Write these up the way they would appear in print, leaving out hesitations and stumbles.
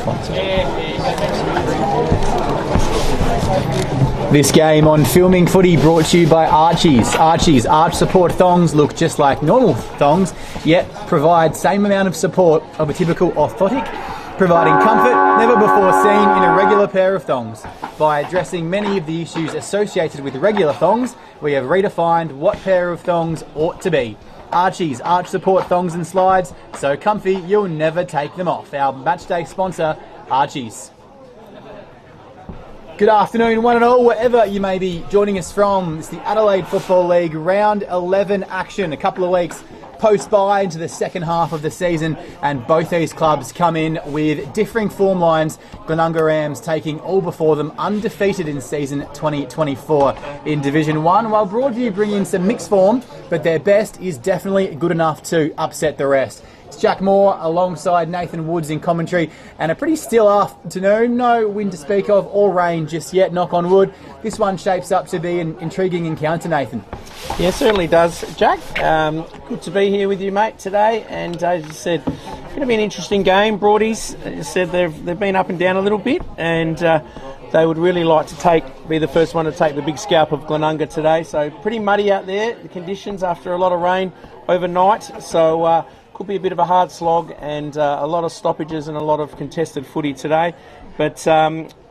sponsor. This game on Filming Footy brought to you by Archie's. Archie's arch support thongs look just like normal thongs, yet provide same amount of support of a typical orthotic, providing comfort never before seen in a regular pair of thongs. By addressing many of the issues associated with regular thongs, we have redefined what pair of thongs ought to be. Archie's arch support thongs and slides, so comfy you'll never take them off. Our matchday sponsor, Archie's. Good afternoon, one and all, wherever you may be joining us from. It's the Adelaide Football League Round 11 action. A couple of weeks post-bye into the second half of the season, and both these clubs come in with differing form lines. Glenunga Rams taking all before them, undefeated in season 2024 in Division 1, while Broadview bring in some mixed form, but their best is definitely good enough to upset the rest. It's Jack Moore alongside Nathan Woods in commentary, and a pretty still afternoon. No wind to speak of or rain just yet, knock on wood. This one shapes up to be an intriguing encounter, Nathan. Yeah, certainly does, Jack. Good to be here with you, mate, today. And as you said, it's going to be an interesting game. Broadies, as you said, they've been up and down a little bit, and they would really like to be the first one to take the big scalp of Glenunga today. So pretty muddy out there, the conditions after a lot of rain overnight. So could be a bit of a hard slog, and a lot of stoppages and a lot of contested footy today. But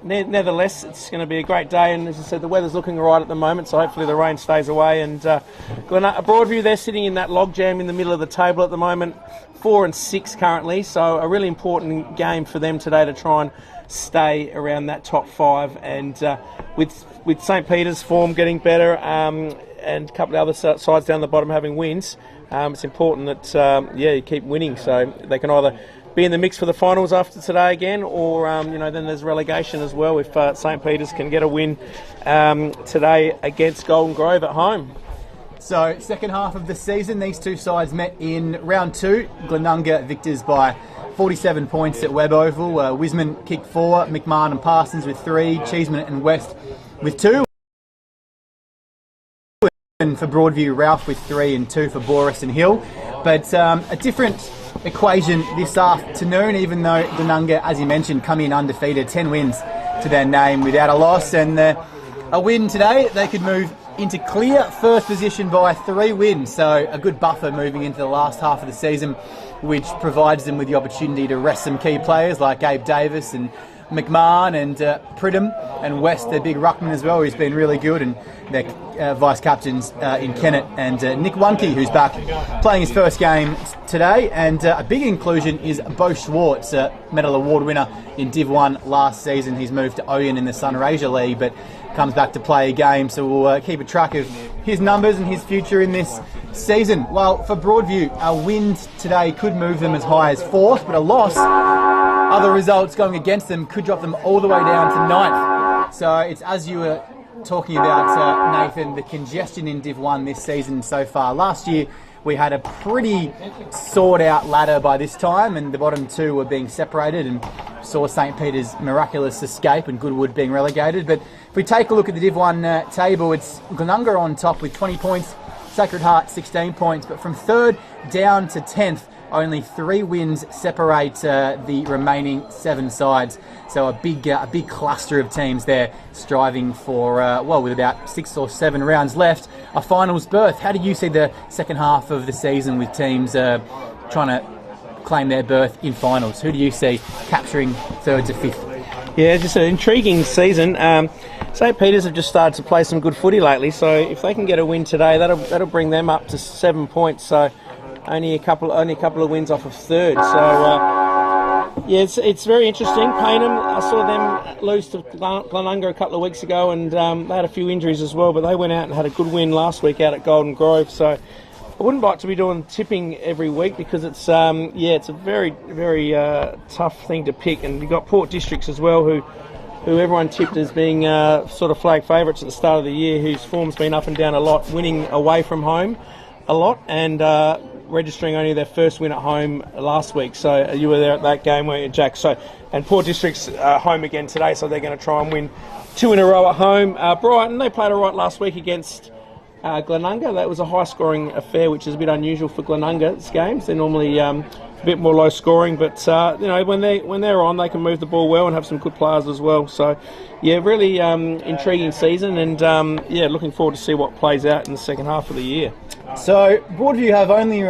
nevertheless, it's going to be a great day, and as I said, the weather's looking all right at the moment, so hopefully the rain stays away. And Broadview, they're sitting in that logjam in the middle of the table at the moment, 4 and 6 currently, so a really important game for them today to try and stay around that top 5. And with St. Peter's form getting better, and a couple of other sides down the bottom having wins, it's important that you keep winning, so they can either be in the mix for the finals after today again, or then there's relegation as well if St. Peter's can get a win today against Golden Grove at home. So, second half of the season, these two sides met in round 2. Glenunga victors by 47 points at Webb Oval. Wiseman kicked 4, McMahon and Parsons with 3, Cheeseman and West with 2. And for Broadview, Ralph with 3 and 2 for Boris and Hill. But a different equation this afternoon, even though Glenunga, as you mentioned, come in undefeated, 10 wins to their name without a loss, and a win today, they could move into clear first position by 3 wins, so a good buffer moving into the last half of the season, which provides them with the opportunity to rest some key players like Gabe Davis and McMahon and Pridham, and West, their big ruckman as well, who's been really good, and their vice-captains in Kennett and Nick Wunke, who's back playing his first game today. And a big inclusion is Bo Schwartz, medal award winner in Div 1 last season. He's moved to Oyen in the Sunraysia League, but comes back to play a game, so we'll keep a track of his numbers and his future in this season. Well, for Broadview, a win today could move them as high as 4th, but a loss, other results going against them, could drop them all the way down to 9th. So it's, as you were talking about, Nathan, the congestion in Div 1 this season so far. Last year we had a pretty sorted out ladder by this time, and the bottom 2 were being separated, and saw St. Peter's miraculous escape and Goodwood being relegated. But if we take a look at the Div 1 table, it's Glenunga on top with 20 points, Sacred Heart 16 points, but from 3rd down to 10th, only 3 wins separate the remaining 7 sides. So a big cluster of teams there striving for, with about 6 or 7 rounds left, a finals berth. How do you see the second half of the season with teams trying to claim their berth in finals? Who do you see capturing 3rd to 5th? Yeah, just an intriguing season. St. Peter's have just started to play some good footy lately, so if they can get a win today, that'll bring them up to 7 points. So only a couple of wins off of 3rd. So it's very interesting. Paynham, I saw them lose to Glenunga a couple of weeks ago, and they had a few injuries as well, but they went out and had a good win last week out at Golden Grove. So I wouldn't like to be doing tipping every week, because it's a very, very tough thing to pick. And you've got Port Districts as well, who everyone tipped as being sort of flag favourites at the start of the year, whose form's been up and down a lot, winning away from home a lot, and registering only their first win at home last week. So you were there at that game, weren't you, Jack? So, and Port District's home again today, so they're going to try and win 2 in a row at home. Brighton, they played all right last week against Glenunga. That was a high-scoring affair, which is a bit unusual for Glenunga's games. They're normally a bit more low scoring, but when they're on, they can move the ball well and have some good players as well. So, yeah, really intriguing season, and looking forward to see what plays out in the second half of the year. So Broadview have only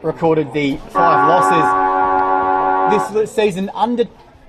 recorded the 5 losses this season, under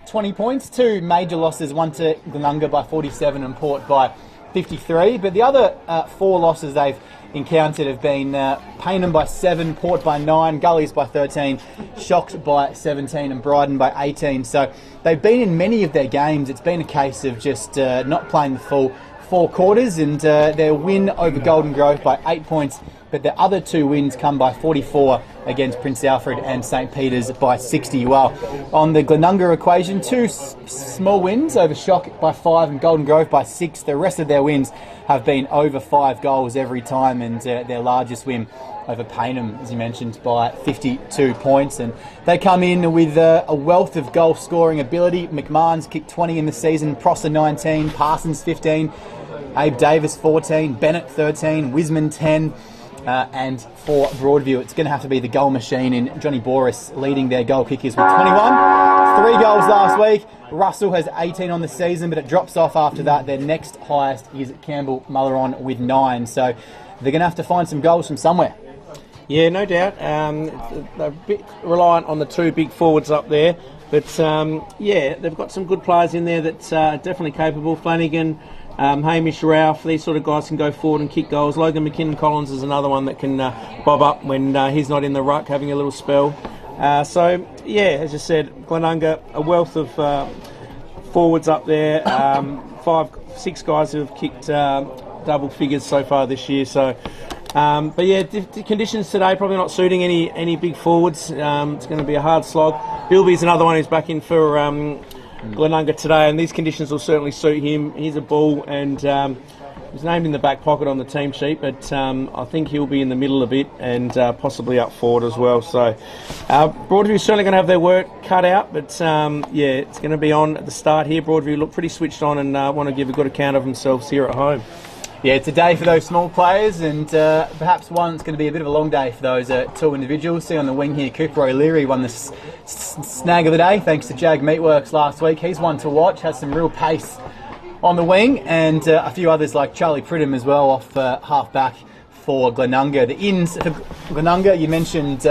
20 points. 2 major losses, one to Glenunga by 47 and Port by 53. But the other 4 losses they've encountered have been Payneham by 7, Port by 9, Gullies by 13, Shocked by 17 and Bryden by 18. So they've been in many of their games. It's been a case of just not playing the full 4 quarters, and their win over Golden Grove by 8 points, but their other 2 wins come by 44 against Prince Alfred and St Peter's by 60. Well, on the Glenunga equation, 2 small wins over Shock by 5 and Golden Grove by 6. The rest of their wins have been over 5 goals every time, and their largest win over Payneham, as you mentioned, by 52 points. And they come in with a wealth of goal scoring ability. McMahon's kicked 20 in the season, Prosser 19, Parsons 15, Abe Davis 14, Bennett 13, Wisman 10. And for Broadview, it's going to have to be the goal machine in Johnny Boris leading their goal kickers with 21. 3 goals last week. Russell has 18 on the season, but it drops off after that. Their next highest is Campbell Mulleron with 9. So they're going to have to find some goals from somewhere. Yeah, no doubt. They're a bit reliant on the 2 big forwards up there. But, they've got some good players in there that are definitely capable. Flanagan, Hamish Ralph, these sort of guys can go forward and kick goals. Logan McKinnon-Collins is another one that can bob up when he's not in the ruck, having a little spell. As I said, Glenunga, a wealth of forwards up there. 5-6 guys who have kicked double figures so far this year. So, the conditions today probably not suiting any big forwards. It's going to be a hard slog. Bilby's another one who's back in for Glenunga today, and these conditions will certainly suit him. He's a bull, and he's named in the back pocket on the team sheet, but I think he'll be in the middle a bit and possibly up forward as well. So Broadview's certainly going to have their work cut out, but it's going to be on at the start here. Broadview look pretty switched on and want to give a good account of themselves here at home. Yeah, it's a day for those small players, and perhaps one that's going to be a bit of a long day for those 2 individuals. See on the wing here, Cooper O'Leary won the snag of the day thanks to Jag Meatworks last week. He's one to watch, has some real pace on the wing, and a few others like Charlie Pridham as well off half-back for Glenunga. The ins for Glenunga, you mentioned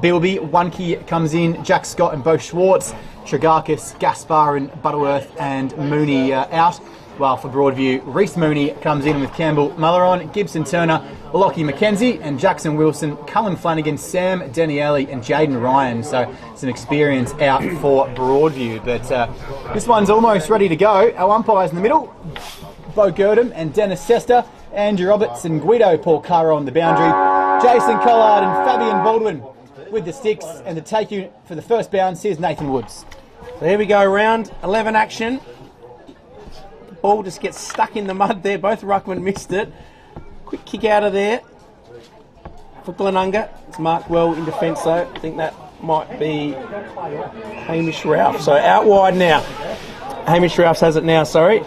Bilby, Wunke comes in, Jack Scott and Bo Schwartz, Tregarkis, Gaspar and Butterworth and Mooney out. Well, for Broadview, Reece Mooney comes in with Campbell Mulleron, Gibson Turner, Lockie McKenzie and Jackson Wilson, Cullen Flanagan, Sam Daniele and Jaden Ryan. So some experience out for Broadview. But this one's almost ready to go. Our umpires in the middle, Bo Girdham and Dennis Sester, Andrew Roberts and Guido Porcaro on the boundary, Jason Collard and Fabian Baldwin with the sticks. And to take you for the first bounce, here's Nathan Woods. So here we go, round 11 action. Ball just gets stuck in the mud there. Both ruckmen missed it. Quick kick out of there for Glenunga. It's marked well in defence though. I think that might be Hamish Ralph. So out wide now. Hamish Ralph has it now, sorry.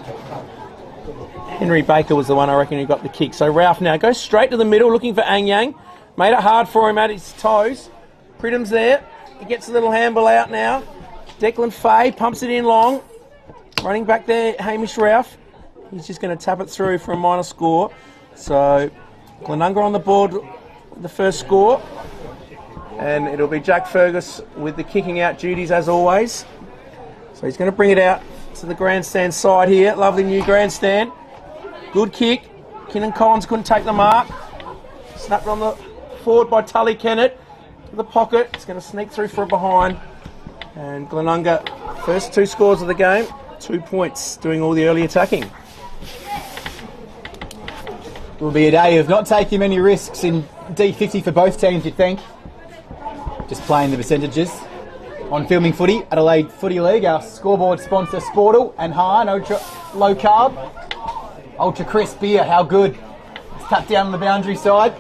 Henry Baker was the one I reckon who got the kick. So Ralph now goes straight to the middle looking for Anyang. Made it hard for him at his toes. Pridham's there. He gets a little handball out now. Declan Fay pumps it in long. Running back there, Hamish Ralph. He's just going to tap it through for a minor score. So Glenunga on the board with the first score. And it'll be Jack Fergus with the kicking out duties as always. So he's going to bring it out to the grandstand side here. Lovely new grandstand. Good kick. Kinnan Collins couldn't take the mark. Snapped on the forward by Tully Kennett. To the pocket. It's going to sneak through for a behind. And Glenunga, first 2 scores of the game. 2 points, doing all the early attacking. It will be a day of not taking many risks in D50 for both teams, you'd think. Just playing the percentages. On Filming Footy, Adelaide Footy League, our scoreboard sponsor Sportle and Hahn, low carb. Ultra crisp beer, how good. It's tapped down on the boundary side.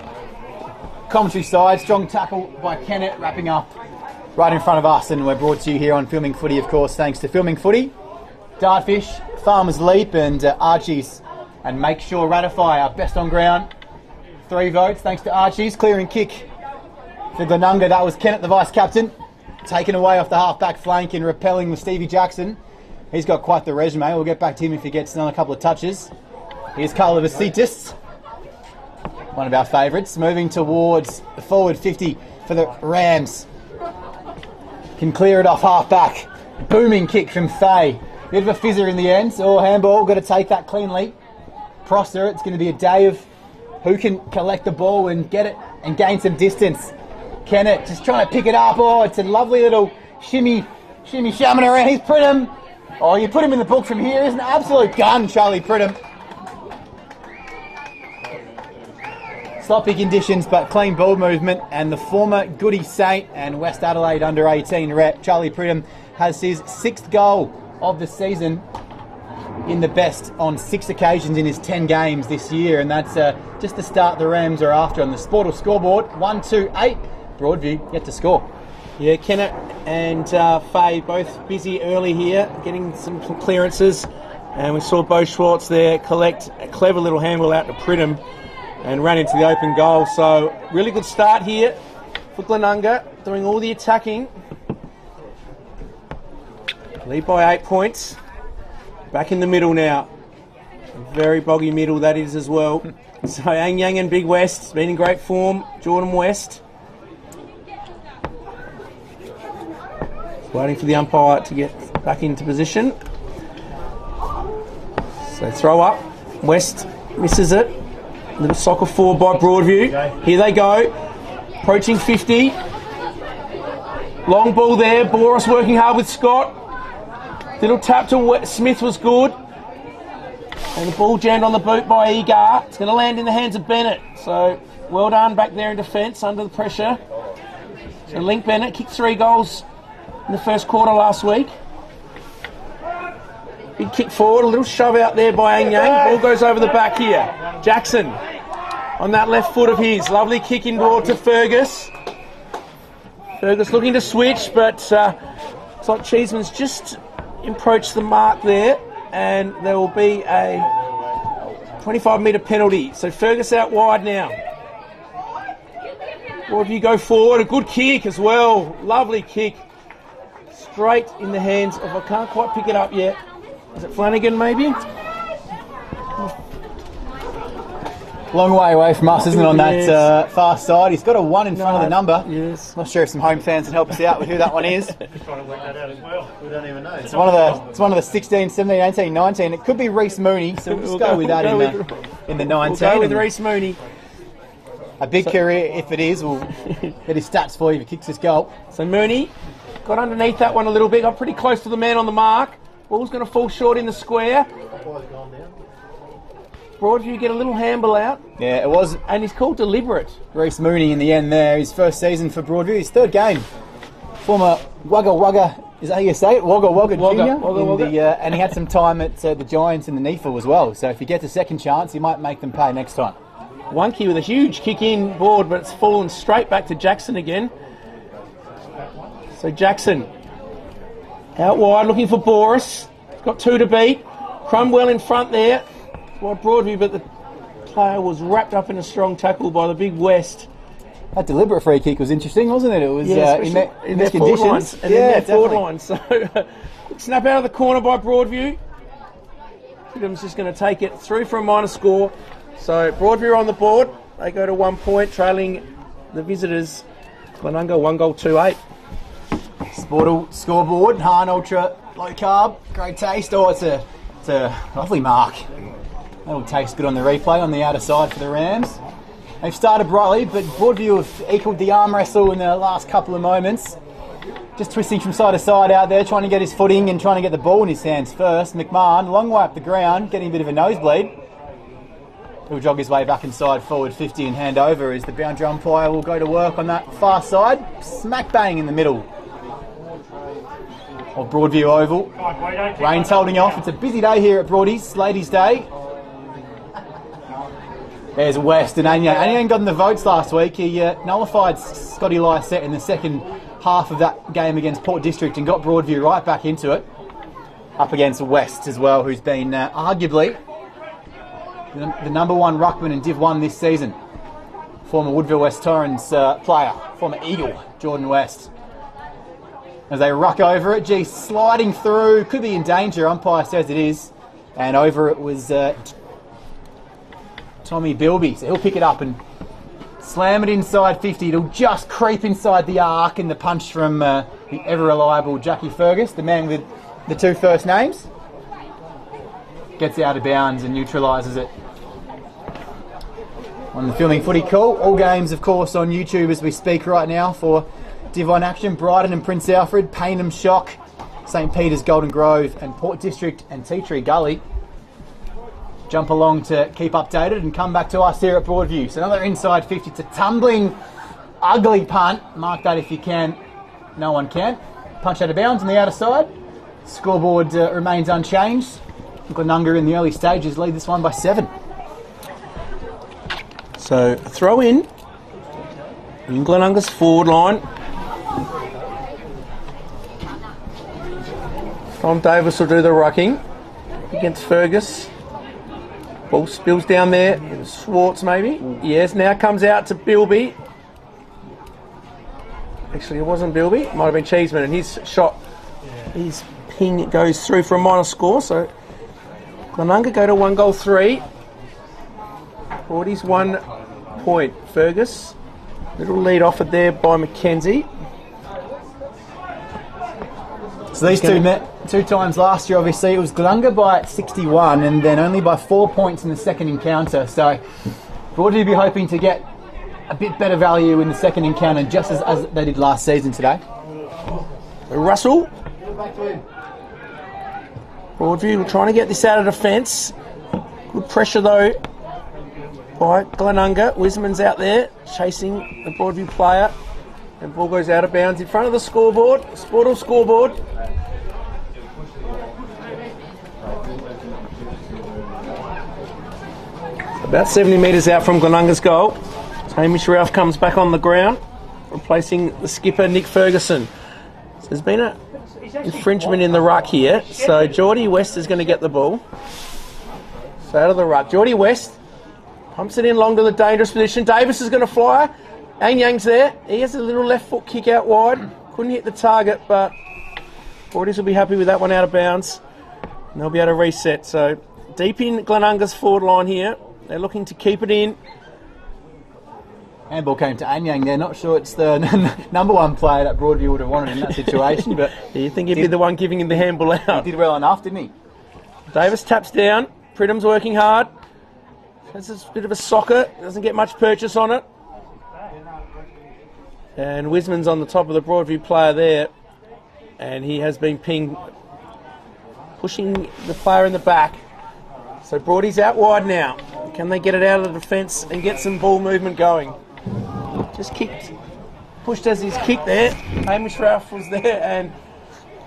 Commentary side, strong tackle by Kennett, wrapping up right in front of us. And we're brought to you here on Filming Footy, of course, thanks to Filming Footy, Dartfish, Farmers Leap and Archie's. And Make Sure Ratify, our best on ground. 3 votes thanks to Archie's. Clearing kick For Glenunga, that was Kennett, the vice-captain, taken away off the half-back flank and repelling with Stevie Jackson. He's got quite the resume. We'll get back to him if he gets another couple of touches. Here's Carla Vasitis, one of our favourites, moving towards the forward 50 for the Rams. Can clear it off half-back. Booming kick from Faye. Bit of a fizzer in the end. Oh, handball, got to take that cleanly. Prosser, it's going to be a day of who can collect the ball and get it and gain some distance. Kennett just trying to pick it up. Oh, it's a lovely little shimmy shamming around. He's Pridham. Oh, you put him in the book from here. He's an absolute gun, Charlie Pridham. Sloppy conditions, but clean ball movement. And the former Goody Saint and West Adelaide under 18 rep, Charlie Pridham, has his 6th goal of the season in the best on 6 occasions in his 10 games this year. And that's just the start the Rams are after on the Sportal scoreboard. 1-2-8. Broadview yet to score. Yeah, Kennett and Faye both busy early here, getting some clearances. And we saw Bo Schwartz there collect a clever little handball out to Pridham and ran into the open goal. So really good start here for Glenunga, doing all the attacking. Lead by 8 points. Back in the middle now. Very boggy middle that is as well. So Ang Yang and Big West been in great form. Jordan West. Waiting for the umpire to get back into position. So throw up. West misses it. Little soccer forward by Broadview. Here they go. Approaching 50. Long ball there. Boris working hard with Scott. Little tap to Smith was good. And the ball jammed on the boot by Egar. It's going to land in the hands of Bennett. So well done back there in defence under the pressure. So Link Bennett kicked 3 goals in the first quarter last week. Big kick forward, a little shove out there by Ang Yang. Ball goes over the back here. Jackson on that left foot of his. Lovely kick inboard to Fergus. Fergus looking to switch, but it's like Cheeseman's just approached the mark there, and there will be a 25-metre penalty. So Fergus out wide now. Broadview go forward. A good kick as well. Lovely kick. Straight in the hands of, I can't quite pick it up yet. Is it Flanagan maybe? Long way away from us, isn't it, on that far side. He's got a 1 in front of the number. Yes. Not sure if some home fans can help us out with who that one is. Just trying to work that out as well. We don't even know. It's one of the 16, 17, 18, 19. It could be Reece Mooney, so we'll just go with that in the 19. We'll go with Reece Mooney. A big career, if it is. We'll get his stats for you if he kicks this goal. So Mooney got underneath that one a little bit, got pretty close to the man on the mark. Ball's going to fall short in the square. Broadview get a little handball out. Yeah, it was. And he's called deliberate. Reece Mooney in the end there. His first season for Broadview. His 3rd game. Former Wagga Wagga, is that how you say it? Wagga Wagga Junior. And he had some time at the Giants in the NEFL as well. So if he gets a second chance, he might make them pay next time. Wonky with a huge kick in board, but it's fallen straight back to Jackson again. So Jackson out wide looking for Boris. He's got 2 to beat. Cromwell in front there. Well, Broadview, but the player was wrapped up in a strong tackle by the Big West. That deliberate free kick was interesting, wasn't it? It was in their forward lines. And their forward lines. So snap out of the corner by Broadview. Pridham's just going to take it through for a minor score. So Broadview are on the board. They go to 1 point, trailing the visitors. Glenunga 1-2-8. Sportal scoreboard. Hahn Ultra low carb. Great taste. Oh, it's a lovely mark. That'll taste good on the replay on the outer side for the Rams. They've started brightly, but Broadview have equalled the arm wrestle in the last couple of moments. Just twisting from side to side out there, trying to get his footing and trying to get the ball in his hands first. McMahon, long way up the ground, getting a bit of a nosebleed. He'll jog his way back inside forward 50 and hand over as the boundary umpire will go to work on that far side. Smack bang in the middle of Broadview Oval. Rain's holding off. It's a busy day here at Broadies, Ladies' Day. There's West and Anyang. Anyang got in the votes last week. He nullified Scotty Lysette in the second half of that game against Port District and got Broadview right back into it. Up against West as well, who's been arguably the number 1 ruckman in Div 1 this season. former Woodville West Torrens player, former Eagle, Jordan West. As they ruck over it, gee, sliding through, could be in danger, umpire says it is. And over it was Tommy Bilby, so he'll pick it up and slam it inside 50. It'll just creep inside the arc, and the punch from the ever-reliable Jackie Fergus, the man with the 2 first names, gets out of bounds and neutralises it. On the Filming Footy call, all games of course on YouTube as we speak right now for Div 1 action. Brighton and Prince Alfred, Payneham Shock, St Peter's Golden Grove and Port District and Tea Tree Gully. Jump along to keep updated and come back to us here at Broadview. So another inside 50. It's a tumbling, ugly punt. Mark that if you can. No one can. Punch out of bounds on the outer side. Scoreboard remains unchanged. Glenunga in the early stages lead this one by 7. So throw in Glenunga's forward line. Tom Davis will do the rucking against Fergus. Ball spills down there. Schwartz maybe. Yes, now comes out to Bilby. Actually, it wasn't Bilby. It might have been Cheeseman, and his shot, his ping goes through for a minor score. So Glenunga go to 1-3. Broadies 1 point. Fergus. Little lead offered there by Mackenzie. So these two met 2 times last year, obviously. It was Glenunga by 61 and then only by 4 points in the second encounter. So Broadview be hoping to get a bit better value in the second encounter, just as they did last season today. Russell. Broadview trying to get this out of defence. Good pressure though by Glenunga. Wisman's out there chasing the Broadview player. And ball goes out of bounds in front of the scoreboard. Sportal scoreboard. About 70 metres out from Glenunga's goal. Hamish Ralph comes back on the ground, replacing the skipper Nick Ferguson. So there's been an infringement in the ruck here. So Geordie West is going to get the ball. So out of the ruck. Geordie West pumps it in long to the dangerous position. Davis is going to fly. Ang Yang's there. He has a little left foot kick out wide. Couldn't hit the target, but Broadies will be happy with that one out of bounds. And they'll be able to reset. So deep in Glenunga's forward line here. They're looking to keep it in. Handball came to Anyang there. Not sure it's the number 1 player that Broadview would have wanted in that situation, but you think he'd be the one giving him the handball out? He did well enough, didn't he? Davis taps down. Pridham's working hard. This is a bit of a soccer. Doesn't get much purchase on it. And Wisman's on the top of the Broadview player there. And he has been pinged, pushing the player in the back. So Broadie's out wide now. Can they get it out of the defence and get some ball movement going? Just kicked, pushed as he's kicked there. Hamish Ralph was there, and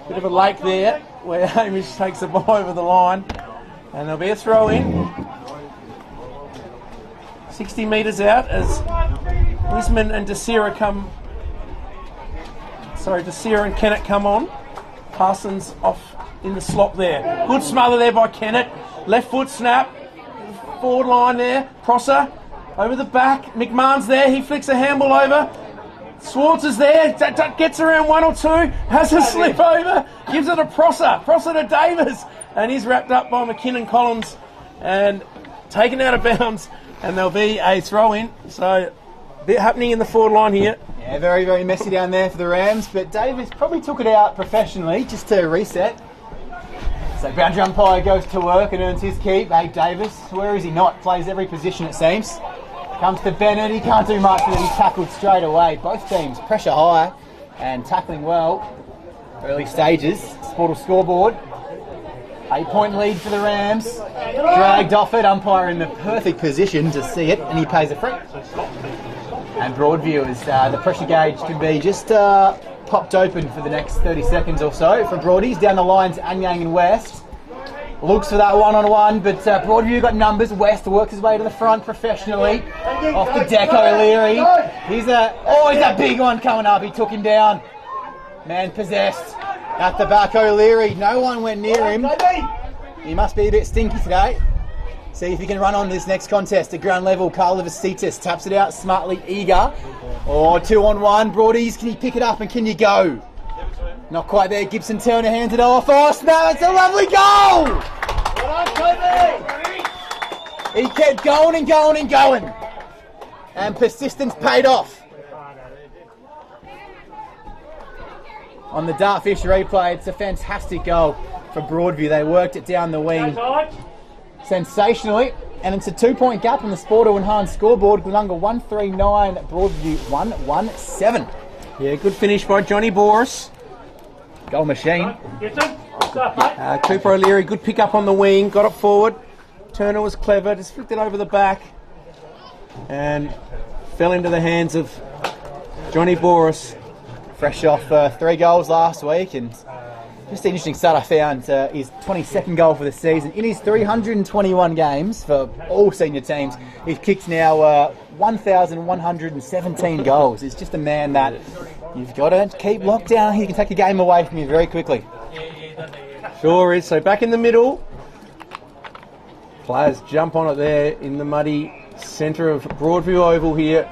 a bit of a lake there where Hamish takes the ball over the line. And there'll be a throw in. 60 metres out as Wisman and Desira and Kennett come on. Parsons off in the slot there. Good smother there by Kennett. Left foot snap. Forward line there. Prosser over the back. McMahon's there. He flicks a handball over. Swartz is there. Gets around 1 or 2. Has a slip over. Gives it to Prosser. Prosser to Davis. And he's wrapped up by McKinnon Collins and taken out of bounds. And there'll be a throw in. So a bit happening in the forward line here. Yeah, very, very messy down there for the Rams. But Davis probably took it out professionally just to reset. So boundary umpire goes to work and earns his keep. Abe Davis, where is he not? Plays every position it seems. Comes to Bennett, he can't do much with it, he's tackled straight away. Both teams pressure high and tackling well. Early stages, Sportal scoreboard. 8-point lead for the Rams. Dragged off it, umpire in the perfect position to see it, and he pays a free. And Broadview is the pressure gauge can be just popped open for the next 30 seconds or so for Broadies. Down the lines, Anyang and West. Looks for that one-on-one, but Broadview got numbers. West works his way to the front professionally. Off the deck, O'Leary. He's a big one coming up. He took him down. Man possessed. At the back, O'Leary. No one went near him. He must be a bit stinky today. See if he can run on this next contest. At ground level, Carl Vasitas taps it out smartly, eager. Oh, 2-on-1. Broadies, can you pick it up and can you go? Not quite there. Gibson Turner hands it off. Oh, snap, it's a lovely goal! Well done, Kobe! He kept going and going and going. And persistence paid off. On the Dartfish replay, it's a fantastic goal for Broadview. They worked it down the wing sensationally, and it's a 2-point gap on the Sporto and Hahn scoreboard. Glenunga 139, Broadview 117. Yeah, good finish by Johnny Boris. Goal machine. Cooper O'Leary, good pick up on the wing, got it forward. Turner was clever, just flipped it over the back and fell into the hands of Johnny Boris. Fresh off 3 goals last week, and just an interesting stat I found, his 22nd goal for the season. In his 321 games for all senior teams, he's kicked now 1,117 goals. He's just a man that you've got to keep locked down. He can take a game away from you very quickly. Sure is. So back in the middle. Players jump on it there in the muddy centre of Broadview Oval here.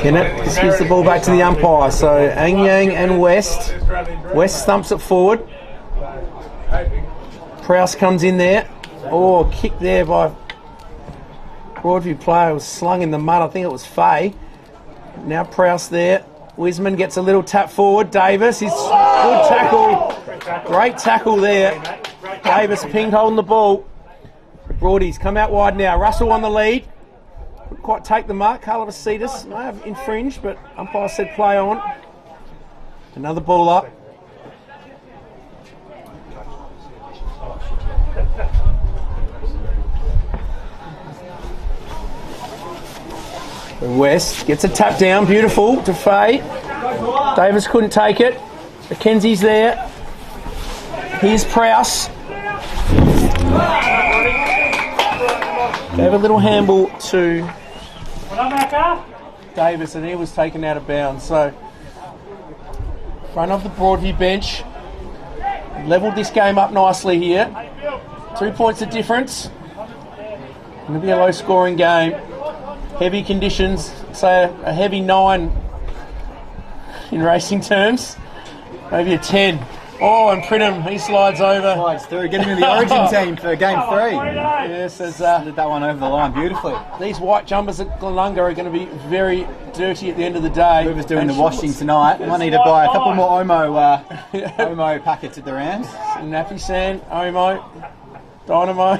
Kennett just gives the ball back to the umpire. So Angyang and West. West stumps it forward. Prowse comes in there. Oh, kick there by Broadview player. Was slung in the mud. I think it was Fay. Now Prowse there. Wiseman gets a little tap forward. Davis, his good tackle. Great tackle there. Davis pinged holding the ball. The Broadies come out wide now. Russell on the lead. Couldn't quite take the mark. Carl Vasitas may have infringed, but umpire said play on. Another ball up. West gets a tap down, beautiful to Fay. Davis couldn't take it. Mackenzie's there. Here's Prowse. Gave a little handball to Davis and he was taken out of bounds. So, front of the Broadview bench. Levelled this game up nicely here. 2 points of difference. Going to be a low scoring game. Heavy conditions, say a heavy 9 in racing terms. Maybe a 10. Oh, and Pridham, he slides over. Slides through, getting in the Origin team for game 3. Yes, as did that one over the line beautifully. These white jumpers at Glenunga are going to be very dirty at the end of the day. Whoever's doing the washing tonight, might need to buy a couple more Omo packets at the round. Nappy sand, Omo, Dynamo.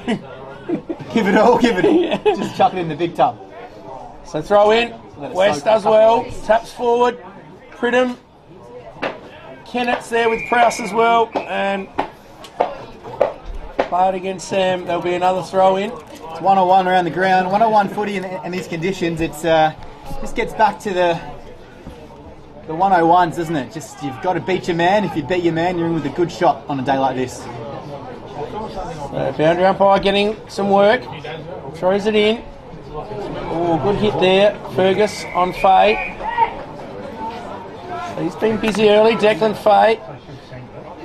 Give it all, give it all. Just chuck it in the big tub. So throw in, West does well, taps forward, Pridham, Kennett's there with Prowse as well, and play it against Sam, there'll be another throw in. It's 101 around the ground, 101 footy in these conditions. It's just gets back to the 101s, doesn't it? Just you've got to beat your man. If you beat your man, you're in with a good shot on a day like this. So boundary umpire getting some work, throws it in. Oh, good hit there. Fergus on Fay. So he's been busy early. Declan Fay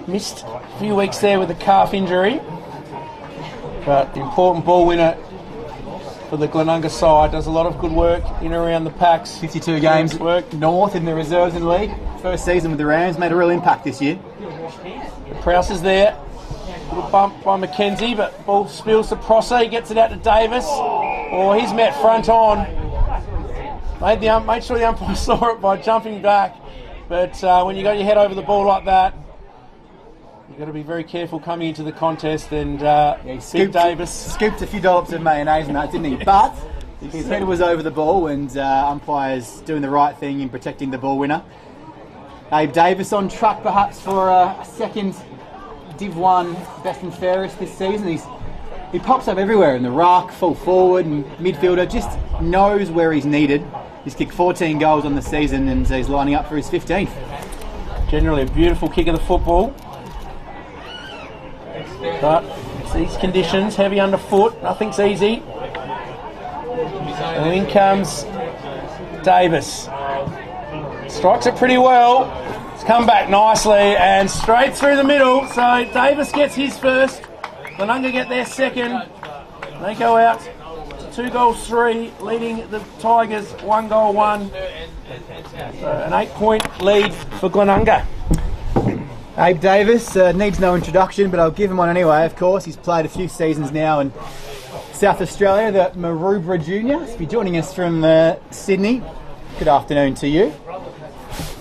missed a few weeks there with a calf injury. But the important ball winner for the Glenunga side. Does a lot of good work in and around the packs. 52 games work north in the reserves and league. First season with the Rams. Made a real impact this year. Prowse is there. Little bump by Mackenzie, but ball spills to Prosser. He gets it out to Davis. Oh, he's met front on. Made sure the umpire saw it by jumping back. But when you got your head over the ball like that, you've got to be very careful coming into the contest. And Big Davis scooped a few dollops of mayonnaise in that, didn't he? But his head was over the ball, and umpires doing the right thing in protecting the ball winner. Abe Davis on track perhaps for a second Div 1 best and fairest this season. He pops up everywhere in the ruck, full forward and midfielder, just knows where he's needed. He's kicked 14 goals on the season and he's lining up for his 15th. Generally a beautiful kick of the football. But it's these conditions, heavy underfoot, nothing's easy. And in comes Davis. Strikes it pretty well. It's come back nicely and straight through the middle. So Davis gets his first. Glenunga get their second. They go out 2-3, leading the Tigers 1-1. So an 8-point lead for Glenunga. Abe Davis needs no introduction, but I'll give him one anyway, of course. He's played a few seasons now in South Australia, the Maroubra Junior. He'll be joining us from Sydney. Good afternoon to you.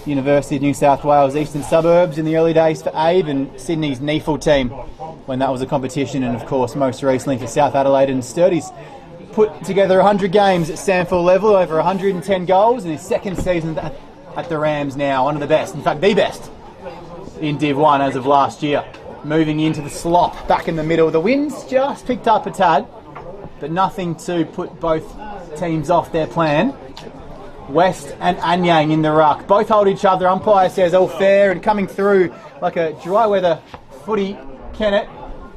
University of New South Wales Eastern Suburbs in the early days for Abe, and Sydney's NEFL team when that was a competition, and of course most recently for South Adelaide and Sturdy's. Put together 100 games at SANFL level, over 110 goals in his second season at the Rams now. One of the best, in fact the best, in Div 1 as of last year. Moving into the slop, back in the middle. The wind's just picked up a tad, but nothing to put both teams off their plan. West and Anyang in the ruck. Both hold each other. Umpire says all fair, and coming through like a dry weather footy, Kennett.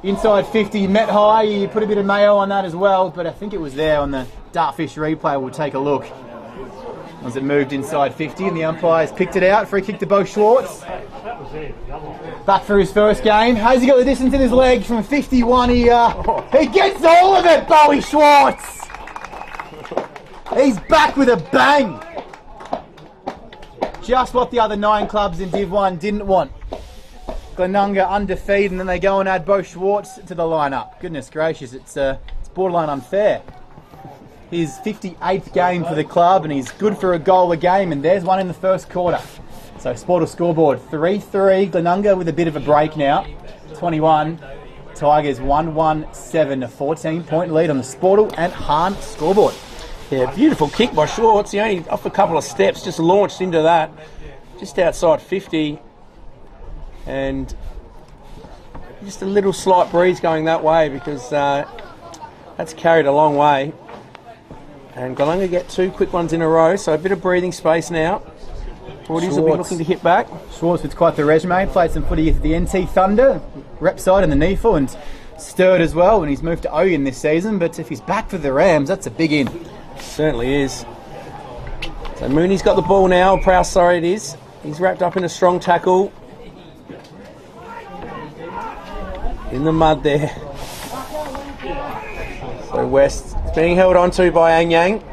Inside 50, met high. You put a bit of mayo on that as well, but I think it was there on the Dartfish replay. We'll take a look. As it moved inside 50, and the umpires picked it out. Free kick to Bo Schwartz. Back for his first game. Has he got the distance in his leg from 51? He gets all of it, Bowie Schwartz. He's back with a bang. Just what the other 9 clubs in Div 1 didn't want. Glenunga undefeated, and then they go and add Bo Schwartz to the lineup. Goodness gracious, it's borderline unfair. His 58th game for the club, and he's good for a goal a game, and there's one in the first quarter. So Sportal scoreboard 3-3. Glenunga with a bit of a break now. 21. Tigers 1-1-7, a 14-point lead on the Sportal and Hahn scoreboard. Yeah, beautiful kick by Schwartz. He only off a couple of steps, just launched into that, just outside 50. And just a little slight breeze going that way, because that's carried a long way. And Glenunga get 2 quick ones in a row, so a bit of breathing space now. Broadies will be looking to hit back. Schwartz with quite the resume. Played some footy for the NT Thunder, rep side in the NEFL, and stirred as well when he's moved to Oyen this season. But if he's back for the Rams, that's a big in. Certainly is. So Mooney's got the ball now. Prowse, sorry it is. He's wrapped up in a strong tackle. In the mud there. So West is being held onto by Anyang.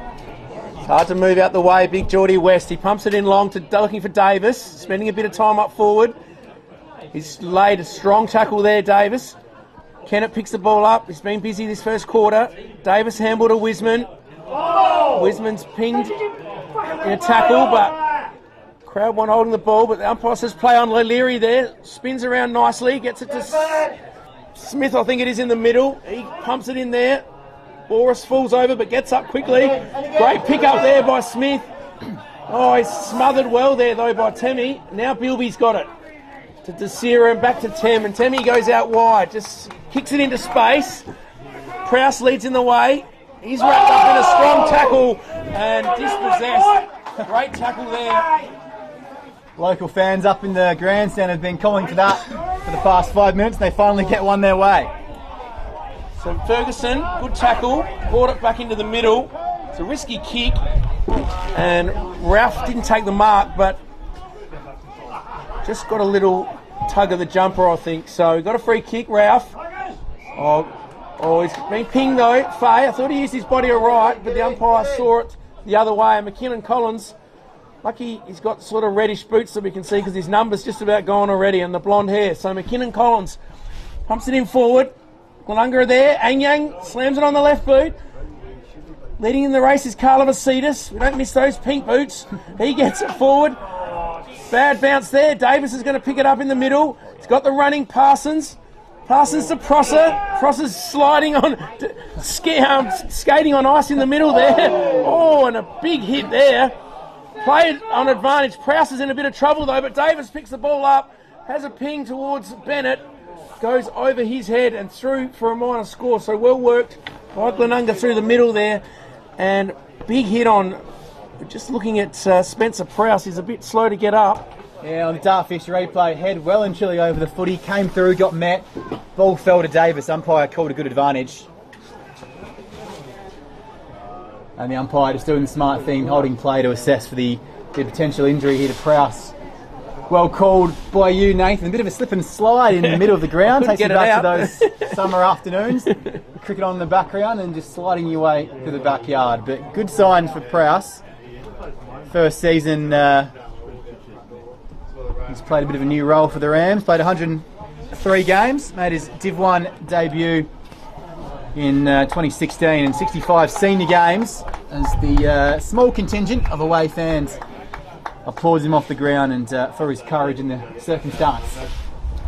It's hard to move out the way. Big Geordie West. He pumps it in long, looking for Davis. Spending a bit of time up forward. He's laid a strong tackle there, Davis. Kennett picks the ball up. He's been busy this first quarter. Davis handball to Wisman. Wisman's pinged in a tackle, but crowd one holding the ball, but the umpire says play on Leary there. Spins around nicely, gets it to Smith, I think it is, in the middle. He pumps it in there. Boris falls over but gets up quickly. Great pick up there by Smith. Oh, he's smothered well there though by Temi. Now Bilby's got it. To Desira and back to Tem, and Temi goes out wide. Just kicks it into space. Prowse leads in the way. He's wrapped up in a strong tackle and dispossessed. Great tackle there. Local fans up in the grandstand have been calling for that for the past 5 minutes, and they finally get one their way. So Ferguson, good tackle, brought it back into the middle. It's a risky kick, and Ralph didn't take the mark, but just got a little tug of the jumper, I think. So he got a free kick, Ralph. Oh, he's been pinged though, Faye. I thought he used his body all right, but the umpire saw it the other way. And McKinnon Collins, lucky he's got sort of reddish boots that we can see because his number's just about gone already, and the blonde hair. So McKinnon Collins pumps it in forward. Glenunga are there. Anyang slams it on the left boot. Leading in the race is Carla Vasitas. We don't miss those pink boots. He gets it forward. Bad bounce there. Davis is going to pick it up in the middle. He's got the running Parsons. Parsons to Prosser. Prosser's sliding on, skating on ice in the middle there. Oh, and a big hit there. Played on advantage. Prowse is in a bit of trouble though, but Davis picks the ball up, has a ping towards Bennett, goes over his head and through for a minor score. So well worked by Glenunga through the middle there, and big hit on. Just looking at Spencer Prowse, he's a bit slow to get up. Yeah, on the Dartfish replay, head well and chilly over the footy, came through, got met, ball fell to Davis, umpire called a good advantage. And the umpire just doing the smart thing, holding play to assess for the potential injury here to Prowse. Well called by you, Nathan. A bit of a slip and slide in the middle of the ground. Takes you back to those summer afternoons. Cricket on in the background and just sliding your way to the backyard. But good sign for Prowse. First season, he's played a bit of a new role for the Rams. Played 103 games. Made his Div 1 debut in 2016 and 65 senior games as the small contingent of away fans applauds him off the ground and for his courage in the circumstance.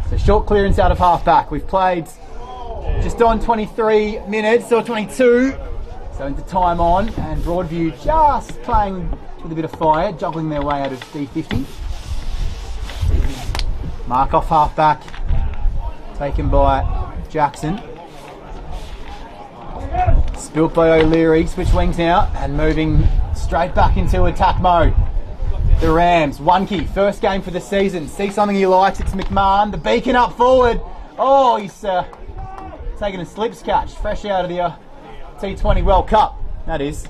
So short clearance out of half back. We've played just on 23 minutes or 22, so into time on, and Broadview just playing with a bit of fire, juggling their way out of D50. Mark off half back, taken by Jackson. Spilt by O'Leary, switch wings now, and moving straight back into attack mode. The Rams, one key, first game for the season. See something he likes, it's McMahon. The beacon up forward. Oh, he's taking a slips catch, fresh out of the T20 World Cup, that is.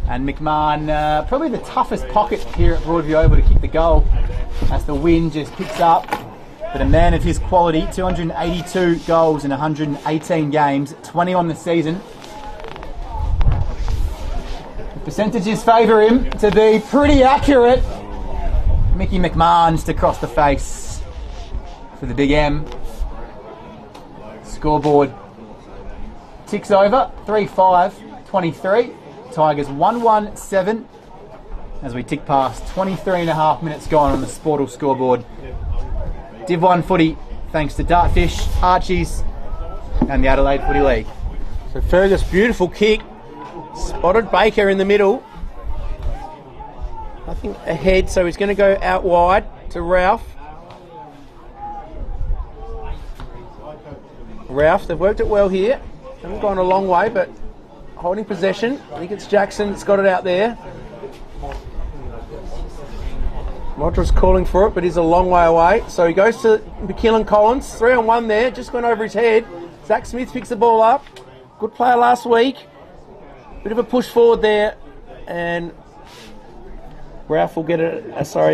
And McMahon, probably the toughest pocket here at Broadview Oval to kick the goal as the wind just picks up. But a man of his quality, 282 goals in 118 games, 20 on the season. Percentages favour him to be pretty accurate. Mickey McMahon just across the face for the Big M. Scoreboard ticks over, 3-5-23. Tigers 1-1-7 as we tick past 23 and a half minutes gone on the Sportal scoreboard. Div 1 footy thanks to Dartfish, Archies and the Adelaide Footy League. So Fergus, beautiful kick. Spotted Baker in the middle. Nothing ahead, so he's going to go out wide to Ralph. Ralph, they've worked it well here. Haven't gone a long way, but holding possession. I think it's Jackson that's got it out there. Roger's calling for it, but he's a long way away. So he goes to McKillen Collins. 3-on-1 there, just went over his head. Zach Smith picks the ball up. Good player last week. Bit of a push forward there, and Ralph will get it.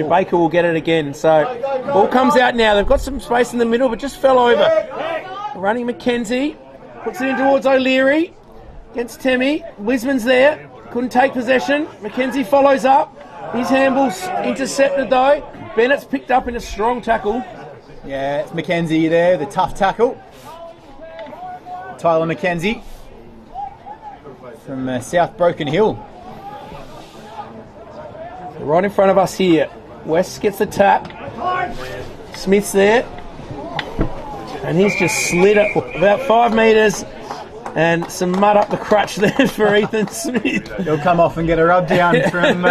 Baker will get it again. So ball comes out now. They've got some space in the middle, but just fell over. Running McKenzie puts it in towards O'Leary against Temmie. Wisman's there, couldn't take possession. McKenzie follows up. His handball's intercepted though. Bennett's picked up in a strong tackle. Yeah, it's McKenzie there, the tough tackle. Tyler McKenzie from South Broken Hill. Right in front of us here. West gets the tap. Smith's there. And he's just slid it about 5 metres and some mud up the crutch there for Ethan Smith. He'll come off and get a rub down from...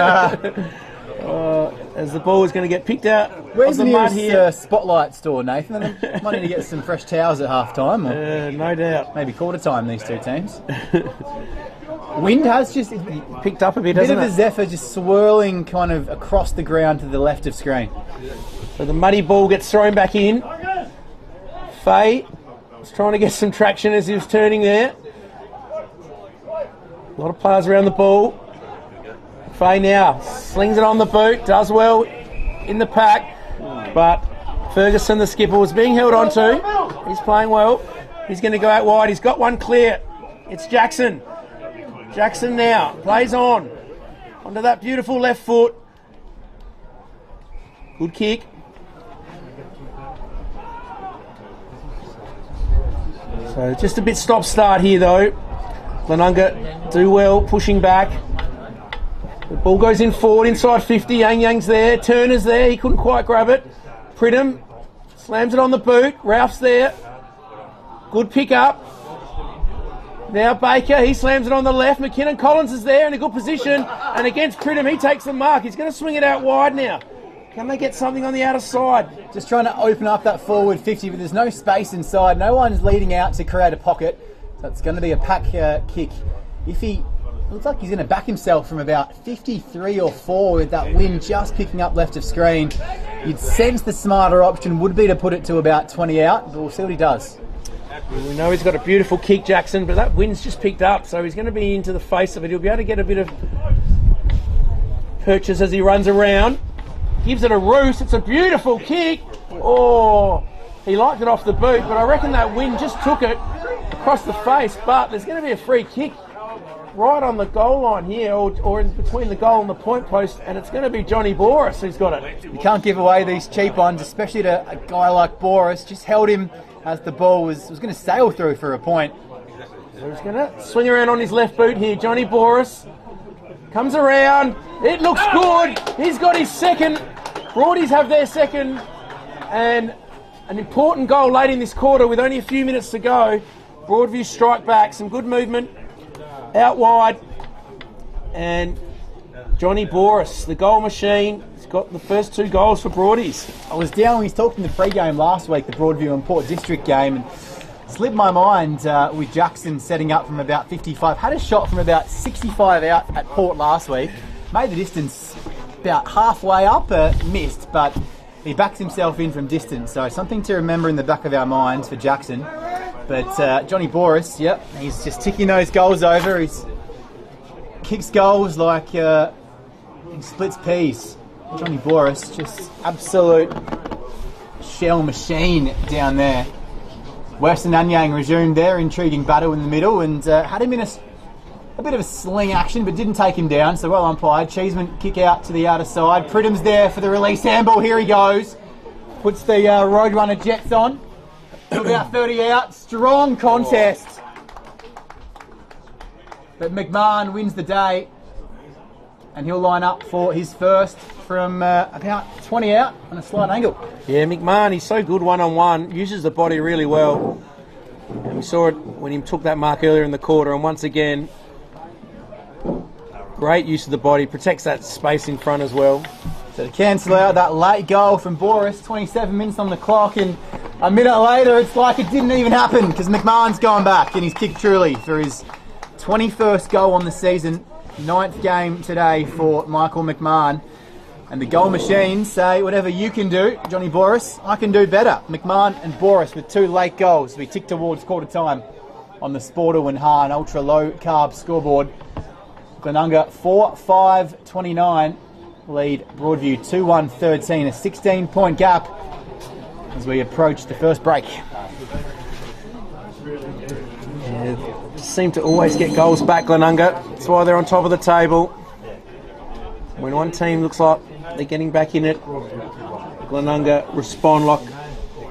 as the ball is going to get picked out. Where's the mud here? Spotlight store, Nathan? I might need to get some fresh towels at half time. Or no doubt. Maybe quarter time, these two teams. Wind has just picked up a bit, hasn't it? A bit of a zephyr just swirling kind of across the ground to the left of screen. So the muddy ball gets thrown back in. Faye was trying to get some traction as he was turning there. A lot of players around the ball. Faye now slings it on the boot, does well in the pack, but Ferguson, the skipper, was being held on to. He's playing well. He's going to go out wide. He's got one clear. It's Jackson. Jackson now plays on onto that beautiful left foot. Good kick. So just a bit stop-start here though. Glenunga do well, pushing back. The ball goes in forward, inside 50. Yang Yang's there, Turner's there, he couldn't quite grab it. Pridham slams it on the boot, Ralph's there. Good pick up. Now Baker, he slams it on the left. McKinnon Collins is there in a good position. And against Pridham, he takes the mark. He's going to swing it out wide now. Can they get something on the outer side? Just trying to open up that forward 50, but there's no space inside. No one's leading out to create a pocket. So it's going to be a pack kick. If he... looks like he's going to back himself from about 53 or 4 with that wind just picking up left of screen. You'd sense the smarter option would be to put it to about 20 out, but we'll see what he does. We know he's got a beautiful kick, Jackson, but that wind's just picked up, so he's going to be into the face of it. He'll be able to get a bit of purchase as he runs around. gives it a roost. It's a beautiful kick. Oh, he liked it off the boot, but I reckon that wind just took it across the face. But there's going to be a free kick right on the goal line here, or in between the goal and the point post, and it's going to be Johnny Boris who's got it. You can't give away these cheap ones, especially to a guy like Boris. Just held him as the ball was going to sail through for a point. So he's going to swing around on his left boot here. Johnny Boris comes around. It looks good. He's got his second. Broadies have their second, and an important goal late in this quarter with only a few minutes to go. Broadview strike back, some good movement out wide, and Johnny Boris, the goal machine, has got the first 2 goals for Broadies. I was down when we talked in the pre-game last week, the Broadview and Port District game, and slipped my mind with Jackson setting up from about 55. Had a shot from about 65 out at Port last week. Made the distance about halfway up, missed, but he backs himself in from distance. So something to remember in the back of our minds for Jackson. But Johnny Boris, yep, he's just ticking those goals over. He kicks goals like he splits peas. Johnny Boris, just absolute shell machine down there. Western Anyang resumed their intriguing battle in the middle and had him in a bit of a sling action, but didn't take him down, so well umpired. Cheeseman kick out to the outer side. Pridham's there for the release handball. Here he goes. Puts the Roadrunner Jets on. About 30 out. Strong contest. But McMahon wins the day, and he'll line up for his first from about 20 out on a slight angle. Yeah, McMahon, he's so good one-on-one, uses the body really well. And we saw it when he took that mark earlier in the quarter, and once again, great use of the body, protects that space in front as well. So to cancel out that late goal from Boris, 27 minutes on the clock, and a minute later it's like it didn't even happen because McMahon's gone back and he's kicked truly for his 21st goal on the season, 9th game today for Michael McMahon. And the goal machines say, whatever you can do, Johnny Boris, I can do better. McMahon and Boris with 2 late goals. We tick towards quarter time on the Sporto and Hahn ultra low carb scoreboard. Glenunga 4-5-29 lead Broadview 2-1-13, a 16-point gap as we approach the first break. Yeah, seem to always get goals back, Glenunga. That's why they're on top of the table. When one team looks like they're getting back in it, Glenunga respond like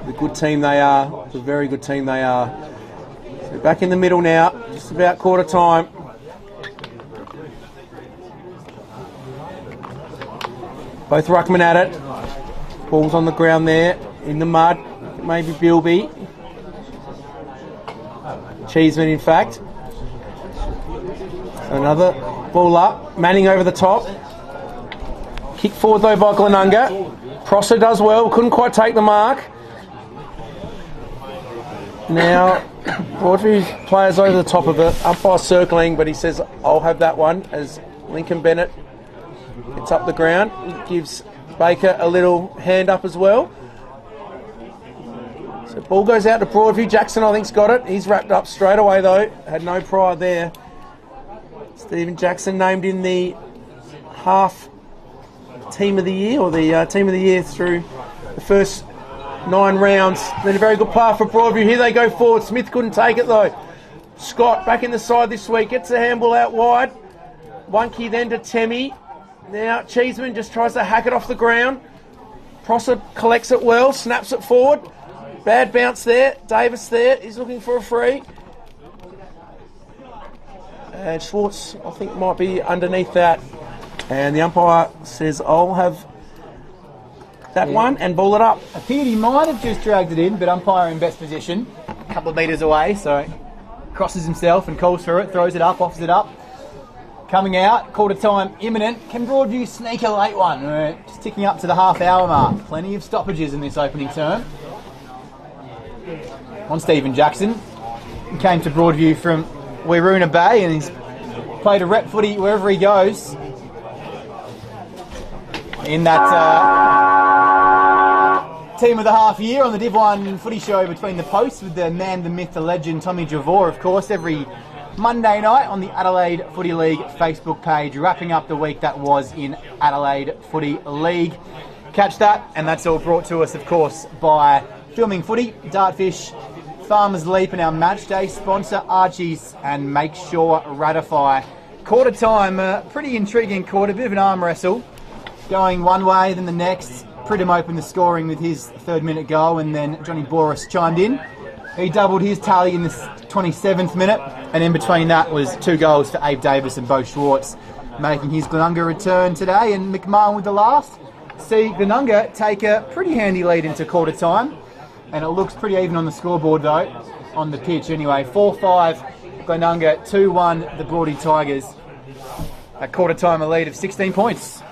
the good team they are, the very good team they are. So back in the middle now, just about quarter time. Both ruckmen at it. Ball's on the ground there, in the mud. Maybe Bilby. Cheeseman, in fact. Another ball up. Manning over the top. Kick forward though by Glenunga. Prosser does well, couldn't quite take the mark. Now, Broadview's players over the top of it. Umpire circling, but he says, I'll have that one as Lincoln Bennett gets up the ground. Gives Baker a little hand up as well. So ball goes out to Broadview. Jackson, I think's got it. He's wrapped up straight away though. Had no pride there. Stephen Jackson named in the half team of the year, or the team of the year through the first 9 rounds. Been a very good player for Broadview. Here they go forward. Smith couldn't take it though. Scott back in the side this week. Gets the handball out wide. One key then to Temmie. Now Cheeseman just tries to hack it off the ground. Prosser collects it well. Snaps it forward. Bad bounce there. Davis there. He's looking for a free. And Schwartz, I think, might be underneath that. And the umpire says, I'll have that one and ball it up. Appeared he might have just dragged it in, but umpire in best position. A couple of metres away, so crosses himself and calls for it, throws it up, offs it up. Coming out, quarter time imminent. Can Broadview sneak a late one? Just ticking up to the half-hour mark. Plenty of stoppages in this opening term. On Stephen Jackson. He came to Broadview from Wiruna Bay and he's played a rep footy wherever he goes. In that team of the half year on the Div 1 footy show between the posts with the man, the myth, the legend, Tommy Javor, of course, every Monday night on the Adelaide Footy League Facebook page, wrapping up the week that was in Adelaide Footy League. catch that. And that's all brought to us, of course, by Filming Footy, Dartfish, Farmers Leap, and our match day sponsor, Archie's, and Make Sure Ratify. Quarter time, pretty intriguing quarter, bit of an arm wrestle. Going one way, then the next. Pridham opened the scoring with his 3rd minute goal, and then Johnny Boris chimed in. He doubled his tally in the 27th minute, and in between that was 2 goals for Abe Davis and Bo Schwartz, making his Glenunga return today, and McMahon with the last. See Glenunga take a pretty handy lead into quarter time, and it looks pretty even on the scoreboard though, on the pitch anyway. 4-5 Glenunga, 2-1 the Broadie Tigers. A quarter time a lead of 16 points.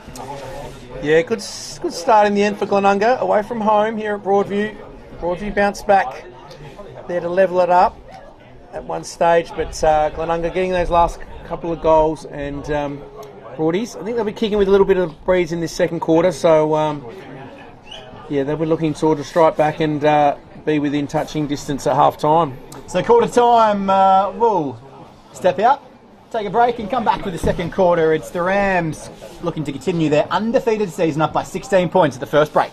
Yeah, good start in the end for Glenunga, away from home here at Broadview. Broadview bounced back there to level it up at one stage, but Glenunga getting those last couple of goals, and Broadies, I think they'll be kicking with a little bit of breeze in this second quarter, so yeah, they'll be looking sort of strike back and be within touching distance at half time. So quarter time, we'll step out, take a break and come back with the second quarter. It's the Rams looking to continue their undefeated season, up by 16 points at the first break.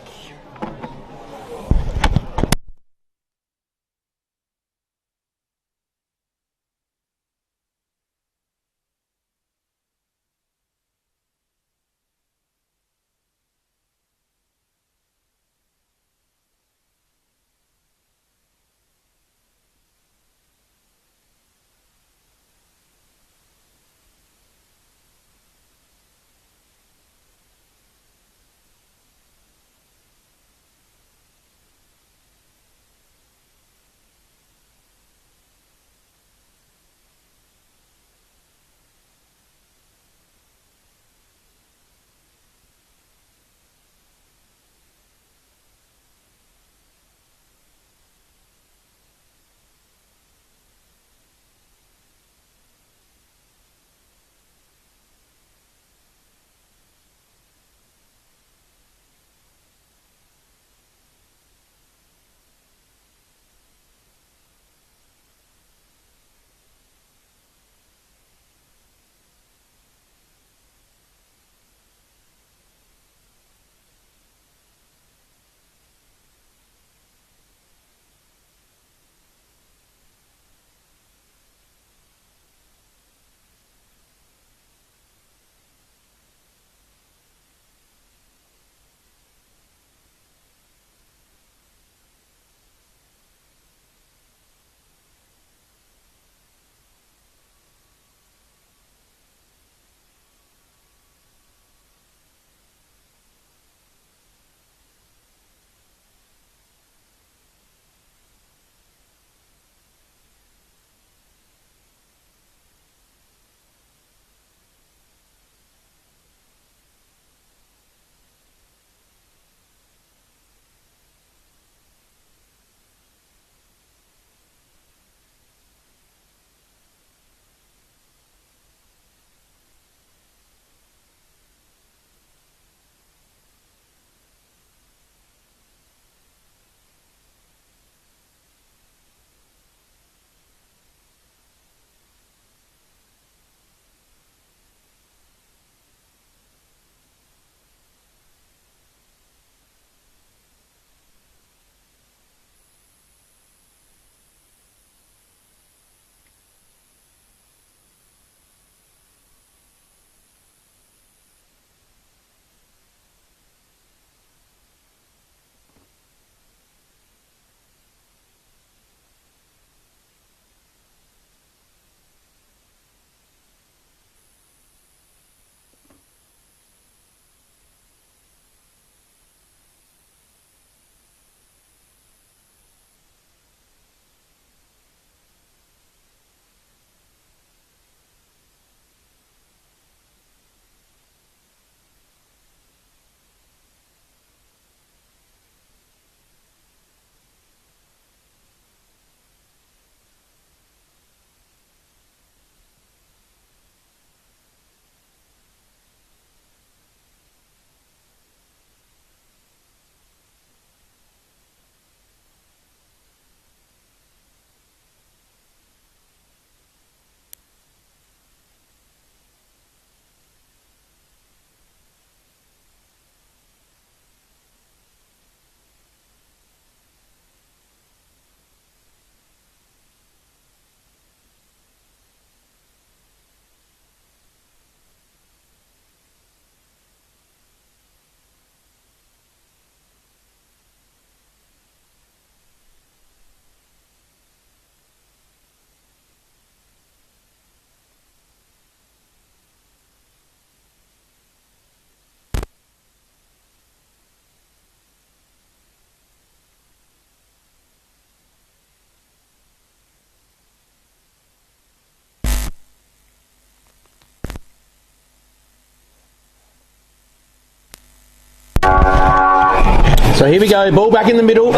So here we go, ball back in the middle.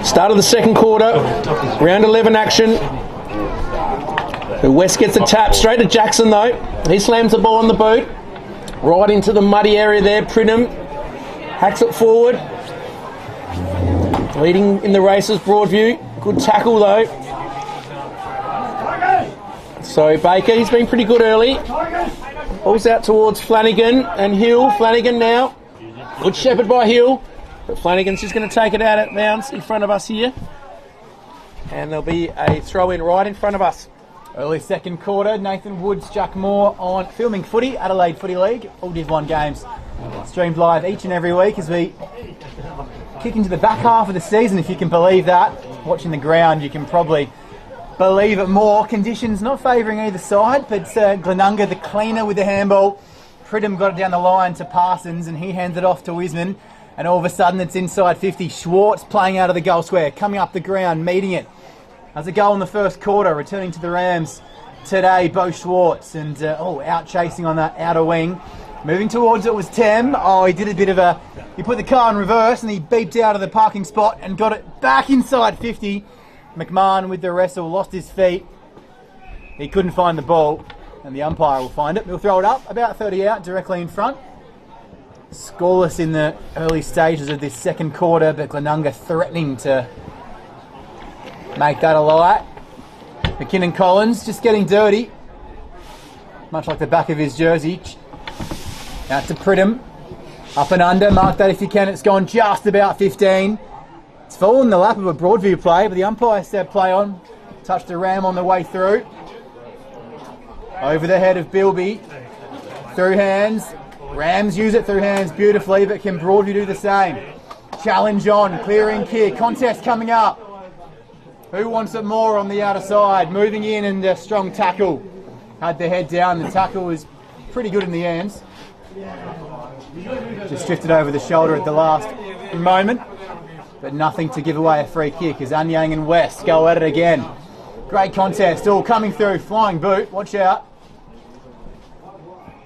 Start of the second quarter. Round 11 action. West gets a tap straight to Jackson though. He slams the ball on the boot. Right into the muddy area there. Pridham hacks it forward. Leading in the races, Broadview. Good tackle though. So Baker, he's been pretty good early. Ball's out towards Flanagan and Hill. Flanagan now. Good shepherd by Hill. But Flanagan's just going to take it out at bounds in front of us here. And there'll be a throw in right in front of us. Early second quarter, Nathan Woods, Jack Moore on Filming Footy, Adelaide Footy League. All Div 1 games streamed live each and every week as we kick into the back half of the season, if you can believe that. Watching the ground, you can probably believe it more. Conditions not favouring either side, but Glenunga, the cleaner with the handball. Pridham got it down the line to Parsons and he hands it off to Wisman. And all of a sudden it's inside 50. Schwartz playing out of the goal square, coming up the ground, meeting it. As a goal in the first quarter, returning to the Rams today, Bo Schwartz. And out chasing on that outer wing. Moving towards it was Tem. Oh, he did a bit of a... He put the car in reverse and he beeped out of the parking spot and got it back inside 50. McMahon with the wrestle, lost his feet. He couldn't find the ball and the umpire will find it. He'll throw it up, about 30 out, directly in front. Scoreless in the early stages of this second quarter, but Glenunga threatening to make that a lie. McKinnon Collins just getting dirty, much like the back of his jersey. Out to Pridham, up and under, mark that if you can, it's gone just about 15. It's fallen in the lap of a Broadview play, but the umpire said play on. Touched a ram on the way through. Over the head of Bilby, through hands. Rams use it through hands beautifully, but can Broadview do the same? Challenge on, clearing kick, contest coming up. Who wants it more on the outer side? Moving in and a strong tackle. Had the head down, the tackle was pretty good in the ends. Just drifted over the shoulder at the last moment, but nothing to give away a free kick as Anyang and West go at it again. Great contest, all coming through, flying boot, watch out.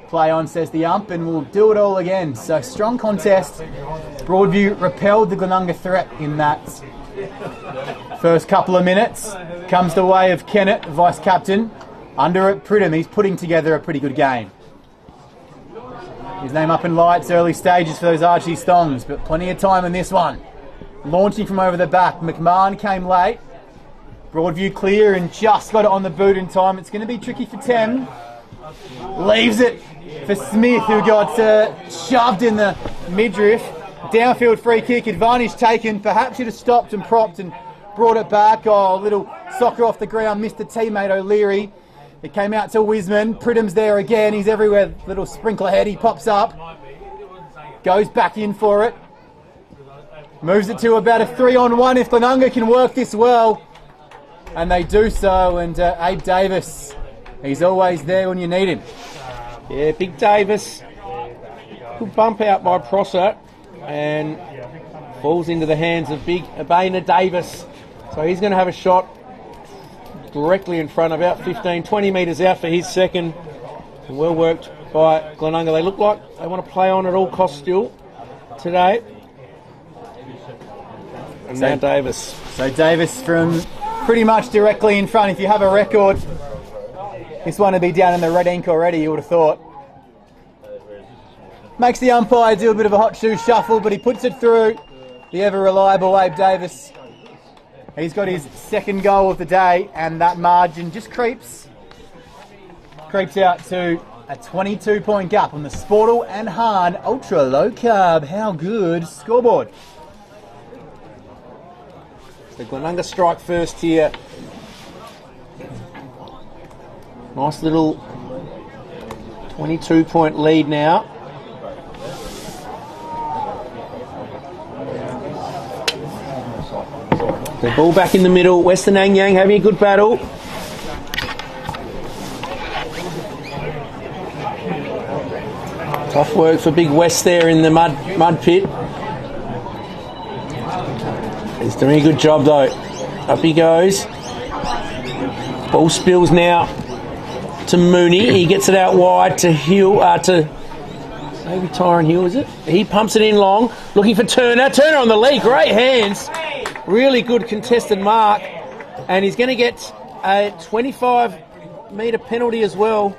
Play on, says the ump, and we'll do it all again. So strong contest. Broadview repelled the Glenunga threat in that first couple of minutes. Comes the way of Kennett, vice captain. Under it, Pridham, he's putting together a pretty good game. His name up in lights, early stages for those Archie Stongs, but plenty of time in this one. Launching from over the back, McMahon came late. Broadview clear and just got it on the boot in time. It's going to be tricky for Tem. Leaves it for Smith, who got shoved in the midriff. Downfield free kick, advantage taken. Perhaps should have stopped and propped and brought it back. Oh, little soccer off the ground, missed the teammate O'Leary. It came out to Wisman. Pridham's there again, he's everywhere. Little sprinkler head, he pops up. Goes back in for it. Moves it to about a 3-on-1 if Glenunga can work this well. And they do so, and Abe Davis, he's always there when you need him. Yeah, Big Davis. Good bump out by Prosser and falls into the hands of Big Abena Davis. So he's going to have a shot directly in front, about 15, 20 metres out for his second. And well worked by Glenunga. They look like they want to play on at all costs still today. And now Davis. So Davis from pretty much directly in front. If you have a record, this one would be down in the red ink already, you would have thought. Makes the umpire do a bit of a hot shoe shuffle, but he puts it through. The ever-reliable Abe Davis. He's got his second goal of the day, and that margin just creeps out to a 22-point gap on the Sportle and Hahn Ultra Low Carb. How good scoreboard. The Glenunga strike first here. Nice little 22-point lead now. The ball back in the middle. Western Anyang having a good battle. Tough work for Big West there in the mud pit. He's doing a good job though. Up he goes. Ball spills now to Mooney. He gets it out wide to Hill, to Maybe Tyron Hill, is it? He pumps it in long, looking for Turner. Turner on the lead, great hands. Really good contested mark. And he's going to get a 25-metre penalty as well.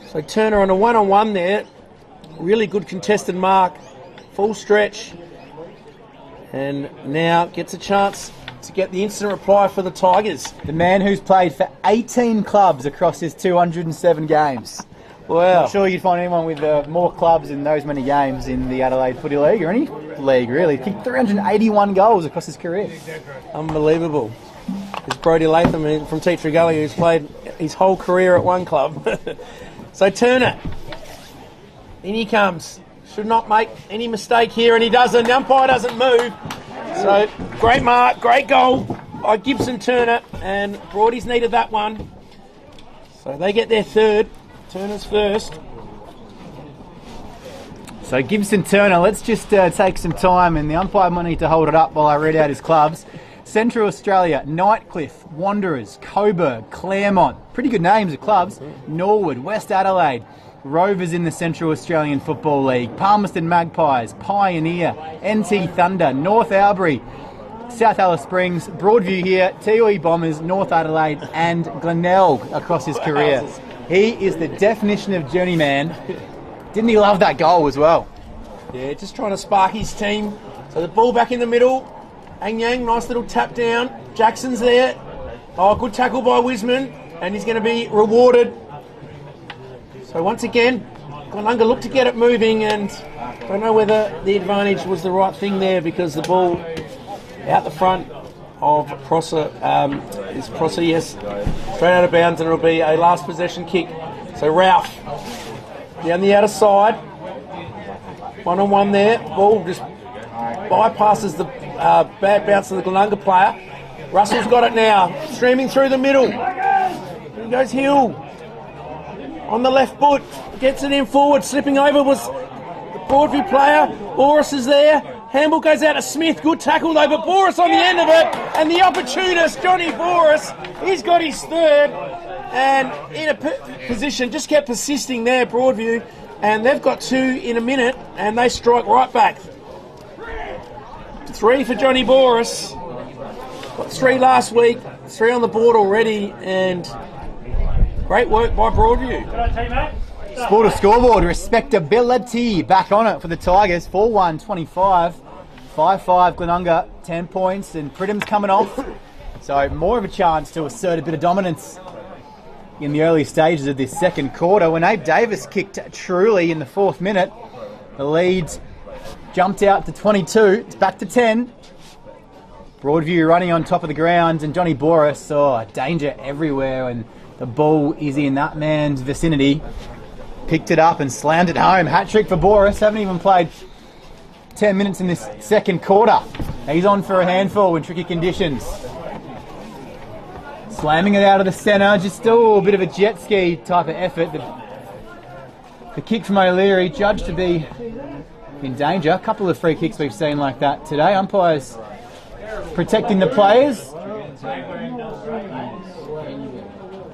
So Turner on a one-on-one there. Really good contested mark. Full stretch. And now gets a chance to get the instant reply for the Tigers. The man who's played for 18 clubs across his 207 games. Wow. Not sure you'd find anyone with more clubs in those many games in the Adelaide Footy League, or any league really. Kicked 381 goals across his career. Unbelievable. It's Brodie Latham from Tea Tree Gully, who's played his whole career at one club. So Turner, in he comes. Should not make any mistake here, and he doesn't. The umpire doesn't move. So great mark, great goal by Gibson Turner, and Broadies needed that one. So they get their third. Turner's first. So Gibson Turner, let's just take some time, and the umpire might need to hold it up while I read out his clubs. Central Australia, Nightcliff, Wanderers, Coburg, Claremont. Pretty good names of clubs. Norwood, West Adelaide, Rovers in the Central Australian Football League, Palmerston Magpies, Pioneer, NT Thunder, North Albury, South Alice Springs, Broadview here, TOE Bombers, North Adelaide, and Glenelg across his career. He is the definition of journeyman. Didn't he love that goal as well? Yeah, just trying to spark his team. So the ball back in the middle. Ang Yang, nice little tap down. Jackson's there. Oh, good tackle by Wisman. And he's going to be rewarded. So once again, Glenunga looked to get it moving, and I don't know whether the advantage was the right thing there, because the ball out the front of Prosser is Prosser, yes. Straight out of bounds, and it'll be a last possession kick. So Ralph down the outer side. One-on-one there. Ball just bypasses the bad bounce of the Glenunga player. Russell's got it now. Streaming through the middle. Here goes Hill. On the left foot. Gets it in forward. Slipping over was the Broadview player. Boris is there. Handball goes out to Smith. Good tackle though, but Boris on the end of it. And the opportunist, Johnny Boris, he's got his third. And in a position, just kept persisting there, Broadview. And they've got two in a minute, and they strike right back. 3 for Johnny Boris. Got 3 last week, 3 on the board already, and great work by Broadview. Sport of scoreboard, respectability back on it for the Tigers. 4-1-25, 5-5 Glenunga, 10 points, and Pridham's coming off. So more of a chance to assert a bit of dominance in the early stages of this second quarter. When Abe Davis kicked truly in the 4th minute, the lead jumped out to 22. It's back to 10. Broadview running on top of the ground, and Johnny Boris saw danger everywhere, and the ball is in that man's vicinity. Picked it up and slammed it home. Hat-trick for Boris. Haven't even played 10 minutes in this second quarter. He's on for a handful in tricky conditions. Slamming it out of the centre, just still a bit of a jet ski type of effort. The kick from O'Leary judged to be in danger. A couple of free kicks we've seen like that today. Umpires protecting the players.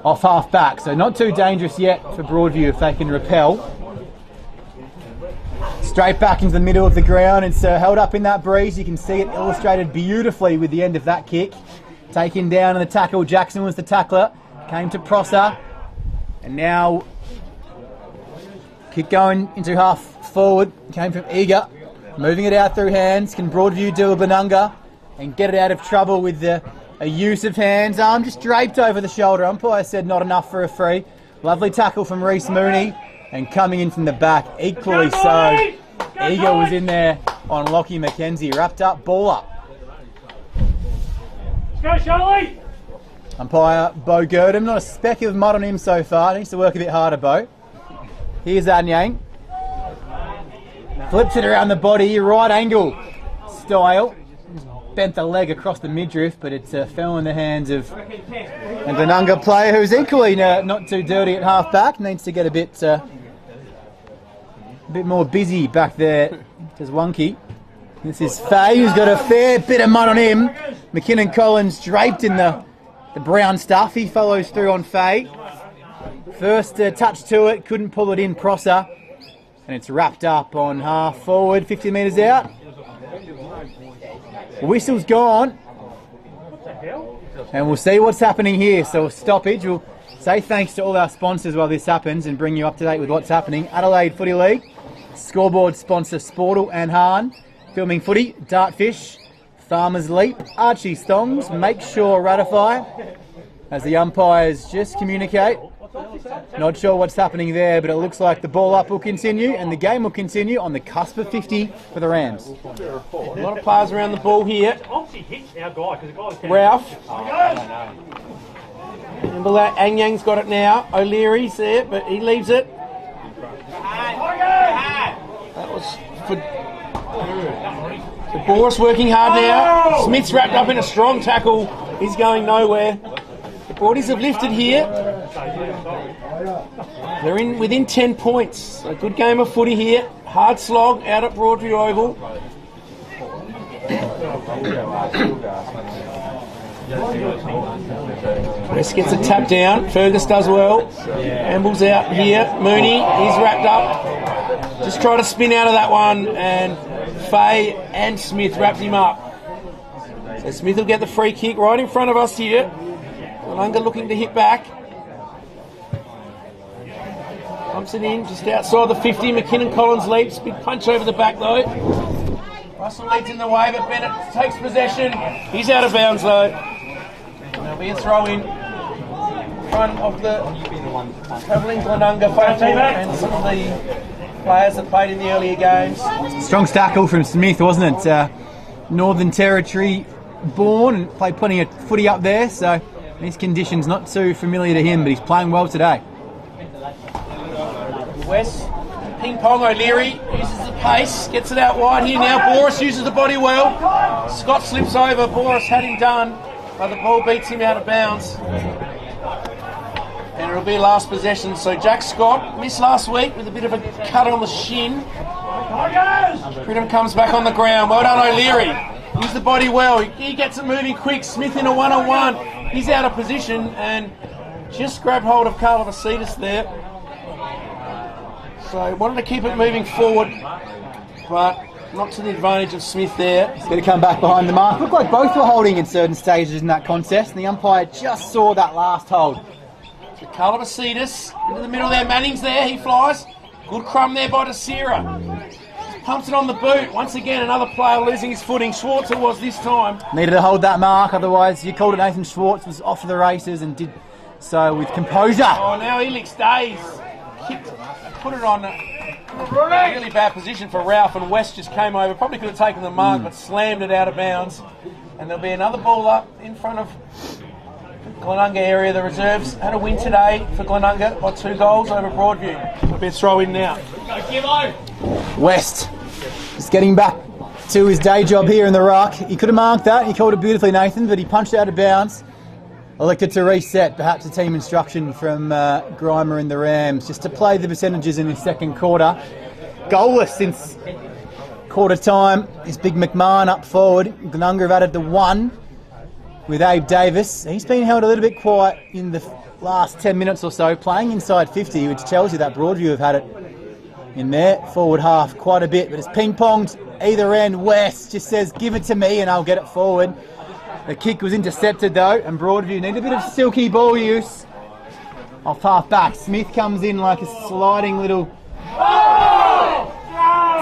Off half back, so not too dangerous yet for Broadview if they can repel. Straight back into the middle of the ground. It's held up in that breeze. You can see it illustrated beautifully with the end of that kick. Taken down in the tackle. Jackson was the tackler. Came to Prosser. And now kick going into half forward. Came from Eager. Moving it out through hands. Can Broadview do a Glenunga and get it out of trouble with a use of hands? Arm just draped over the shoulder. Umpire said not enough for a free. Lovely tackle from Reece Mooney. And coming in from the back, equally so. Eager was in there on Lockie McKenzie. Wrapped up, ball up. Let's go, Charlie! Umpire Bo Girdham, not a speck of mud on him so far. Needs to work a bit harder, Bo. Here's Anyang. Flips it around the body, right angle style. Bent the leg across the midriff, but it fell in the hands of a Glenunga player who's equally not too dirty at half back. Needs to get a bit more busy back there. There's Wonky. This is Fay, who's got a fair bit of mud on him. McKinnon Collins draped in the brown stuff. He follows through on Fay. First touch to it, couldn't pull it in, Prosser. And it's wrapped up on half forward, 50 metres out. Whistle's gone. And we'll see what's happening here. So a stoppage. We'll say thanks to all our sponsors while this happens and bring you up to date with what's happening. Adelaide Footy League, scoreboard sponsor Sportle and Hahn, filming footy, Dartfish, Farmers Leap, Archie Stongs, Make Sure Ratify, as the umpires just communicate. Not sure what's happening there, but it looks like the ball up will continue and the game will continue on the cusp of 50 for the Rams. A lot of players around the ball here. Ralph. Remember that? Anyang's got it now. O'Leary's there, but he leaves it. That was for Boris working hard now. Smith's wrapped up in a strong tackle. He's going nowhere. The Broadies have lifted here. They're within 10 points. A good game of footy here. Hard slog out at Broadview Oval. West gets a tap down. Fergus does well. Amble's out here. Mooney, he's wrapped up. Just try to spin out of that one, and Fay and Smith wrapped him up. So Smith will get the free kick right in front of us here. Glenunga looking to hit back. Pumps it in just outside the 50. McKinnon Collins leaps. Big punch over the back though. Russell leads in the way, but Bennett takes possession. He's out of bounds though. There'll be a throw in front of the travelling Glenunga faithful and some of the players that played in the earlier games. Strong tackle from Smith, wasn't it? Northern Territory born and played plenty of footy up there, so these conditions not too familiar to him, but he's playing well today. West, ping pong. O'Leary uses the pace, gets it out wide here now. Boris uses the body well. Scott slips over. Boris had him done, but the ball beats him out of bounds. And it'll be last possession. So Jack Scott missed last week with a bit of a cut on the shin. Freedom comes back on the ground. Well done, O'Leary. Use the body well. He gets it moving quick. Smith in a one-on-one. He's out of position and just grabbed hold of Carla Vasitas there. So wanted to keep it moving forward, but not to the advantage of Smith there. He's going to come back behind the mark. Looked like both were holding in certain stages in that contest, and the umpire just saw that last hold. So Carla Vasitas into the middle there. Manning's there. He flies. Good crumb there by Desira. Pumps it on the boot. Once again, another player losing his footing. Schwartz it was this time. Needed to hold that mark, otherwise you called it Nathan Schwartz was off to the races and did so with composure. Oh, now Elix stays. Kicked, put it on a really bad position for Ralph, and West just came over. Probably could have taken the mark, but slammed it out of bounds. And there'll be another ball up in front of Glenunga area. The reserves had a win today for Glenunga by 2 goals over Broadview. There'll be a throw in now. West just getting back to his day job here in the ruck. He could have marked that. He called it beautifully, Nathan, but he punched out of bounds. Elected to reset, perhaps a team instruction from Grimer and the Rams, just to play the percentages in his second quarter. Goalless since quarter time is Big McMahon up forward. Glenunga have added the 1 with Abe Davis. He's been held a little bit quiet in the last 10 minutes or so, playing inside 50, which tells you that Broadview have had it in their forward half quite a bit, but it's ping-ponged either end. West just says, give it to me and I'll get it forward. The kick was intercepted though, and Broadview need a bit of silky ball use off half back. Smith comes in like a sliding little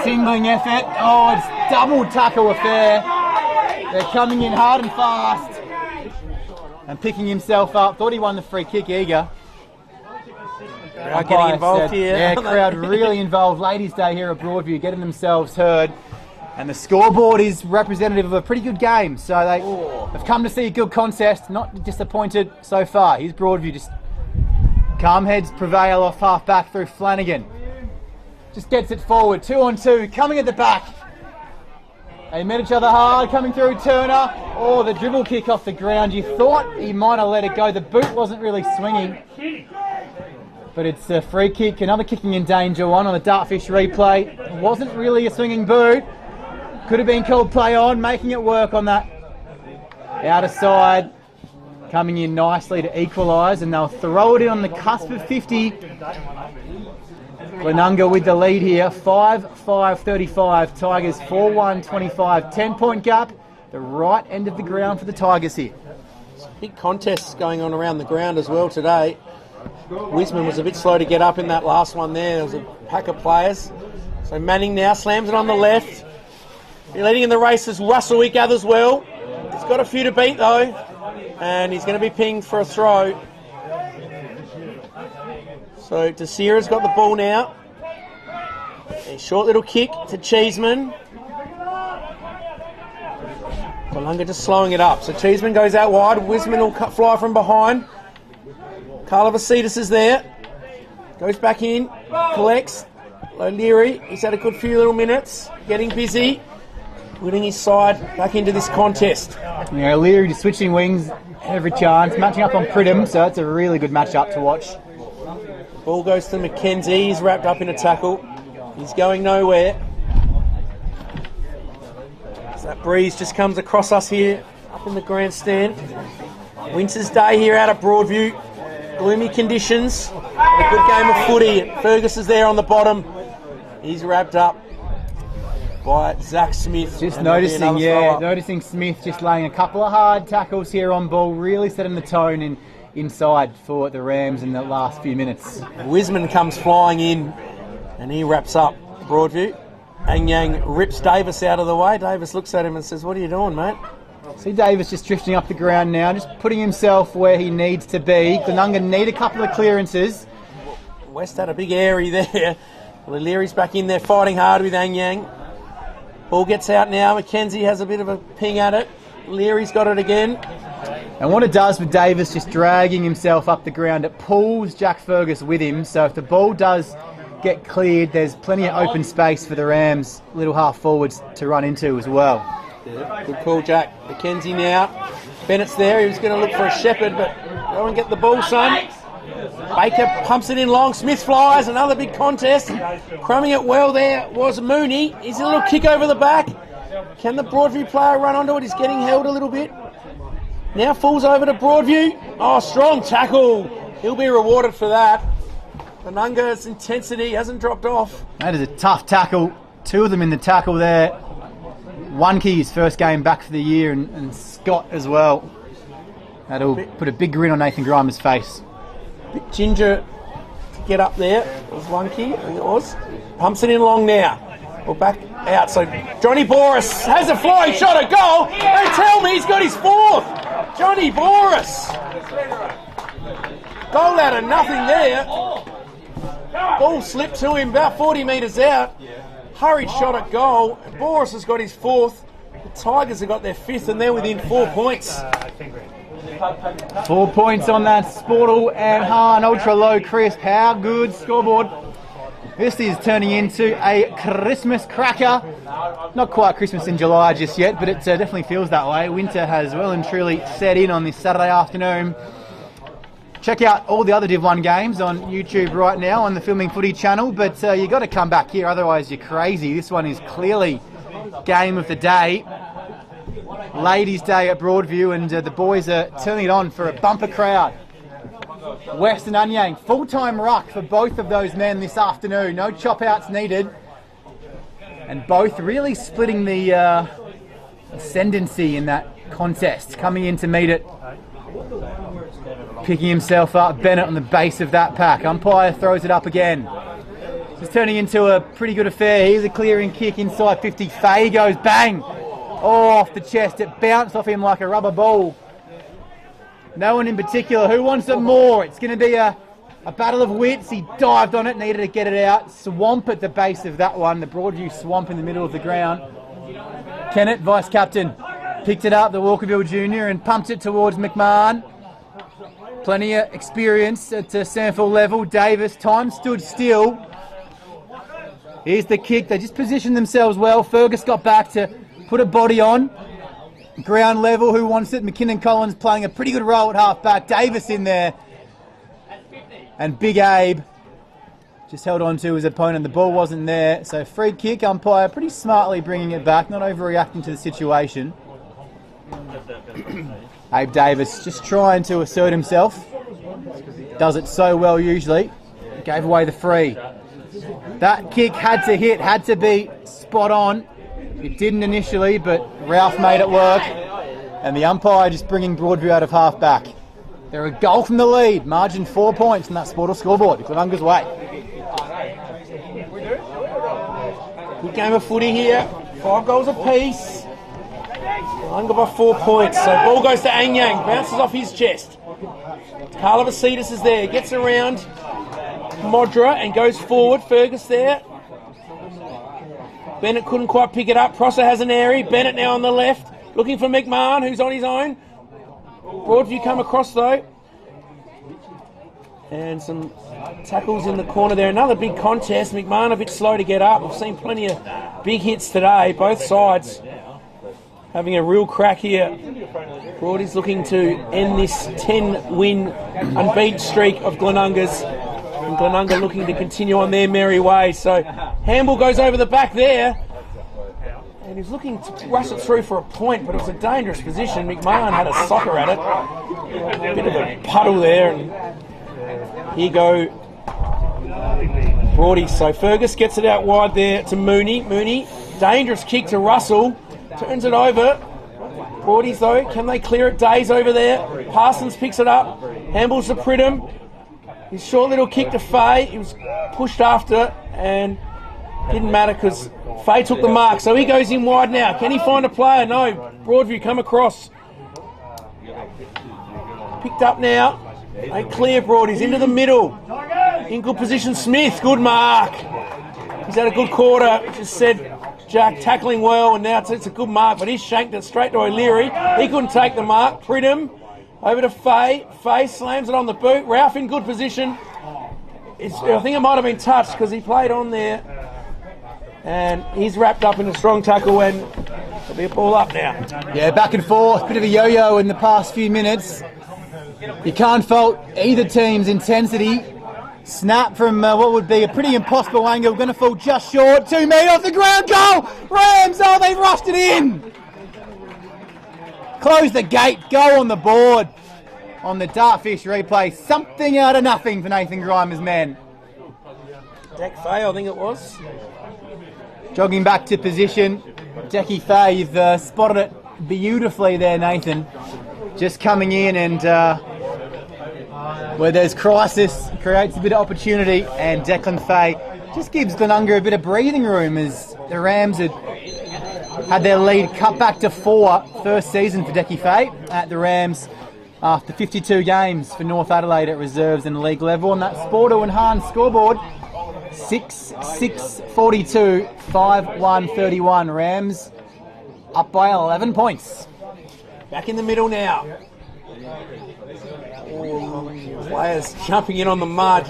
tingling effort. Oh, it's double tackle affair. They're coming in hard and fast and picking himself up. Thought he won the free kick, eager. Crowd getting involved here. Yeah, crowd really involved. Ladies' Day here at Broadview, getting themselves heard. And the scoreboard is representative of a pretty good game. So they've come to see a good contest, not disappointed so far. Here's Broadview, just calm heads prevail off half back through Flanagan. Just gets it forward, 2 on 2, coming at the back. They met each other hard, coming through Turner. Oh, the dribble kick off the ground. You thought he might have let it go. The boot wasn't really swinging. But it's a free kick, another kicking in danger one on the Dartfish replay. It wasn't really a swinging boot. Could have been called play on, making it work on that outer side. coming in nicely to equalise, and they'll throw it in on the cusp of 50. Glenunga with the lead here, 5-5-35. Tigers 4-1-25. 10-point gap, the right end of the ground for the Tigers here. Big contests going on around the ground as well today. Wiseman was a bit slow to get up in that last one there. There was a pack of players. So Manning now slams it on the left. Leading in the race is Russell, he gathers well. He's got a few to beat though. And he's going to be pinged for a throw. So Desira's got the ball now. A short little kick to Cheeseman. Glenunga just slowing it up. So Cheeseman goes out wide. Wiseman will fly from behind. Carla Vasitas is there. Goes back in. Collects. O'Leary, he's had a good few little minutes. Getting busy. Putting his side back into this contest. Yeah, O'Leary just switching wings every chance. Matching up on Pridham, so it's a really good match-up to watch. Ball goes to McKenzie. He's wrapped up in a tackle. He's going nowhere. So that breeze just comes across us here up in the grandstand. Winter's day here out at Broadview. Gloomy conditions. A good game of footy. Fergus is there on the bottom. He's wrapped up by Zach Smith. Just noticing Smith just laying a couple of hard tackles here on ball, really setting the tone inside for the Rams in the last few minutes. Wiseman comes flying in and he wraps up Broadview. Anyang rips Davis out of the way. Davis looks at him and says, "What are you doing, mate?" See Davis just drifting up the ground now, just putting himself where he needs to be. Glenunga need a couple of clearances. West had a big airy there. Leary's back in there fighting hard with Anyang. Ball gets out now. McKenzie has a bit of a ping at it. Leary's got it again. And what it does with Davis just dragging himself up the ground, it pulls Jack Fergus with him. So if the ball does get cleared, there's plenty of open space for the Rams, little half forwards to run into as well. Yeah, good call, Jack. McKenzie now. Bennett's there. He was going to look for a shepherd, but go and get the ball, son. Baker pumps it in long. Smith flies. Another big contest. Crumbing it well there was Mooney. He's a little kick over the back. Can the Broadview player run onto it? He's getting held a little bit. Now falls over to Broadview. Oh, strong tackle. He'll be rewarded for that. Glenunga's intensity hasn't dropped off. That is a tough tackle. Two of them in the tackle there. One key's first game back for the year, and Scott as well. That'll put a big grin on Nathan Grimer's face. Bit ginger to get up there. It was one key, I think it was. Pumps it in long now. Well, back out. So Johnny Boris has a flying shot at goal. They tell me he's got his fourth. Johnny Boris. Goal out of nothing there. Ball slipped to him about 40 metres out. Hurried shot at goal. Boris has got his fourth. The Tigers have got their fifth, and they're within 4 points. 4 points on that Sportle and Hahn ultra low crisp. How good scoreboard. This is turning into a Christmas cracker. Not quite Christmas in July just yet, but it definitely feels that way. Winter has well and truly set in on this Saturday afternoon. Check out all the other Div 1 games on YouTube right now on the Filming Footy channel, but you got to come back here, otherwise you're crazy. This one is clearly game of the day. Ladies' Day at Broadview, and the boys are turning it on for a bumper crowd. West and Anyang, full-time ruck for both of those men this afternoon. No chop-outs needed. And both really splitting the ascendancy in that contest. Coming in to meet it. Picking himself up, Bennett on the base of that pack. Umpire throws it up again. It's turning into a pretty good affair. Here's a clearing kick inside 50. Fay goes bang. Oh, off the chest. It bounced off him like a rubber ball. No one in particular. Who wants it more? It's going to be a battle of wits. He dived on it, needed to get it out. Swamp at the base of that one. The Broadview swamp in the middle of the ground. Kennett, vice captain, picked it up, the Walkerville junior, and pumped it towards McMahon. Plenty of experience at Sanford level. Davis, time stood still. Here's the kick. They just positioned themselves well. Fergus got back to put a body on. Ground level, who wants it? McKinnon Collins playing a pretty good role at half back. Davis in there. And Big Abe just held on to his opponent. The ball wasn't there. So free kick, umpire pretty smartly bringing it back, not overreacting to the situation. Abe Davis just trying to assert himself. Does it so well usually. Gave away the free. That kick had to hit, had to be spot on. It didn't initially, but Ralph made it work. And the umpire just bringing Broadview out of half back. They're a goal from the lead. Margin 4 points in that Sportal scoreboard. Glenunga's way. Good game of footy here. 5 goals apiece. Glenunga by 4 points. So ball goes to Anyang. Bounces off his chest. Carla Vasidis is there. Gets around Modra and goes forward. Fergus there. Bennett couldn't quite pick it up. Prosser has an airy. Bennett now on the left. Looking for McMahon, who's on his own. Broadview come across though. And some tackles in the corner there. Another big contest. McMahon a bit slow to get up. We've seen plenty of big hits today. Both sides having a real crack here. Broadie's looking to end this 10-win unbeaten streak of Glenunga's. And Glenunga looking to continue on their merry way. So handball goes over the back there. And he's looking to rush it through for a point, but it was a dangerous position. McMahon had a soccer at it. A bit of a puddle there. And here go Broadie. So Fergus gets it out wide there to Mooney. Mooney, dangerous kick to Russell. Turns it over. Broadies though, can they clear it? Days over there. Parsons picks it up. Handballs to Pridham. His short little kick to Fay. He was pushed after and didn't matter because Fay took the mark. So he goes in wide now. Can he find a player? No. Broadview come across. Picked up now. They clear Broadies into the middle. In good position, Smith. Good mark. He's had a good quarter. Just said Jack tackling well, and now it's a good mark, but he's shanked it straight to O'Leary. He couldn't take the mark. Pridham over to Fay. Fay slams it on the boot. Ralph in good position. I think it might have been touched because he played on there. And he's wrapped up in a strong tackle and there'll be a ball up now. Yeah, back and forth. Bit of a yo-yo in the past few minutes. You can't fault either team's intensity. Snap from what would be a pretty impossible angle. Going to fall just short. 2 metres off the ground. Goal! Rams! Oh, they've rushed it in. Close the gate. Go on the board. On the Dartfish replay. Something out of nothing for Nathan Grimer's men. Deck Fay, I think it was. Jogging back to position. Decky Fay, you've spotted it beautifully there, Nathan. Just coming in and where there's crisis, creates a bit of opportunity, and Declan Fay just gives Glenunga a bit of breathing room as the Rams had their lead cut back to 4 first season for Decky Fay at the Rams after 52 games for North Adelaide at reserves and league level. On that Sporto and Hahn scoreboard, 6-6-42, 5-1-31. Rams up by 11 points. Back in the middle now. Players jumping in on the mud.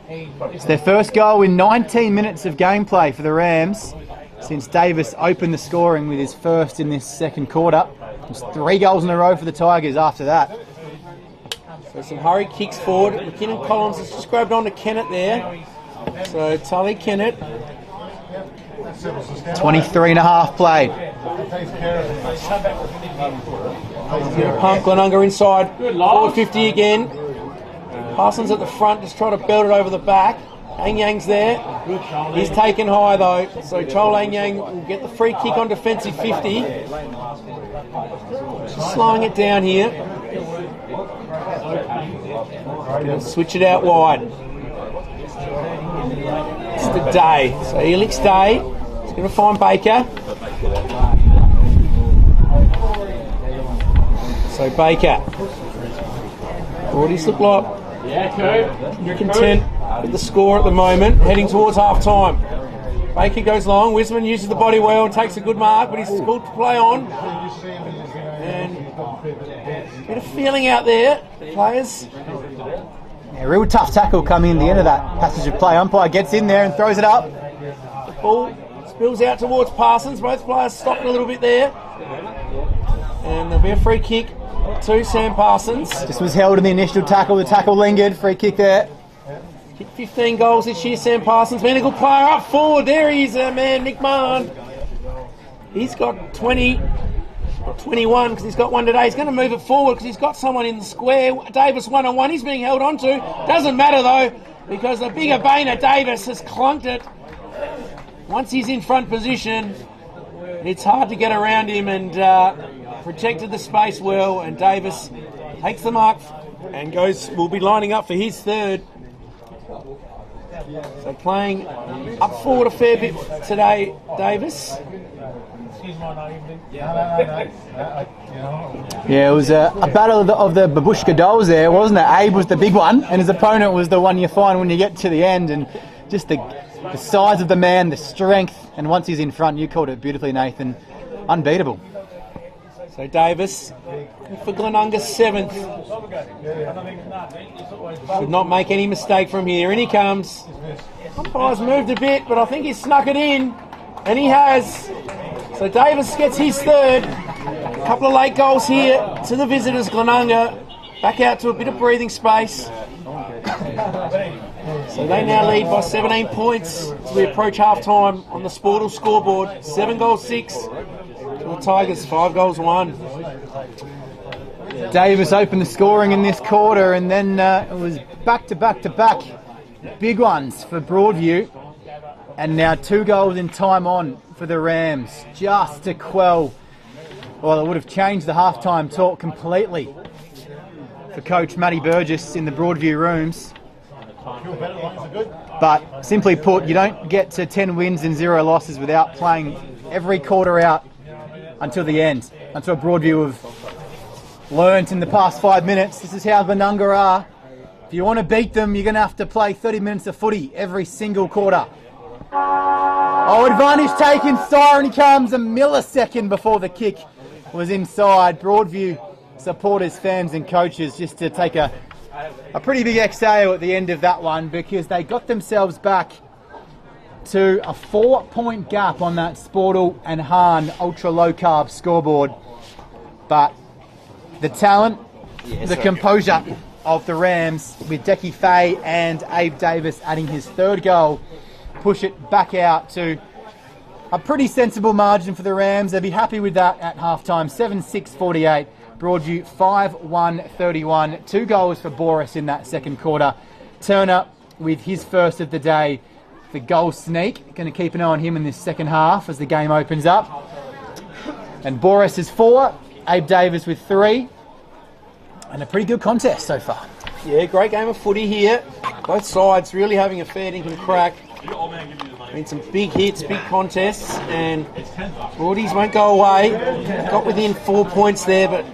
It's their first goal in 19 minutes of gameplay for the Rams since Davis opened the scoring with his first in this second quarter. It's 3 goals in a row for the Tigers after that. So some hurry kicks forward. McKinnon Collins has just grabbed on to Kennett there. So Tully Kennett. 23 and a half played. Pump Glenunga inside. Forward 50 again. Parsons at the front, just trying to belt it over the back. Anyang's there. He's taken high though. So Chol Anyang will get the free kick on defensive 50. Just slowing it down here. Switch it out wide. It's the Day. So Elix Day. He's going to find Baker. So Baker. Broadies look like content with the score at the moment, heading towards half time. Baker goes long. Wisman uses the body well and takes a good mark, but he's good to play on. And a bit of feeling out there, players. Yeah, real tough tackle coming in the end of that passage of play. Umpire gets in there and throws it up. The ball spills out towards Parsons. Both players stopping a little bit there. And there'll be a free kick to Sam Parsons. Just was held in the initial tackle. The tackle lingered. Free kick there. Kicked 15 goals this year, Sam Parsons. Been a good player up forward. There he is, man, McMahon. He's got 20 or 21 because he's got one today. He's going to move it forward because he's got someone in the square. Davis one-on-one. He's being held on to. Doesn't matter though because the bigger Bainer Davis has clunked it. Once he's in front position, it's hard to get around him and protected the space well. And Davis takes the mark and will be lining up for his third. So playing up forward a fair bit today, Davis. Yeah, it was a battle of the babushka dolls there, wasn't it? Abe was the big one, and his opponent was the one you find when you get to the end. And just the size of the man, the strength, and once he's in front, you called it beautifully, Nathan. Unbeatable. So Davis for Glenunga 7th. Should not make any mistake from here. In he comes. Umpire's moved a bit, but I think he's snuck it in. And he has. So Davis gets his third. A couple of late goals here to the visitors, Glenunga. Back out to a bit of breathing space. So they now lead by 17 points as we approach half-time on the Sportal scoreboard. 7 goals 6 to the Tigers, 5 goals 1. Davis opened the scoring in this quarter, and then it was back to back to back big ones for Broadview. And now 2 goals in time on for the Rams, just to quell. Well, it would have changed the half-time talk completely for Coach Matty Burgess in the Broadview rooms. But simply put, you don't get to 10 wins and 0 losses without playing every quarter out until the end. Until Broadview have learnt in the past 5 minutes. This is how Glenunga are. If you want to beat them, you're going to have to play 30 minutes of footy every single quarter. Oh, advantage taken. Siren comes a millisecond before the kick was inside. Broadview supporters, fans and coaches just to take a pretty big exhale at the end of that one because they got themselves back to a 4-point gap on that Sportal and Hahn ultra low carb scoreboard. But the talent, the composure of the Rams with Decky Fay and Abe Davis adding his 3rd goal push it back out to a pretty sensible margin for the Rams. They'll be happy with that at halftime. 7-6-48. Broadview 5-1-31. 2 goals for Boris in that second quarter. Turner with his first of the day. The goal sneak. Going to keep an eye on him in this second half as the game opens up. And Boris is 4. Abe Davis with 3. And a pretty good contest so far. Yeah, great game of footy here. Both sides really having a fair dinkum crack. I mean, some big hits, big contests, and Broadies won't go away. Got within 4 points there, but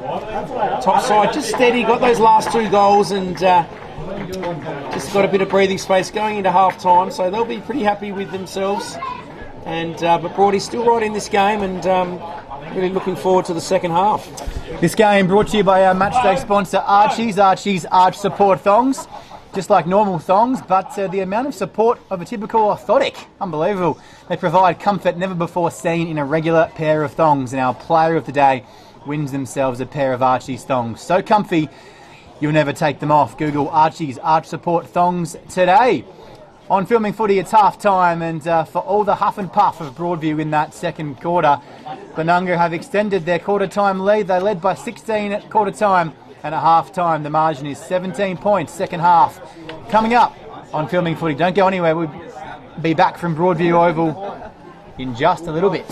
top side just steady. Got those last 2 goals and just got a bit of breathing space going into half time, so they'll be pretty happy with themselves. And but Broadie's still right in this game, and really looking forward to the second half. This game brought to you by our matchday sponsor Archie's. Archie's Arch Support Thongs. Just like normal thongs, but the amount of support of a typical orthotic. Unbelievable. They provide comfort never before seen in a regular pair of thongs, and our player of the day wins themselves a pair of Archie's thongs. So comfy, you'll never take them off. Google Archie's Arch Support Thongs today. On Filming Footy, it's half time, and for all the huff and puff of Broadview in that second quarter, Glenunga have extended their quarter time lead. They led by 16 at quarter time. And at half-time, the margin is 17 points, second half. Coming up on Filming Footy. Don't go anywhere. We'll be back from Broadview Oval in just a little bit.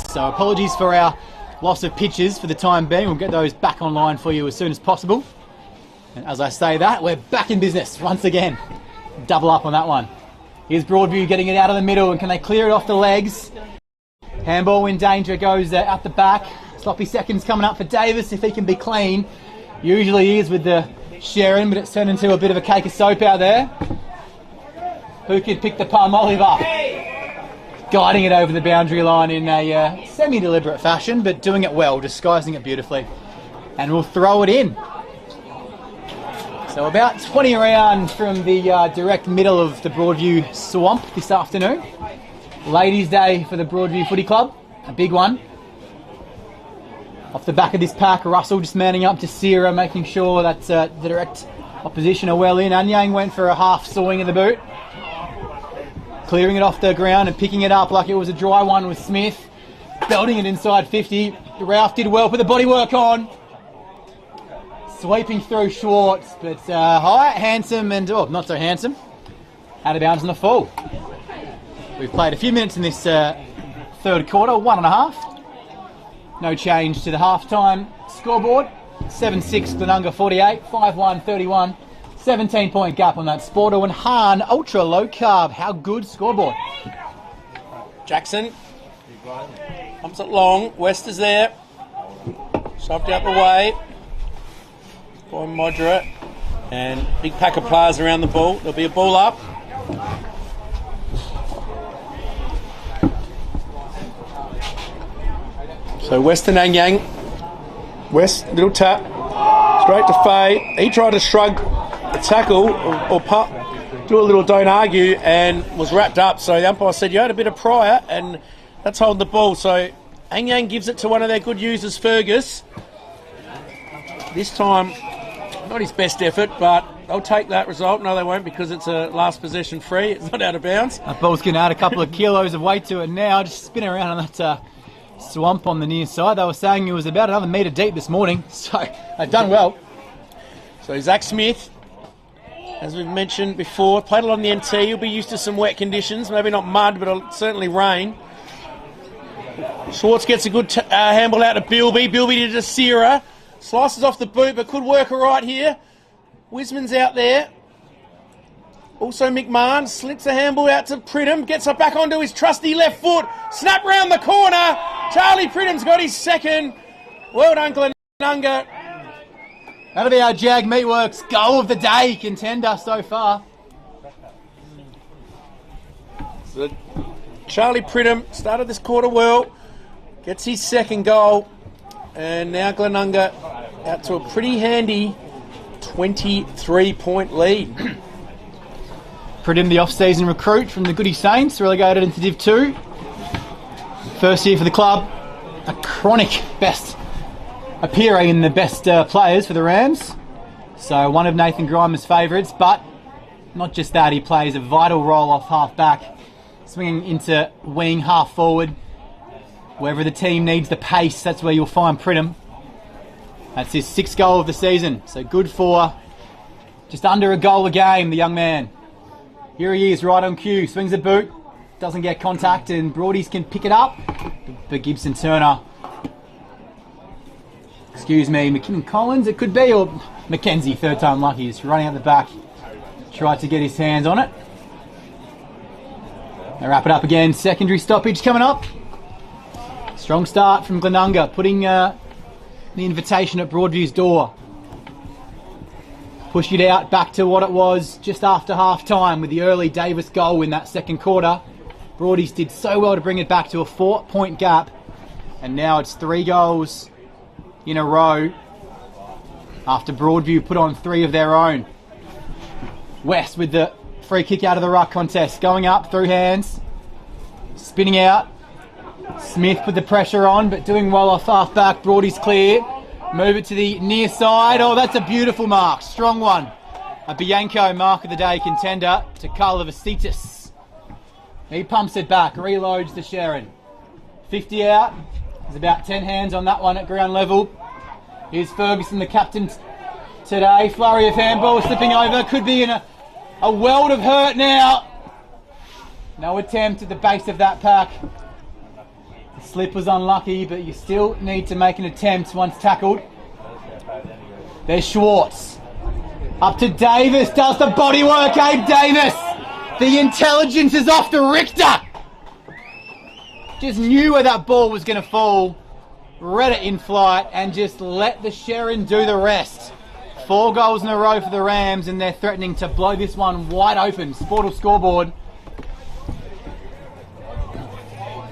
So apologies for our loss of pitches for the time being. We'll get those back online for you as soon as possible. And as I say that, we're back in business once again. Double up on that one. Here's Broadview getting it out of the middle, and can they clear it off the legs? Handball in danger, goes out the back. Sloppy seconds coming up for Davis if he can be clean. Usually he is with the Sharon, but it's turned into a bit of a cake of soap out there. Who could pick the palm olive up? Guiding it over the boundary line in a semi-deliberate fashion, but doing it well, disguising it beautifully. And we'll throw it in. So about 20 around from the direct middle of the Broadview swamp this afternoon. Ladies' Day for the Broadview Footy Club, a big one. Off the back of this pack, Russell just manning up to Sierra, making sure that the direct opposition are well in. Anyang went for a half swing of the boot. Clearing it off the ground and picking it up like it was a dry one with Smith. Belting it inside 50. Ralph did well, put the bodywork on. Sweeping through Schwartz, but high, handsome, and not so handsome. Out of bounds on the full. We've played a few minutes in this third quarter, 1.5. No change to the halftime scoreboard. 7-6 Glenunga 48, 5-1 31. 17-point gap on that. Sporto and Hahn, ultra low carb. How good scoreboard. Jackson pumps it long. West is there. Shoved out the way by Moderate. And big pack of players around the ball. There'll be a ball up. So West and Anyang. West, little tap. Straight to Faye. He tried to shrug a tackle or do a little don't argue and was wrapped up. So the umpire said you had a bit of prior, and that's holding the ball. So Anyang gives it to one of their good users, Fergus. This time, not his best effort, but they'll take that result. No, they won't, because it's a last possession free. It's not out of bounds. That ball's going to add a couple of kilos of weight to it now. Just spin around on that swamp on the near side. They were saying it was about another metre deep this morning, so they've done well. So Zach Smith, as we've mentioned before, played a lot on the NT. He'll be used to some wet conditions, maybe not mud, but certainly rain. Schwartz gets a good handball out to Bilby. Bilby to Sierra. Slices off the boot, but could work all right here. Wisman's out there. Also McMahon slips a handball out to Pridham. Gets it back onto his trusty left foot. Snap round the corner. Charlie Pridham's got his second. Well done, Glenunga. That'll be our Jag Meatworks goal of the day contender so far. So Charlie Pridham started this quarter well. Gets his second goal. And now Glenunga out to a pretty handy 23-point lead. Pridham, the off-season recruit from the Goody Saints, relegated into Div 2. First year for the club. A chronic best appearing in the best players for the Rams. So one of Nathan Grimer's favourites, but not just that, he plays a vital role off half-back, swinging into wing, half-forward. Wherever the team needs the pace, that's where you'll find Pridham. That's his 6th goal of the season, so good for just under a goal a game, the young man. Here he is, right on cue, swings a boot, doesn't get contact, and Broadies can pick it up. But Gibson Turner, McKinnon Collins it could be, or Mackenzie, third time lucky, is running out the back, tried to get his hands on it. They wrap it up again, secondary stoppage coming up. Strong start from Glenunga, putting the invitation at Broadview's door. Pushed it out back to what it was just after half-time with the early Davis goal in that second quarter. Broadies did so well to bring it back to a 4-point gap, and now it's 3 goals in a row after Broadview put on 3 of their own. West with the free kick out of the ruck contest, going up through hands, spinning out. Smith put the pressure on, but doing well off half-back. Broadie's clear. Move it to the near side. Oh, that's a beautiful mark. Strong one. A Bianco mark of the day contender to Carla Vasitis. He pumps it back, reloads the Sharon. 50 out. There's about 10 hands on that one at ground level. Here's Ferguson, the captain today. Flurry of handball, slipping over. Could be in a world of hurt now. No attempt at the base of that pack. The slip was unlucky, but you still need to make an attempt once tackled. There's Schwartz. Up to Davis, does the bodywork, Abe Davis. The intelligence is off the Richter. Just knew where that ball was going to fall. Read it in flight and just let the Sherrin do the rest. 4 goals in a row for the Rams, and they're threatening to blow this one wide open. Sportal scoreboard.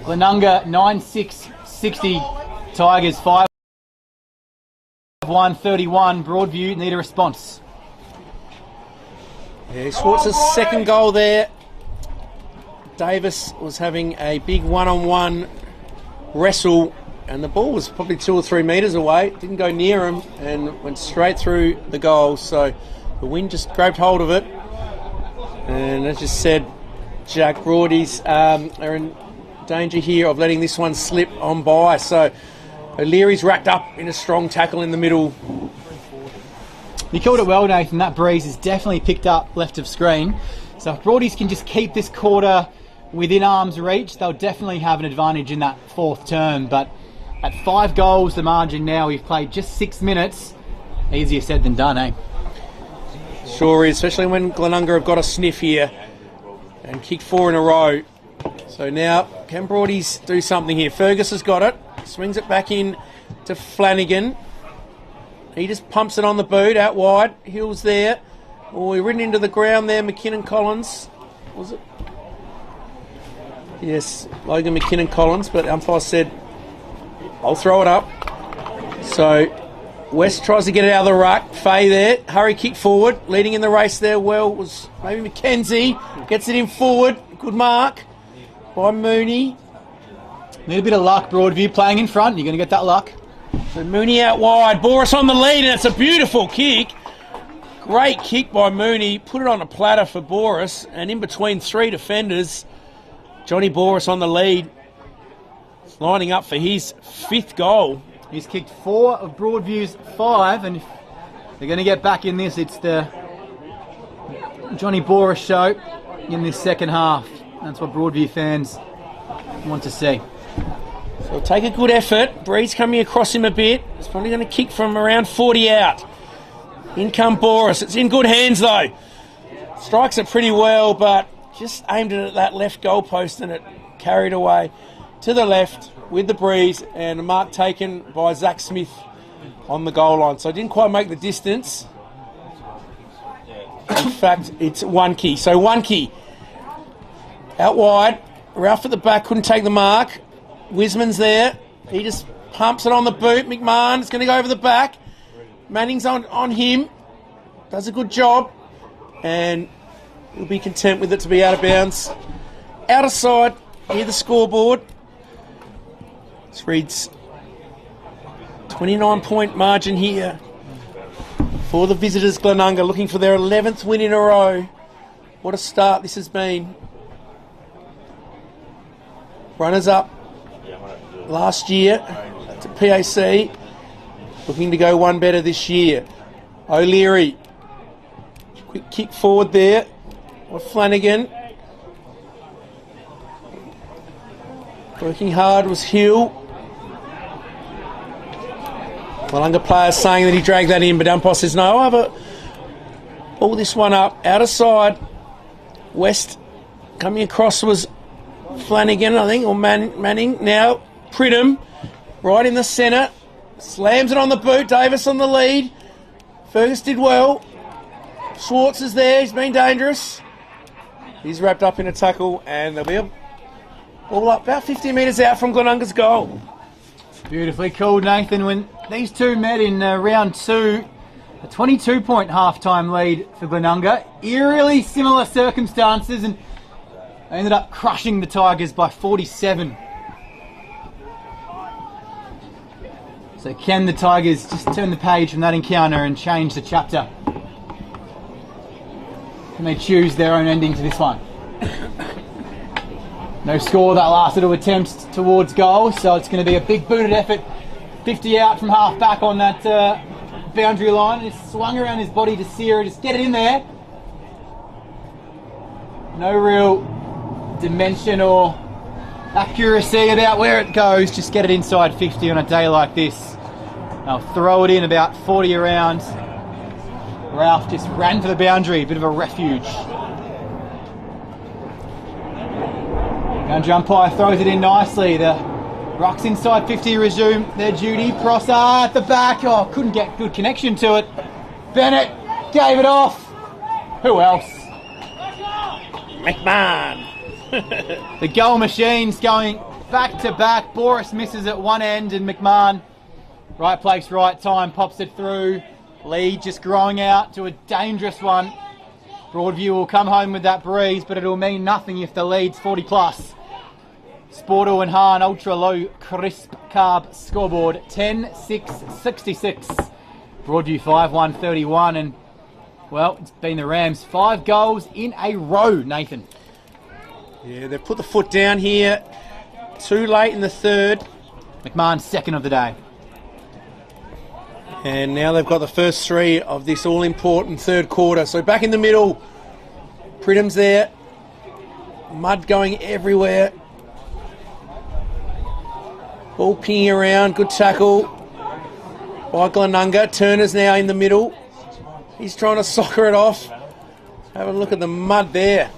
Glenunga 9-6-60. Tigers 5-1-31. Broadview need a response. Yeah, Schwartz's second goal there. Davis was having a big one-on-one wrestle, and the ball was probably 2 or 3 metres away. Didn't go near him and went straight through the goal. So the wind just grabbed hold of it. And as you said, Jack, Broadies are in danger here of letting this one slip on by. So O'Leary's racked up in a strong tackle in the middle. You called it well, Nathan. That breeze is definitely picked up left of screen. So if Broadies can just keep this quarter within arm's reach, they'll definitely have an advantage in that 4th term. But at 5 goals, the margin now, we've played just 6 minutes. Easier said than done, eh? Sure is, especially when Glenunga have got a sniff here and kicked 4 in a row. So now, can Broadies do something here? Fergus has got it, swings it back in to Flanagan. He just pumps it on the boot, out wide. Hill's there. Oh, we're ridden into the ground there, McKinnon-Collins. Was it? Yes, Logan McKinnon-Collins, but umpire said, I'll throw it up. So West tries to get it out of the ruck. Fay there, hurry kick forward. Leading in the race there well was maybe McKenzie. Gets it in forward. Good mark by Mooney. Need a bit of luck, Broadview playing in front. You're going to get that luck. So Mooney out wide. Boris on the lead, and it's a beautiful kick. Great kick by Mooney. Put it on a platter for Boris, and in between 3 defenders, Johnny Boris on the lead, lining up for his 5th goal. He's kicked 4 of Broadview's 5, and if they're going to get back in this, it's the Johnny Boris show in this second half. That's what Broadview fans want to see. So take a good effort. Breeze coming across him a bit. It's probably going to kick from around 40 out. In come Boris. It's in good hands though. Strikes it pretty well, but just aimed it at that left goalpost and it carried away to the left with the breeze, and a mark taken by Zach Smith on the goal line. So it didn't quite make the distance. In fact, it's Wonky. So Wonky out wide. Ralph at the back couldn't take the mark. Wisman's there. He just pumps it on the boot. McMahon is going to go over the back. Manning's on him. Does a good job. And he'll be content with it to be out of bounds. Out of side, near the scoreboard. This reads 29-point margin here for the visitors, Glenunga, looking for their 11th win in a row. What a start this has been. Runners up last year to PAC, looking to go one better this year. O'Leary, quick kick forward there by Flanagan. Working hard was Hill. Glenunga players saying that he dragged that in, but umpire says no. I'll have a pull this one up out of side. West coming across was Flanagan, I think, or Manning. Now Pridham right in the centre, slams it on the boot. Davis on the lead. Fergus did well. Schwartz is there. He's been dangerous. He's wrapped up in a tackle, and there'll be a ball up about 50 metres out from Glenunga's goal. Beautifully called, Nathan. When these two met in round 2, a 22-point half-time lead for Glenunga. Eerily similar circumstances, and they ended up crushing the Tigers by 47. So can the Tigers just turn the page from that encounter and change the chapter? Can they choose their own ending to this one? No score that last little attempt towards goal, so it's going to be a big booted effort. 50 out from half back on that boundary line. He swung around his body to Sierra, just get it in there. No real dimension or accuracy about where it goes. Just get it inside 50 on a day like this. I'll throw it in about 40 around. Ralph just ran for the boundary, a bit of a refuge. Boundary umpire throws it in nicely. The rucks inside 50 resume their duty. Prosser at the back. Oh, couldn't get good connection to it. Bennett gave it off. Who else? McMahon. The goal machines going back to back. Boris misses at one end and McMahon, right place, right time, pops it through. Lead just growing out to a dangerous one. Broadview will come home with that breeze, but it'll mean nothing if the lead's 40 plus. Sporto and Hahn, ultra low crisp carb scoreboard, 10-6-66. Broadview 5-1-31, and well, it's been the Rams 5 goals in a row, Nathan. Yeah, they've put the foot down here. Too late in the third. McMahon's second of the day. And now they've got the first 3 of this all-important third quarter. So back in the middle, Pridham's there. Mud going everywhere. Ball pinging around, good tackle by Glenunga. Turner's now in the middle. He's trying to soccer it off. Have a look at the mud there.